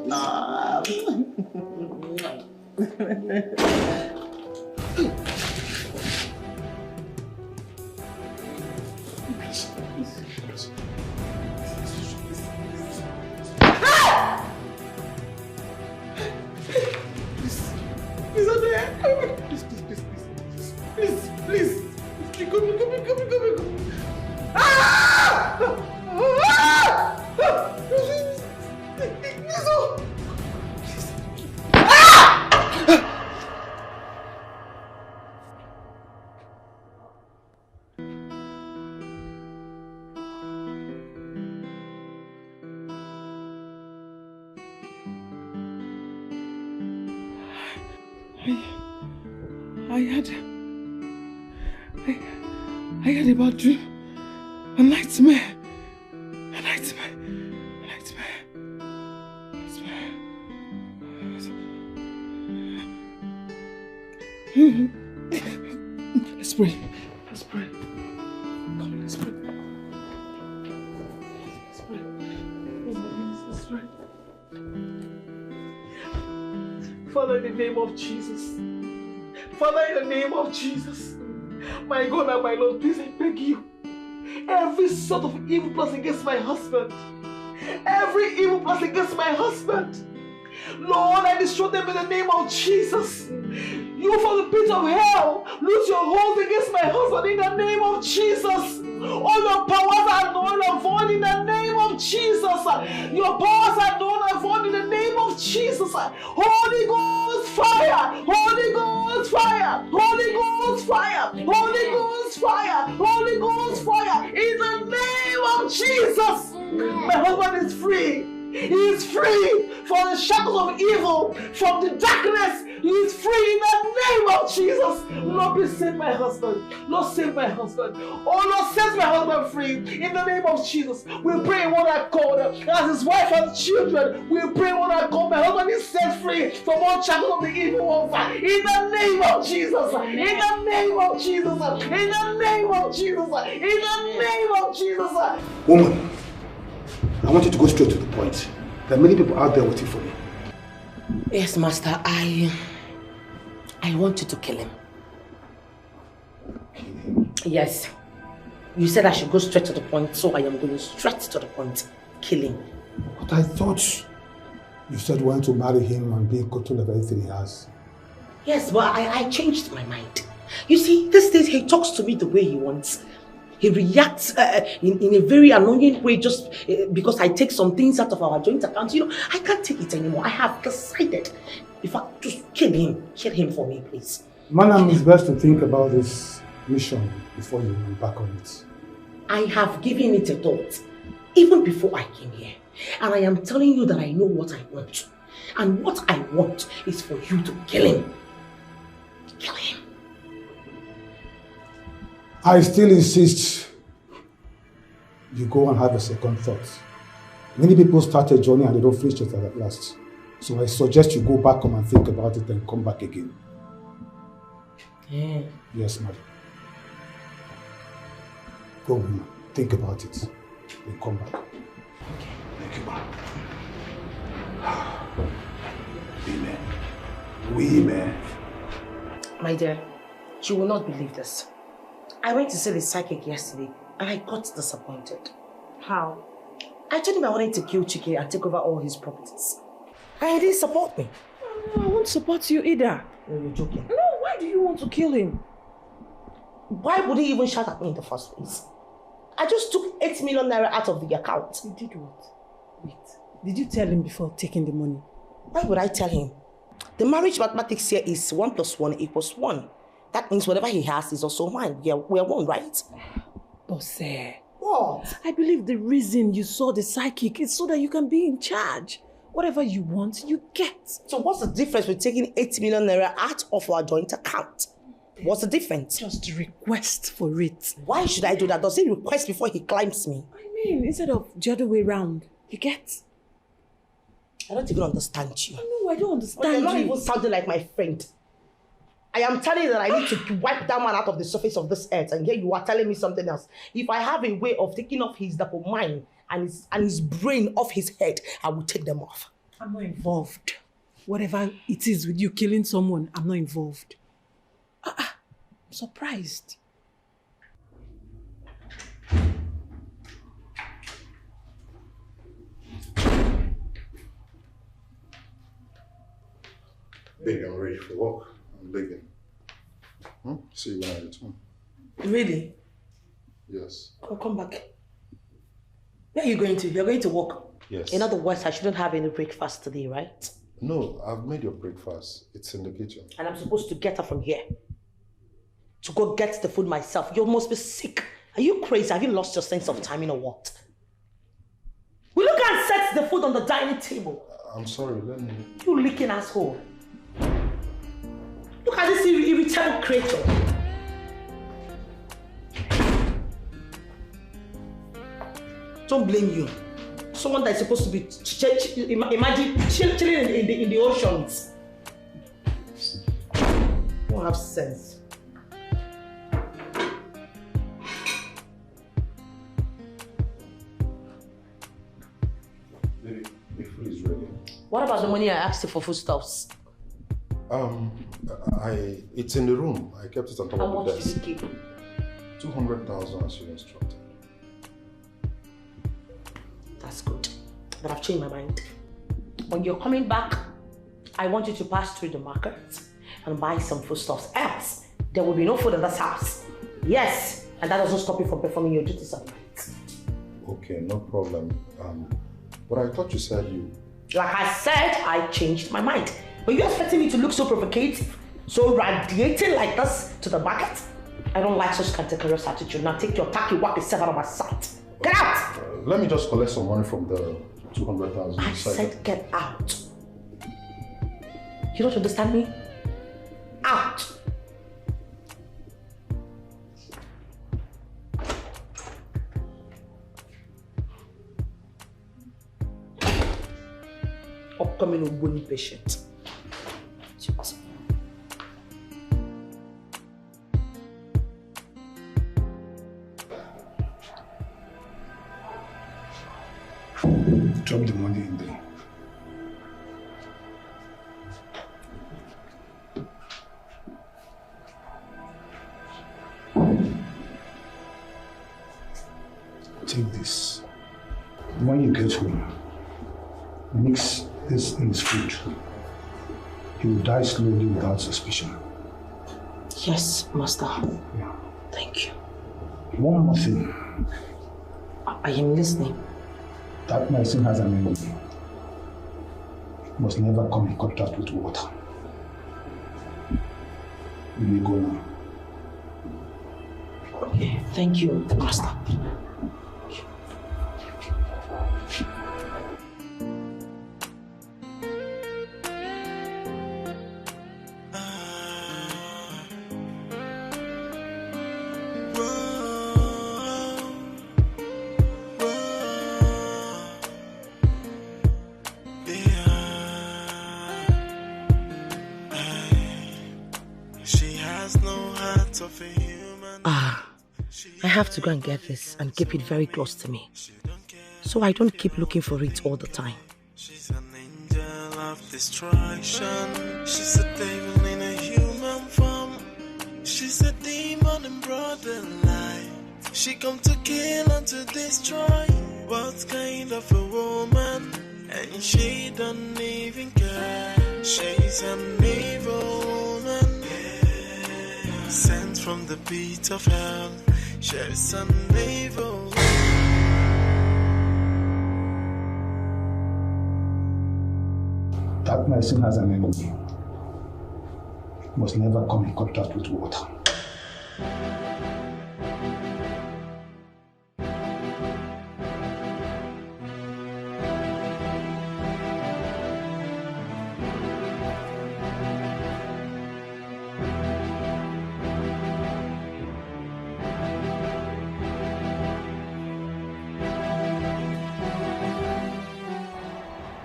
Please, please, please, please. Please, please. Go. Ah! I had a bad dream. A nightmare. Let's pray. Come on, let's pray. Let's pray. Father, in the name of Jesus. Father, in the name of Jesus. My God and my Lord, please I beg you. Every sort of evil plot against my husband. Every evil plot against my husband. Lord, I destroy them in the name of Jesus. You from the pit of hell, lose your hold against my husband in the name of Jesus. All your powers are null and void in the name of Jesus. Your powers are null and void in the name of Jesus. Holy Ghost fire! Holy Ghost fire! Holy Ghost fire! Holy Ghost fire! Holy Ghost fire! In the name of Jesus! My husband is free. He is free from the shackles of evil, from the darkness. He is free in the name of Jesus. Lord, please save my husband. Lord, save my husband. Oh, Lord, set my husband free in the name of Jesus. We pray in one accord. As his wife has children, we pray in one accord. My husband is set free from all shackles of the evil one. In the name of Jesus. In the name of Jesus. In the name of Jesus. In the name of Jesus. Woman, I want you to go straight to the point. There are many people out there waiting for me. Yes, Master, I want you to kill him. Yes. You said I should go straight to the point, so I am going straight to the point. Kill him. But I thought you said you want to marry him and be in control of everything he has. Yes, but I changed my mind. You see, these days he talks to me the way he wants. He reacts in a very annoying way just because I take some things out of our joint account. You know, I can't take it anymore. I have decided. In fact, just kill him. Kill him for me, please. Madam, it's best to think about this mission before you embark on it. I have given it a thought, even before I came here. And I am telling you that I know what I want. And what I want is for you to kill him. Kill him. I still insist you go and have a second thought. Many people start a journey and they don't finish it at last. So I suggest you go back home and think about it and come back again. Yeah. Yes, madam. Go, woman. Think about it. Then come back. Okay. Thank you, ma'am. Women. My dear, you will not believe this. I went to see the psychic yesterday and I got disappointed. How? I told him I wanted to kill Chike and take over all his properties. And he didn't support me. No, I won't support you either. No, you're joking. No, why do you want to kill him? Why would he even shout at me in the first place? I just took 8 million naira out of the account. You did what? Wait, did you tell him before taking the money? Why would I tell him? The marriage mathematics here is 1 + 1 = 1. That means whatever he has is also mine. We're one, right? Boss, what? I believe the reason you saw the psychic is so that you can be in charge. Whatever you want, you get. So what's the difference with taking 8 million naira out of our joint account? What's the difference? Just request for it. Why should I do that? Does he request before he climbs me? I mean, instead of the other way around, you get? I don't even understand you. No, I don't understand you're not you. even sounding like my friend. I am telling you that I need to wipe that man out of the surface of this earth, and yet you are telling me something else. If I have a way of taking off his dopamine and his brain off his head, I will take them off. I'm not involved. Whatever it is with you killing someone, I'm not involved. I'm surprised. Baby, I'm ready for work. I'm leaving. See you when I return. Really? Yes. I'll come back. Where are you going to? You're going to work? Yes. In other words, I shouldn't have any breakfast today, right? No, I've made your breakfast. It's in the kitchen. And I'm supposed to get her from here. To go get the food myself. You must be sick. Are you crazy? Have you lost your sense of timing or what? Will you go and set the food on the dining table? I'm sorry, let me... You leaking asshole. Look at this irritable creature. Don't blame you. Someone that is supposed to be imagine chilling in the oceans. Don't have sense. Baby, the food is ready. What about the money I asked you for foodstuffs? It's in the room. I kept it on top How of the much desk. did you keep? 200,000 as you instructed. That's good. But I've changed my mind. When you're coming back, I want you to pass through the market and buy some foodstuffs. Else, there will be no food in this house. Yes, and that doesn't stop you from performing your duties at night. Okay, no problem. But I thought you said you... Like I said, I changed my mind. But you're expecting me to look so provocative, so radiating like this to the market? I don't like such cantankerous attitude. Now take your tacky wacky self out of my sight. Get out! let me just collect some money from the 200,000. I said get out. You don't understand me? Out! Upcoming Ogboni patient. Drop the money in there. Take this. When you get home, mix this in his food. He will die slowly without suspicion. Yes, master. Yeah. Thank you. One more thing. I am listening. That medicine has an enemy. Must never come in contact with water. You may go now. Okay, thank you, master. I have to go and get this and keep it very close to me, so I don't keep looking for it all the time. She's an angel of destruction. She's a devil in a human form. She's a demon in broad daylight. She come to kill and to destroy. What kind of a woman? And she don't even care. She's an evil woman, sent from the pit of hell. She's an evil. That medicine has an enemy. Must never come in contact with water.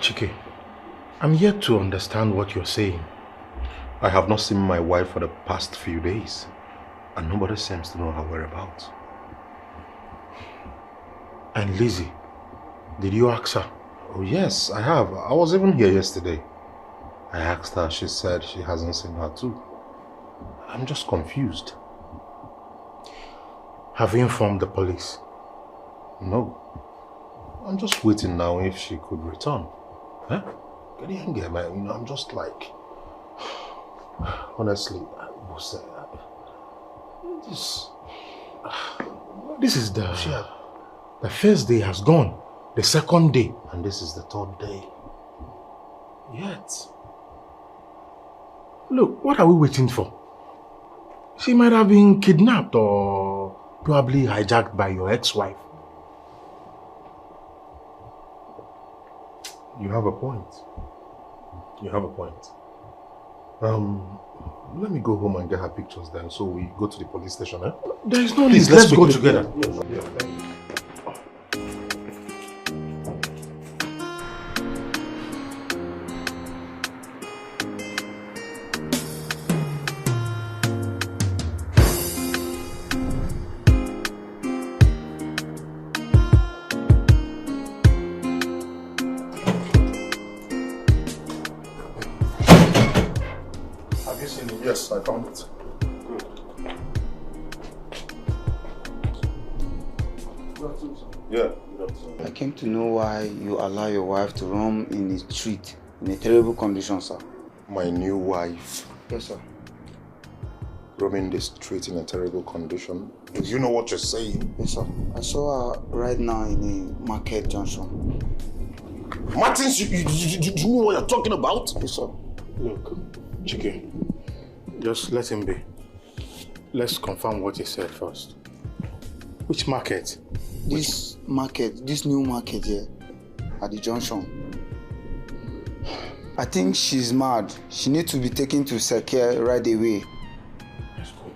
Chike, I'm yet to understand what you're saying. I have not seen my wife for the past few days, and nobody seems to know her whereabouts. And Lizzie, did you ask her? Oh yes, I have. I was even here yesterday. I asked her, she said she hasn't seen her too. I'm just confused. Have you informed the police? No. I'm just waiting now if she could return. Huh? I'm just like... Honestly, this is the first day has gone, the second day, and this is the third day. Yet, look, what are we waiting for? She might have been kidnapped or probably hijacked by your ex-wife. You have a point. You have a point. Let me go home and get her pictures then, so we go to the police station, eh? There is no need. Please, let's go together. Yeah, thank you. Yes, I found it. Yeah. I came to know why you allow your wife to roam in the street in a terrible condition, sir. My new wife? Yes, sir. Roaming the street in a terrible condition? Do you know what you're saying? Yes, sir. I saw her right now in a market junction. Martins, you know what you're talking about? Yes, sir. Look, Chike, just let him be. Let's confirm what he said first. Which market? This market, this new market here at the junction. I think she's mad. She needs to be taken to Secure right away. Let's go.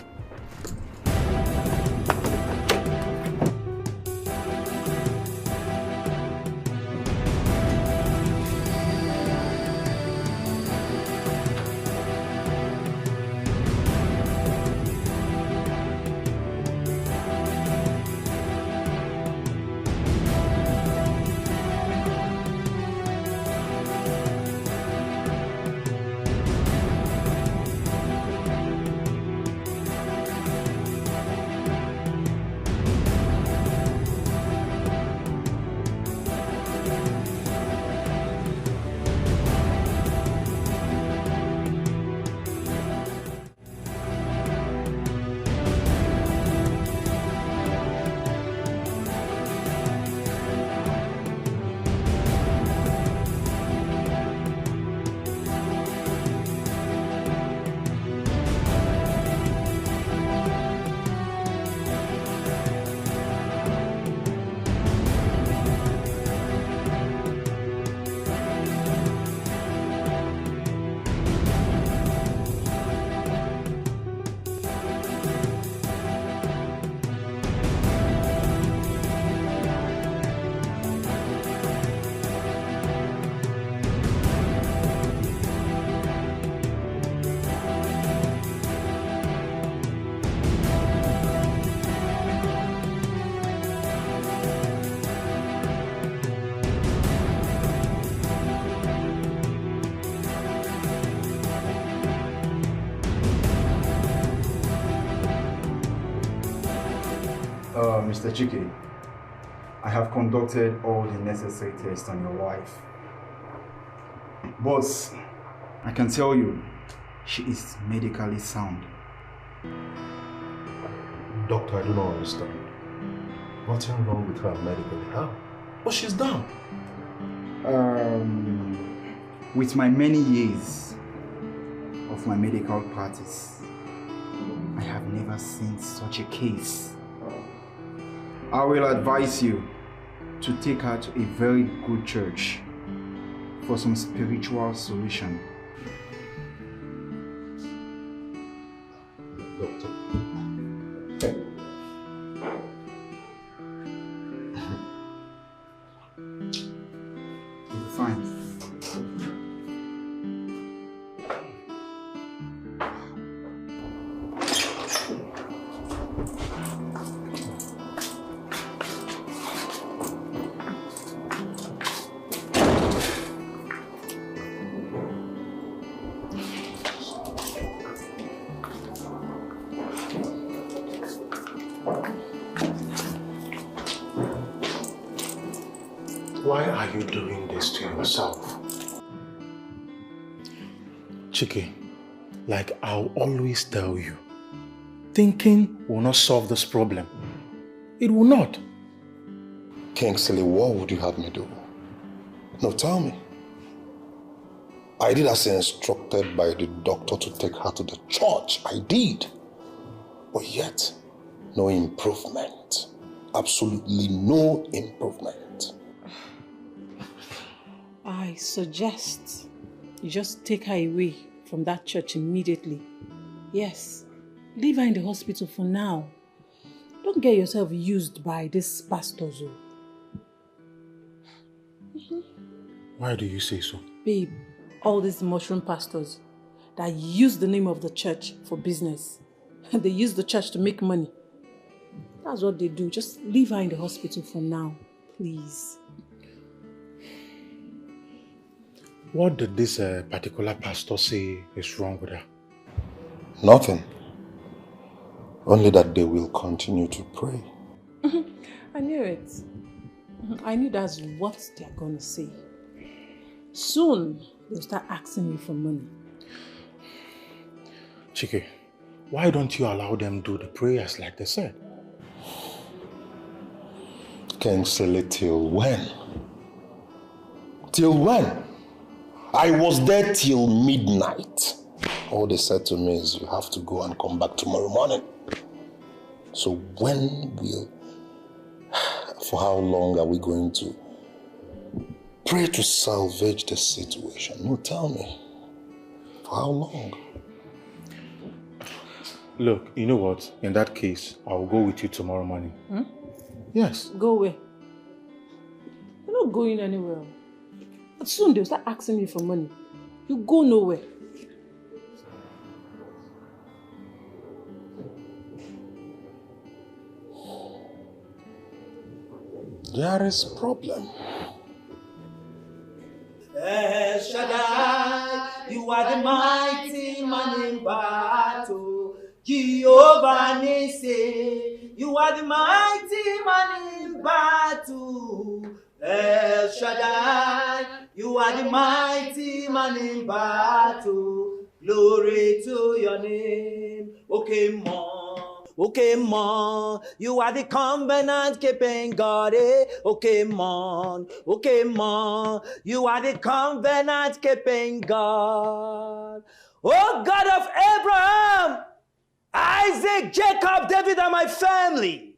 Mr. Chike, I have conducted all the necessary tests on your wife. But I can tell you, she is medically sound. Doctor, I do not understand. Nothing wrong with her medically, huh? But she's down. With my many years of my medical practice, I have never seen such a case. I will advise you to take her to a very good church for some spiritual solution. Doctor. You'll be fine. Why are you doing this to yourself? Chike, Like I'll always tell you, thinking will not solve this problem. It will not. Kingsley, what would you have me do? No, tell me. I did as instructed by the doctor to take her to the church. I did. But yet, no improvement. Absolutely no improvement. I suggest you just take her away from that church immediately. Yes, leave her in the hospital for now. Don't get yourself used by these pastors. Why do you say so? Babe, all these mushroom pastors that use the name of the church for business. And they use the church to make money. That's what they do. Just leave her in the hospital for now, please. What did this particular pastor say is wrong with her? Nothing. Only that they will continue to pray. I knew it. I knew that's what they're going to say. Soon, they'll start asking me for money. Chike, why don't you allow them do the prayers like they said? Kingsley, till when? Till when? I was there till midnight. All they said to me is, you have to go and come back tomorrow morning. So for how long are we going to pray to salvage the situation? No, tell me. For how long? Look, you know what? In that case, I'll go with you tomorrow morning. Yes. Go where? You're not going anywhere. But soon they'll start asking me for money. You go nowhere. There is a problem. El Shaddai, you are the mighty man in battle. Jehovah Nissi, you are the mighty man in battle. El Shaddai, you are the mighty man in battle. Glory to your name. Okay, man, you are the covenant keeping God. Okay, man, you are the covenant keeping God. Oh God of Abraham, Isaac, Jacob, David, and my family,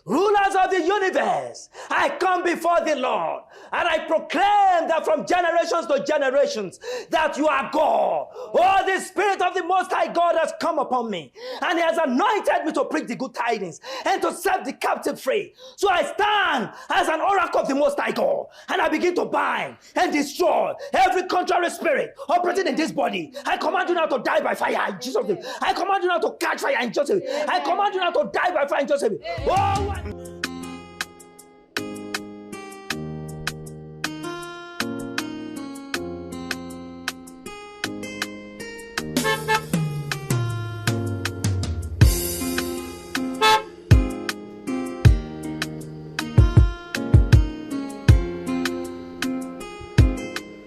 rulers of the universe, I come before the Lord and I proclaim that from generations to generations that you are God. Oh, the Spirit of the Most High God has come upon me and He has anointed me to preach the good tidings and to set the captive free. So I stand as an oracle of the Most High God and I begin to bind and destroy every contrary spirit operating in this body. I command you now to die by fire in Jesus' name. I command you now to catch fire in Jesus' name. I command you now to die by fire in Jesus' name. Oh,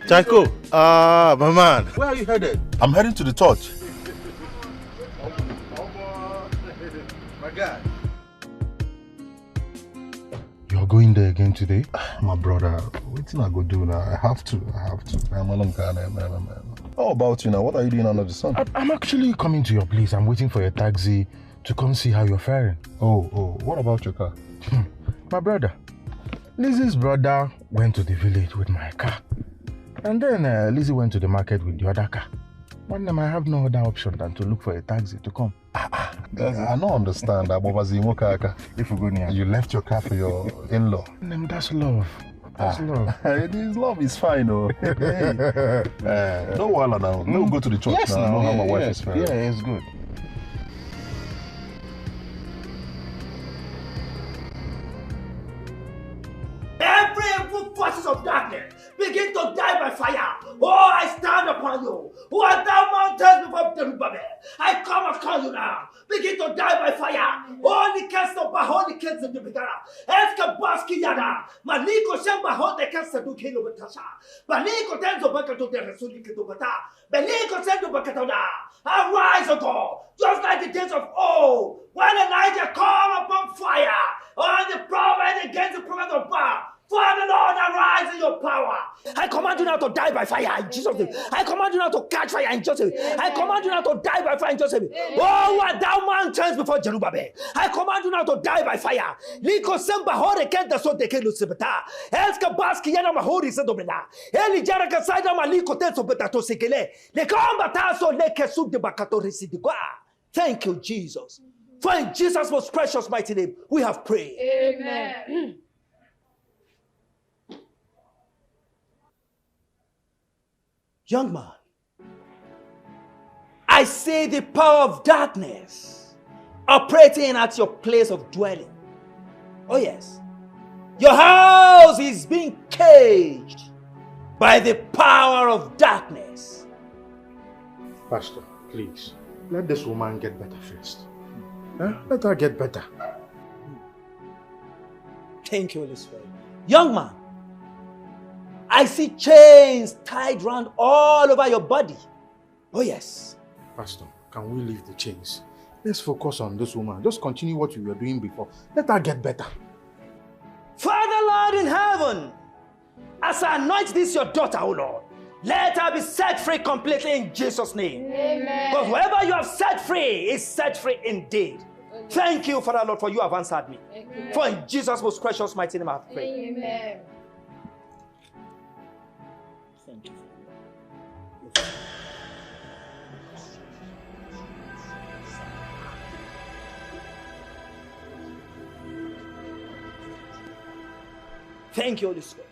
Chaiko, my man. Where are you headed? I'm heading to the church. My God. You're going there again today? My brother, what thing I go do now? I have to. How about you now? What are you doing under the sun? I'm actually coming to your place. I'm waiting for your taxi to come see how you're faring. Oh, what about your car? My brother, Lizzie's brother went to the village with my car. And then Lizzie went to the market with the other car. One time I have no other option than to look for a taxi to come. I don't understand that. If you go near. You left your car for your in-law. That's love. That's love. This love is fine, though. No wala now. No, go to the church now. I know how my wife is faring. Yeah, it's good. every evil forces of darkness begin to die by fire. Oh, I stand upon you. Who art thou mountains before Zerubbabel? I come upon you now. begin to die by fire. Holy Castle, Holy Castle, the Bigara. Eska Baski Yada. Maliko Shamba, Holy Castle, do Kilo Batasha. Baliko Tenzo Bakato de Rasulika to Bata. Baliko Sendo Bakatona. Arise, O God, just like the days of old, when Elijah called upon fire on the prophet against the prophet of Baal. Father Lord, arise in your power. I command you now to die by fire in Jesus' name. I command you now to catch fire in Jesus' name. I command you now to die by fire in Jesus' name. Oh, what thou mountains before Jerubbaal. I command you now to die by fire. Liko semba hore kenta so teke lusibata. Elska baski yana mahori sedobena. Eli jaraka saida maliko tenso betato sekele. Le kombata so leke sub de bakato residigwa. Thank you, Jesus. For in Jesus' most precious mighty name, we have prayed. Amen. Young man, I see the power of darkness operating at your place of dwelling. Oh yes, your house is being caged by the power of darkness. Pastor, please, let this woman get better first. Let her get better. Thank you, Holy Spirit. Young man, I see chains tied round all over your body. Oh yes. Pastor, can we leave the chains? Let's focus on this woman. Just continue what we were doing before. Let her get better. Father Lord in heaven, as I anoint this your daughter, O Lord, let her be set free completely in Jesus' name. Amen. Because whoever you have set free is set free indeed. Amen. Thank you, Father Lord, for you have answered me. Amen. For in Jesus' most precious mighty name I have prayed. Amen. Thank you. Thank you, Holy Spirit.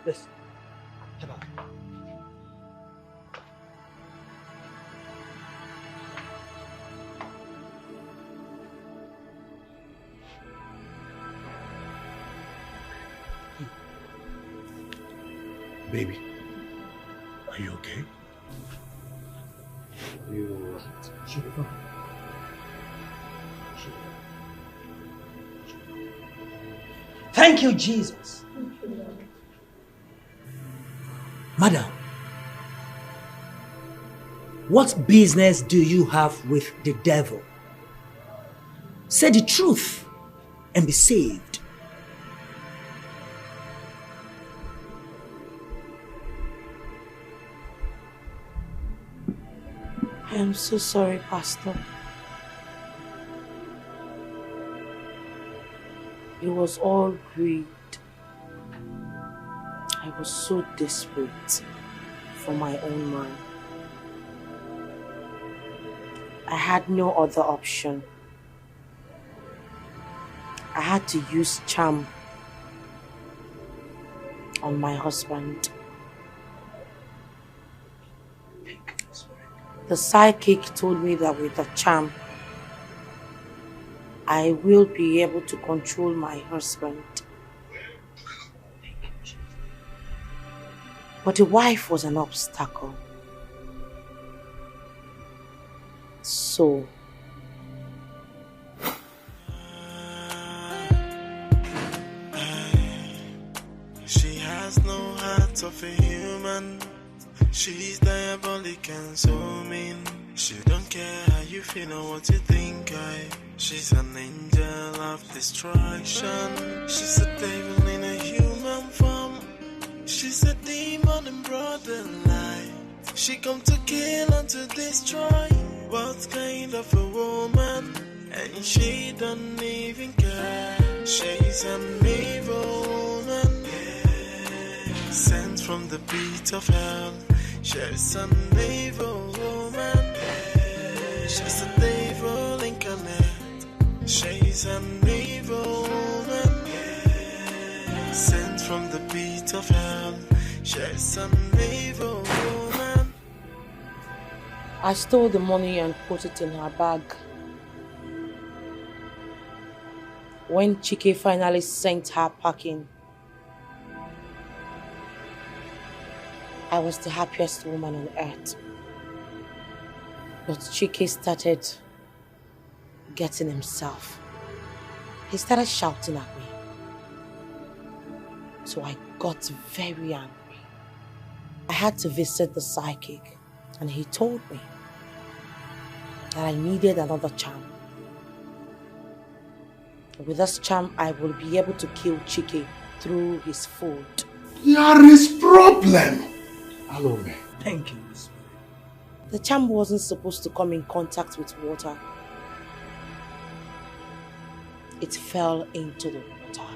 Listen. Come on. Baby, are you okay? You should be fine. Thank you, Jesus. Madam, what business do you have with the devil? Say the truth and be saved. I am so sorry, Pastor. It was all greed. I was so desperate for my own man. I had no other option. I had to use charm on my husband. The psychic told me that with the charm, I will be able to control my husband. But the wife was an obstacle. So, she has no heart of a human. She's diabolic and so mean. She don't care how you feel or what you think. She's an angel of destruction. She's a devil in a human form. She's a demon in broad daylight. She come to kill and to destroy. What kind of a woman? And she don't even care. She's an evil woman, sent from the pit of hell. She's an evil woman. She's a devil incarnate. She's an evil woman, sent from the pit of hell. She's an evil woman. I stole the money and put it in her bag. When Chike finally sent her packing, I was the happiest woman on earth. But Chike started getting himself. He started shouting at me. So I got very angry. I had to visit the psychic, and he told me that I needed another charm. With this charm, I will be able to kill Chike through his food. There is problem. Hello, me. Thank you. The charm wasn't supposed to come in contact with water. It fell into the water.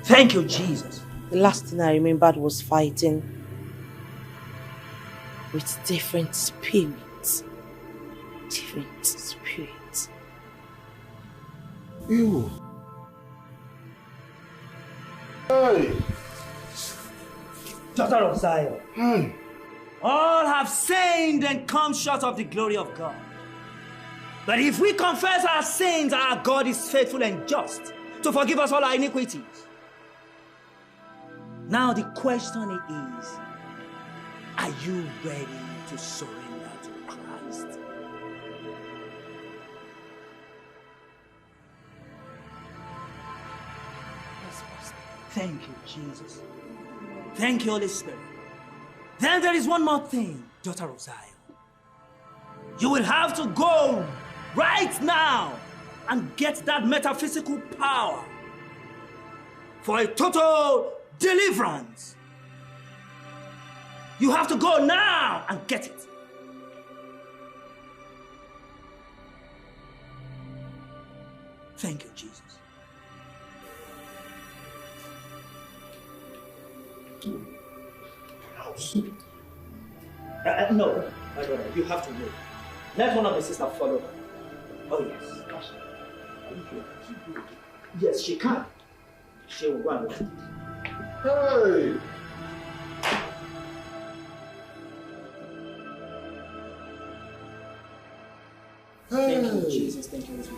Thank you, Jesus. The last thing I remembered was fighting with different spirits. Different spirits. Ew. Hey! Daughter of Zion. Hey. All have sinned and come short of the glory of God. But if we confess our sins, our God is faithful and just to forgive us all our iniquities. Now the question is, are you ready to surrender to Christ? Thank you, Jesus. Thank you, Holy Spirit. Then there is one more thing, daughter of Zion. You will have to go right now and get that metaphysical power for a total deliverance. You have to go now and get it. Thank you, Jesus. No, my brother, you have to go. Let one of the sisters follow her. Oh, yes. Yes, she can. She will run. Hey! Thank you, Jesus. Thank you, Jesus.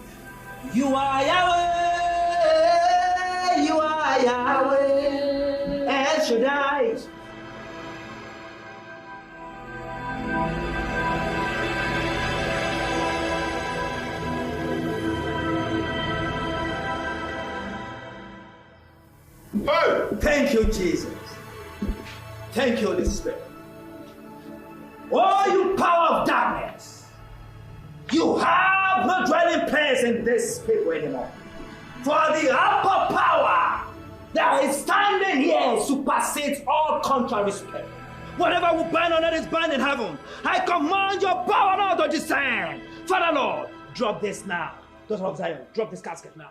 You are Yahweh. You are Yahweh. El Shaddai. Hey! Thank you, Jesus. Thank you, Holy Spirit. Oh, you power of darkness. You have no dwelling place in this people anymore. For the upper power that is standing here supersedes all contrary spirit. Whatever will bind on earth is bound in heaven. I command your power now to descend. Father Lord, drop this now. Daughter of Zion, drop this casket now.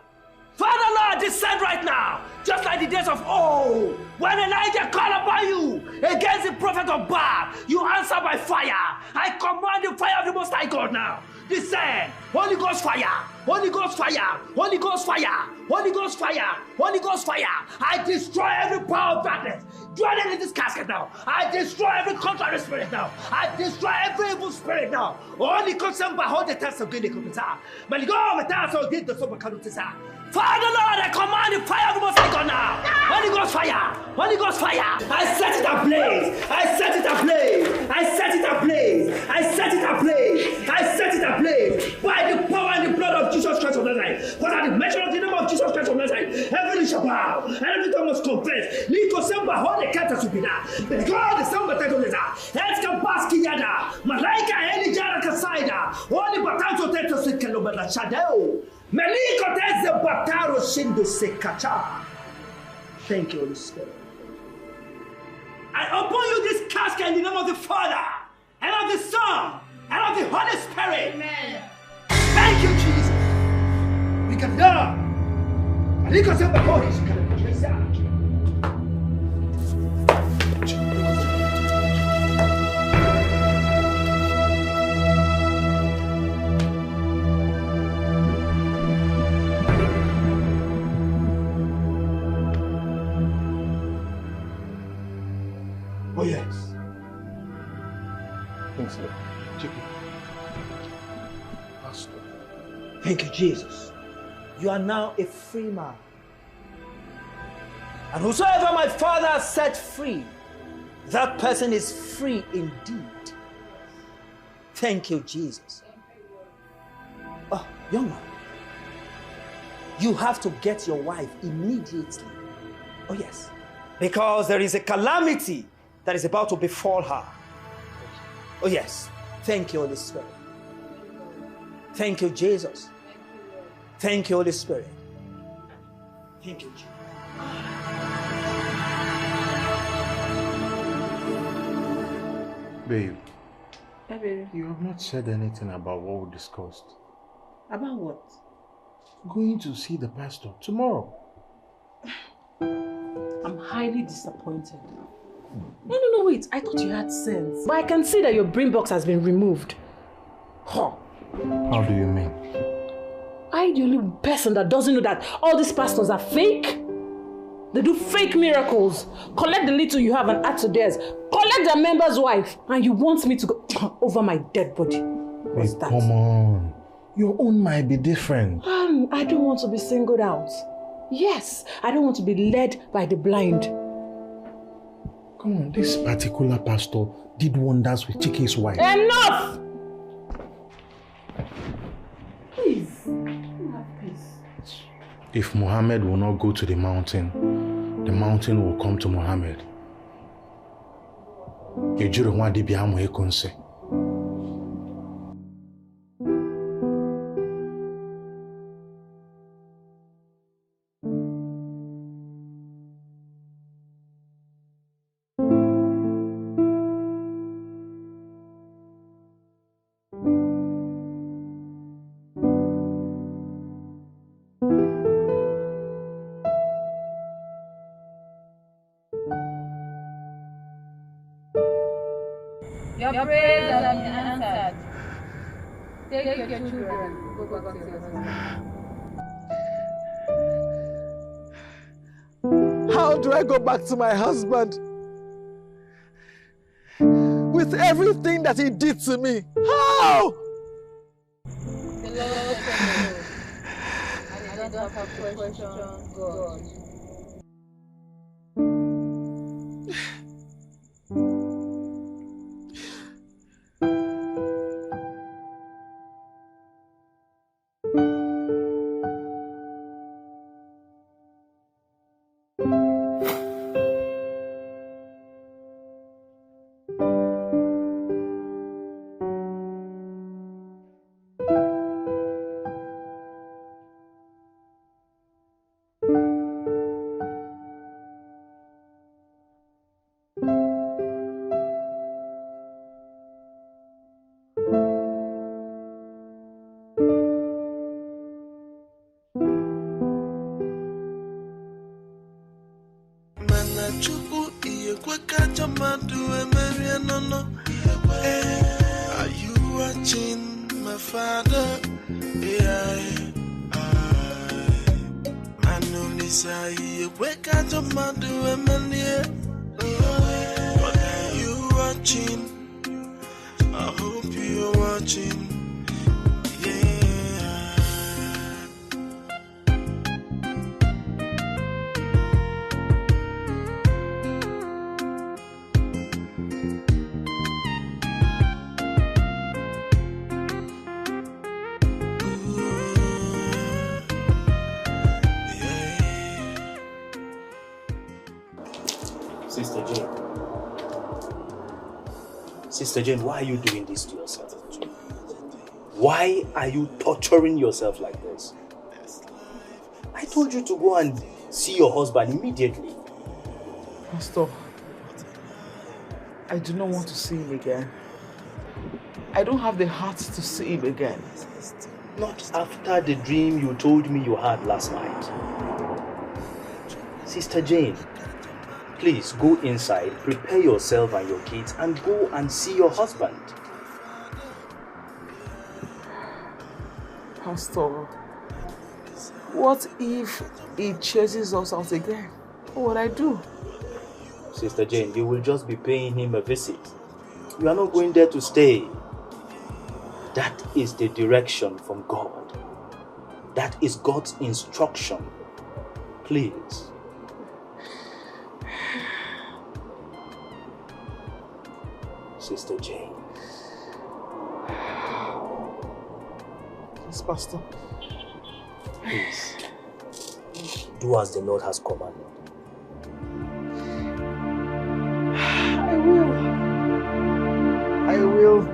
Father Lord, descend right now, just like the days of old, when Elijah called upon you against the prophet of Baal. You answer by fire. I command the fire of the Most High God now. Descend. Holy Ghost fire. Holy Ghost fire. Holy Ghost fire. Holy Ghost fire. Holy Ghost fire. I destroy every power of darkness dwelling in this casket now. I destroy every contrary spirit now. I destroy every evil spirit now. Holy Ghost, hold the test of good. Father Lord, I command the fire of the Most High God now. Holy Ghost fire. Holy Ghost fire. I set it ablaze. I set it ablaze. I set it ablaze. I set it ablaze. I set it ablaze. By the power and the blood of Jesus Christ of Nazareth. For at the mention of the name of Jesus Christ of Nazareth, every shall bow and every tongue must confess. Liko semba hode kata subina. But God is semba tetoleza. Eska baski yada. Malaika heli jara kasaida. Holy batanzo teto sekelo bada shadeo. Meliko teze bataro shindo sekacha. Thank you, Holy Spirit. I open you this casket in the name of the Father, and of the Son, and of the Holy Spirit. Amen. Thank you, Jesus. We can do. Maliko semba hodi shikala. Oh, yes. Thanks, Lord. Chiki, Thank you, Jesus. You are now a free man. And whosoever my Father has set free, that person is free indeed. Thank you, Jesus. Oh, young man, you have to get your wife immediately. Oh, yes. Because there is a calamity that is about to befall her. Oh, yes. Thank you, Holy Spirit. Thank you, Jesus. Thank you, Holy Spirit. Thank you, Jesus. Babe, Hey, baby. you have not said anything about what we discussed. About what? Going to see the pastor tomorrow. I'm highly disappointed. No, wait. I thought you had sense. But I can see that your brain box has been removed. Huh. How do you mean? I the only person that doesn't know that all these pastors are fake. They do fake miracles. Collect the little you have and add to theirs. Collect their member's wife. And you want me to go over my dead body. What's that? Come on. Your own might be different. I don't want to be singled out. Yes, I don't want to be led by the blind. Come on, this particular pastor did wonders with Chike's wife. Enough! Please, have peace. If Muhammad will not go to the mountain will come to Muhammad. Ejiro nwa dibia amu ekonse. Your prayers have been answered. Take your children, go back to your husband. How do I go back to my husband? With everything that he did to me. How? The Lord said, I don't have to question God. Are you watching my father? Wake up to my What are you watching? I hope you're watching. Sister Jane, why are you doing this to yourself? Why are you torturing yourself like this? I told you to go and see your husband immediately. Pastor, I do not want to see him again. I don't have the heart to see him again. Not after the dream you told me you had last night. Sister Jane, please go inside, prepare yourself and your kids, and go and see your husband. Pastor, what if he chases us out again? What would I do? Sister Jane, you will just be paying him a visit. You are not going there to stay. That is the direction from God. That is God's instruction. Please. Sister Jane. Yes, Pastor. Please. Do as the Lord has commanded. I will.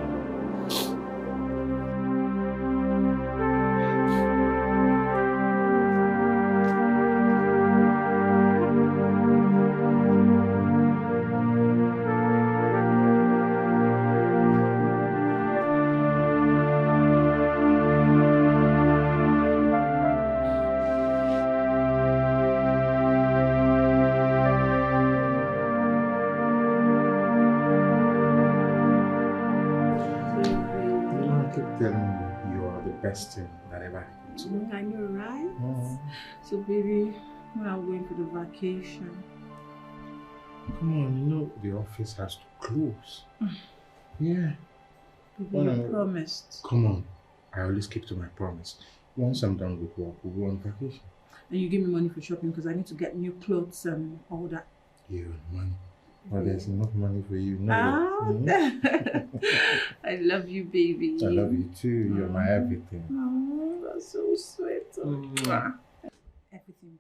Best thing that ever happened to me. I know, right? So, baby, when are we going for the vacation? Come on, you know the office has to close. Yeah. Baby, you promised. Come on, I always keep to my promise. Once I'm done with work, we'll go on vacation. And you give me money for shopping because I need to get new clothes and all that. You and money. Well, there's enough money for you. No. I love you, baby. I love you too. You're my everything. Oh, that's so sweet. Everything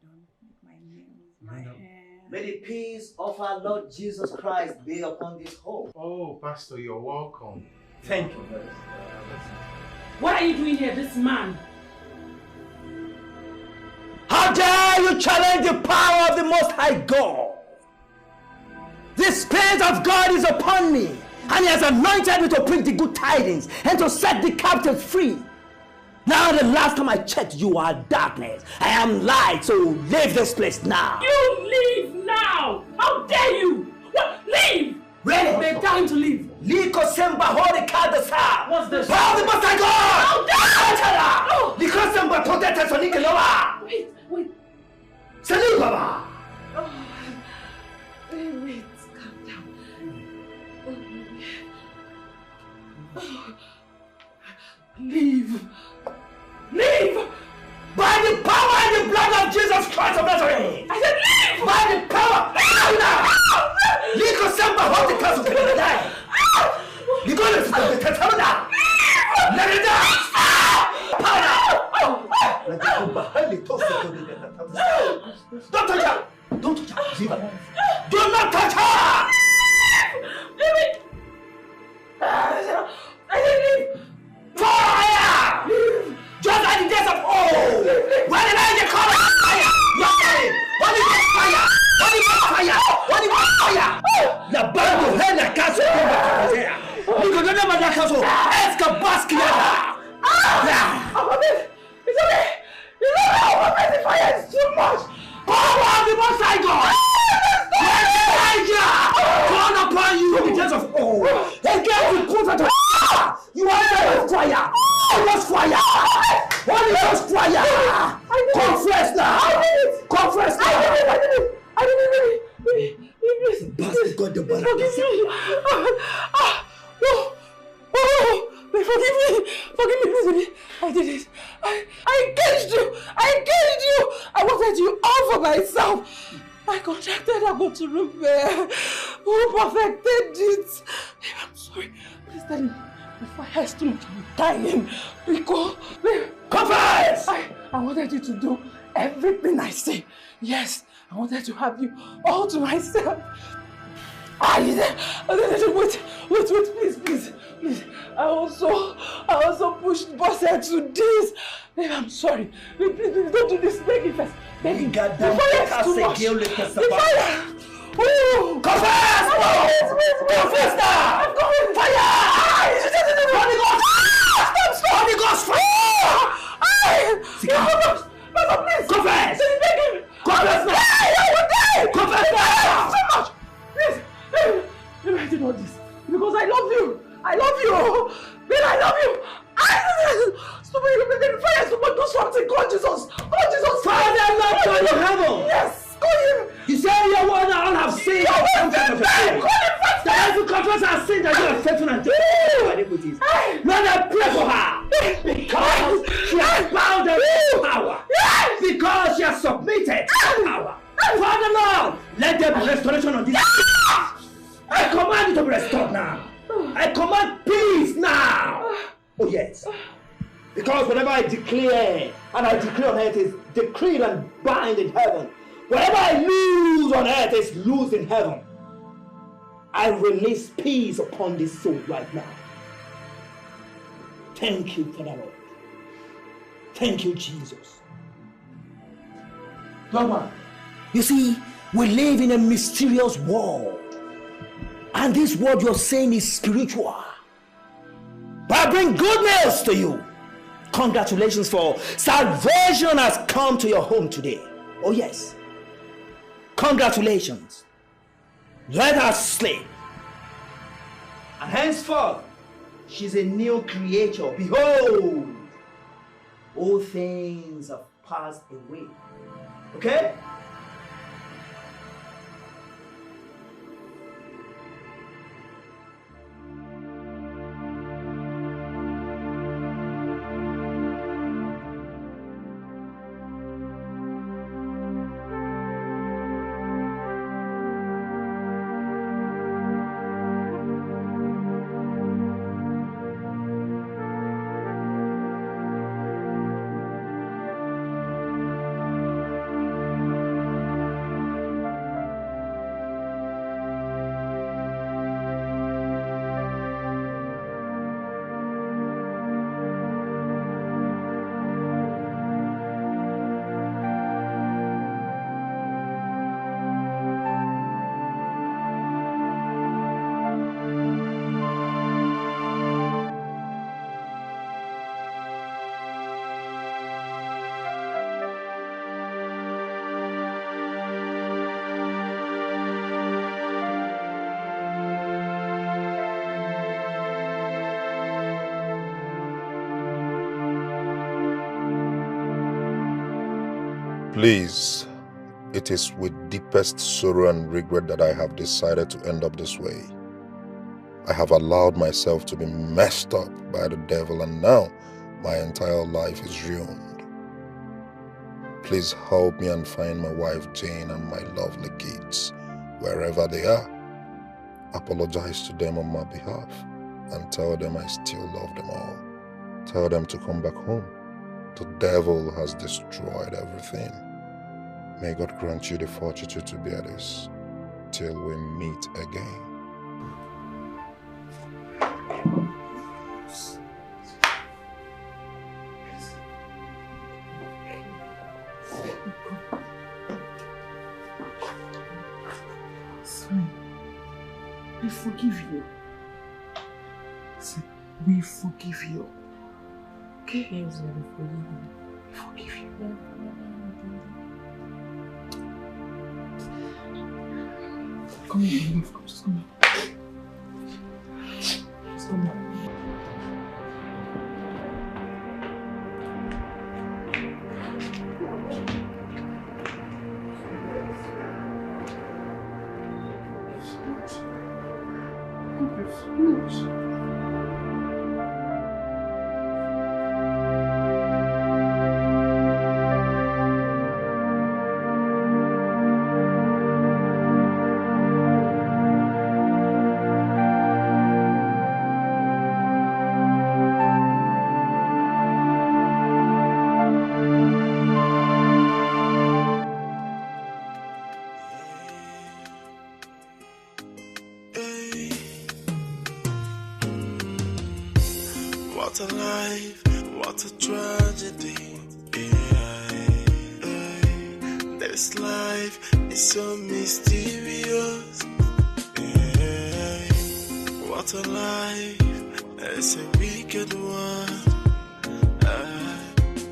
done. My nails, my hair. May the peace of our Lord Jesus Christ be upon this home. Oh, Pastor, you're welcome. Thank you very much. What are you doing here, this man? How dare you challenge the power of the Most High God? The Spirit of God is upon me, and He has anointed me to preach the good tidings and to set the captives free. Now, the last time I checked, you are darkness. I am light, so leave this place now. You leave now! How dare you! What? Leave! Really? Babe, tell him to leave. Liko semba hori kadasa. What's this? Power of the Most High God! How dare you! Liko semba totete sonike lowa. Wait. Salut, Baba. Wait. Leave! By the power and the blood of Jesus Christ of Nazareth! I said leave! By the power! Now! Liko semba hold the castle to the die! Liko semba the castle. Let it die! Don't touch her! Don't touch her! Do not touch her! I said leave! Fire! Just like the days of old! When the night call fire! Fire! When it was fire! When it was fire! When it was fire! La bando है ना caso como casería. Nico no me da caso. Es que basquiata. It's okay. You know how the fire is too much. Power of the Most High God. Call upon you in the days of old. They gave you prophet. You are the fire. It was fire. What is this fire? Confess now. Confess now. I didn't really. Bastard God the Barak. Forgive me. Forgive me, please. I did it. I engaged you. I wanted you all for myself. I contracted a go to repair. Who perfected it? I'm sorry. Please tell him. The fire is too much. I'm dying. Rico, confess! I wanted you to do everything I say. Yes, I wanted to have you all to myself. Wait, please. I also pushed Bossa to this. Babe, I'm sorry. Please, don't do this. Beg me first. Beg me. The fire is too much. The fire. Oh, confess! Confess now! I'm going. Fire! Holy Ghost! Stop! Holy Ghost! Fire! Papa, please! Confess! Beg him! Confess now! I will die! Confess now! So much! Please! Maybe I did all this because I love you! Babe, I love you! Stop it! The fire is supposed to do something! God Jesus! Father, Lord God of heaven! Yes! Call him! You say your word and all have sinned. That every confess has sinned that you are faithful and just iniquities. Lord, I pray for her. Because she has bowed down to power. Because she has submitted to power. Father Lord, let there be restoration on this. I command you to be restored now. I command peace now. Oh yes. Because whenever I declare, and I declare on earth is decreed and bind in heaven. Whatever I lose on earth is loose in heaven. I release peace upon this soul right now. Thank you, Father Lord. Thank you, Jesus. Mama, you see, we live in a mysterious world. And this word you're saying is spiritual. But I bring good news to you. Congratulations, for salvation has come to your home today. Oh yes. Congratulations. Let her sleep. And henceforth, she's a new creature. Behold, all things have passed away. Okay? Please, it is with deepest sorrow and regret that I have decided to end up this way. I have allowed myself to be messed up by the devil, and now my entire life is ruined. Please help me and find my wife Jane and my lovely kids, wherever they are. Apologize to them on my behalf and tell them I still love them all. Tell them to come back home. The devil has destroyed everything. May God grant you the fortitude to bear this till we meet again. Son, I forgive you. We forgive you. Okay? Yes, I forgive you. Come here, just come here. Just come here. What a life, what a tragedy. This life is so mysterious. What a life, it's a wicked one.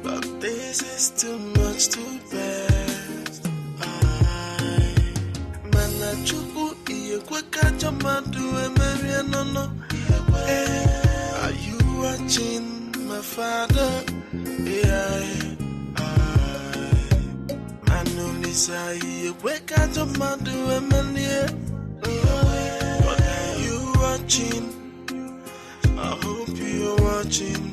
But this is too much to bear. Manachuku iye kweka jamadu emerianono. Are you watching my father? Manolisa iye kweka jamadu emerianono. But are you watching? I hope you're watching.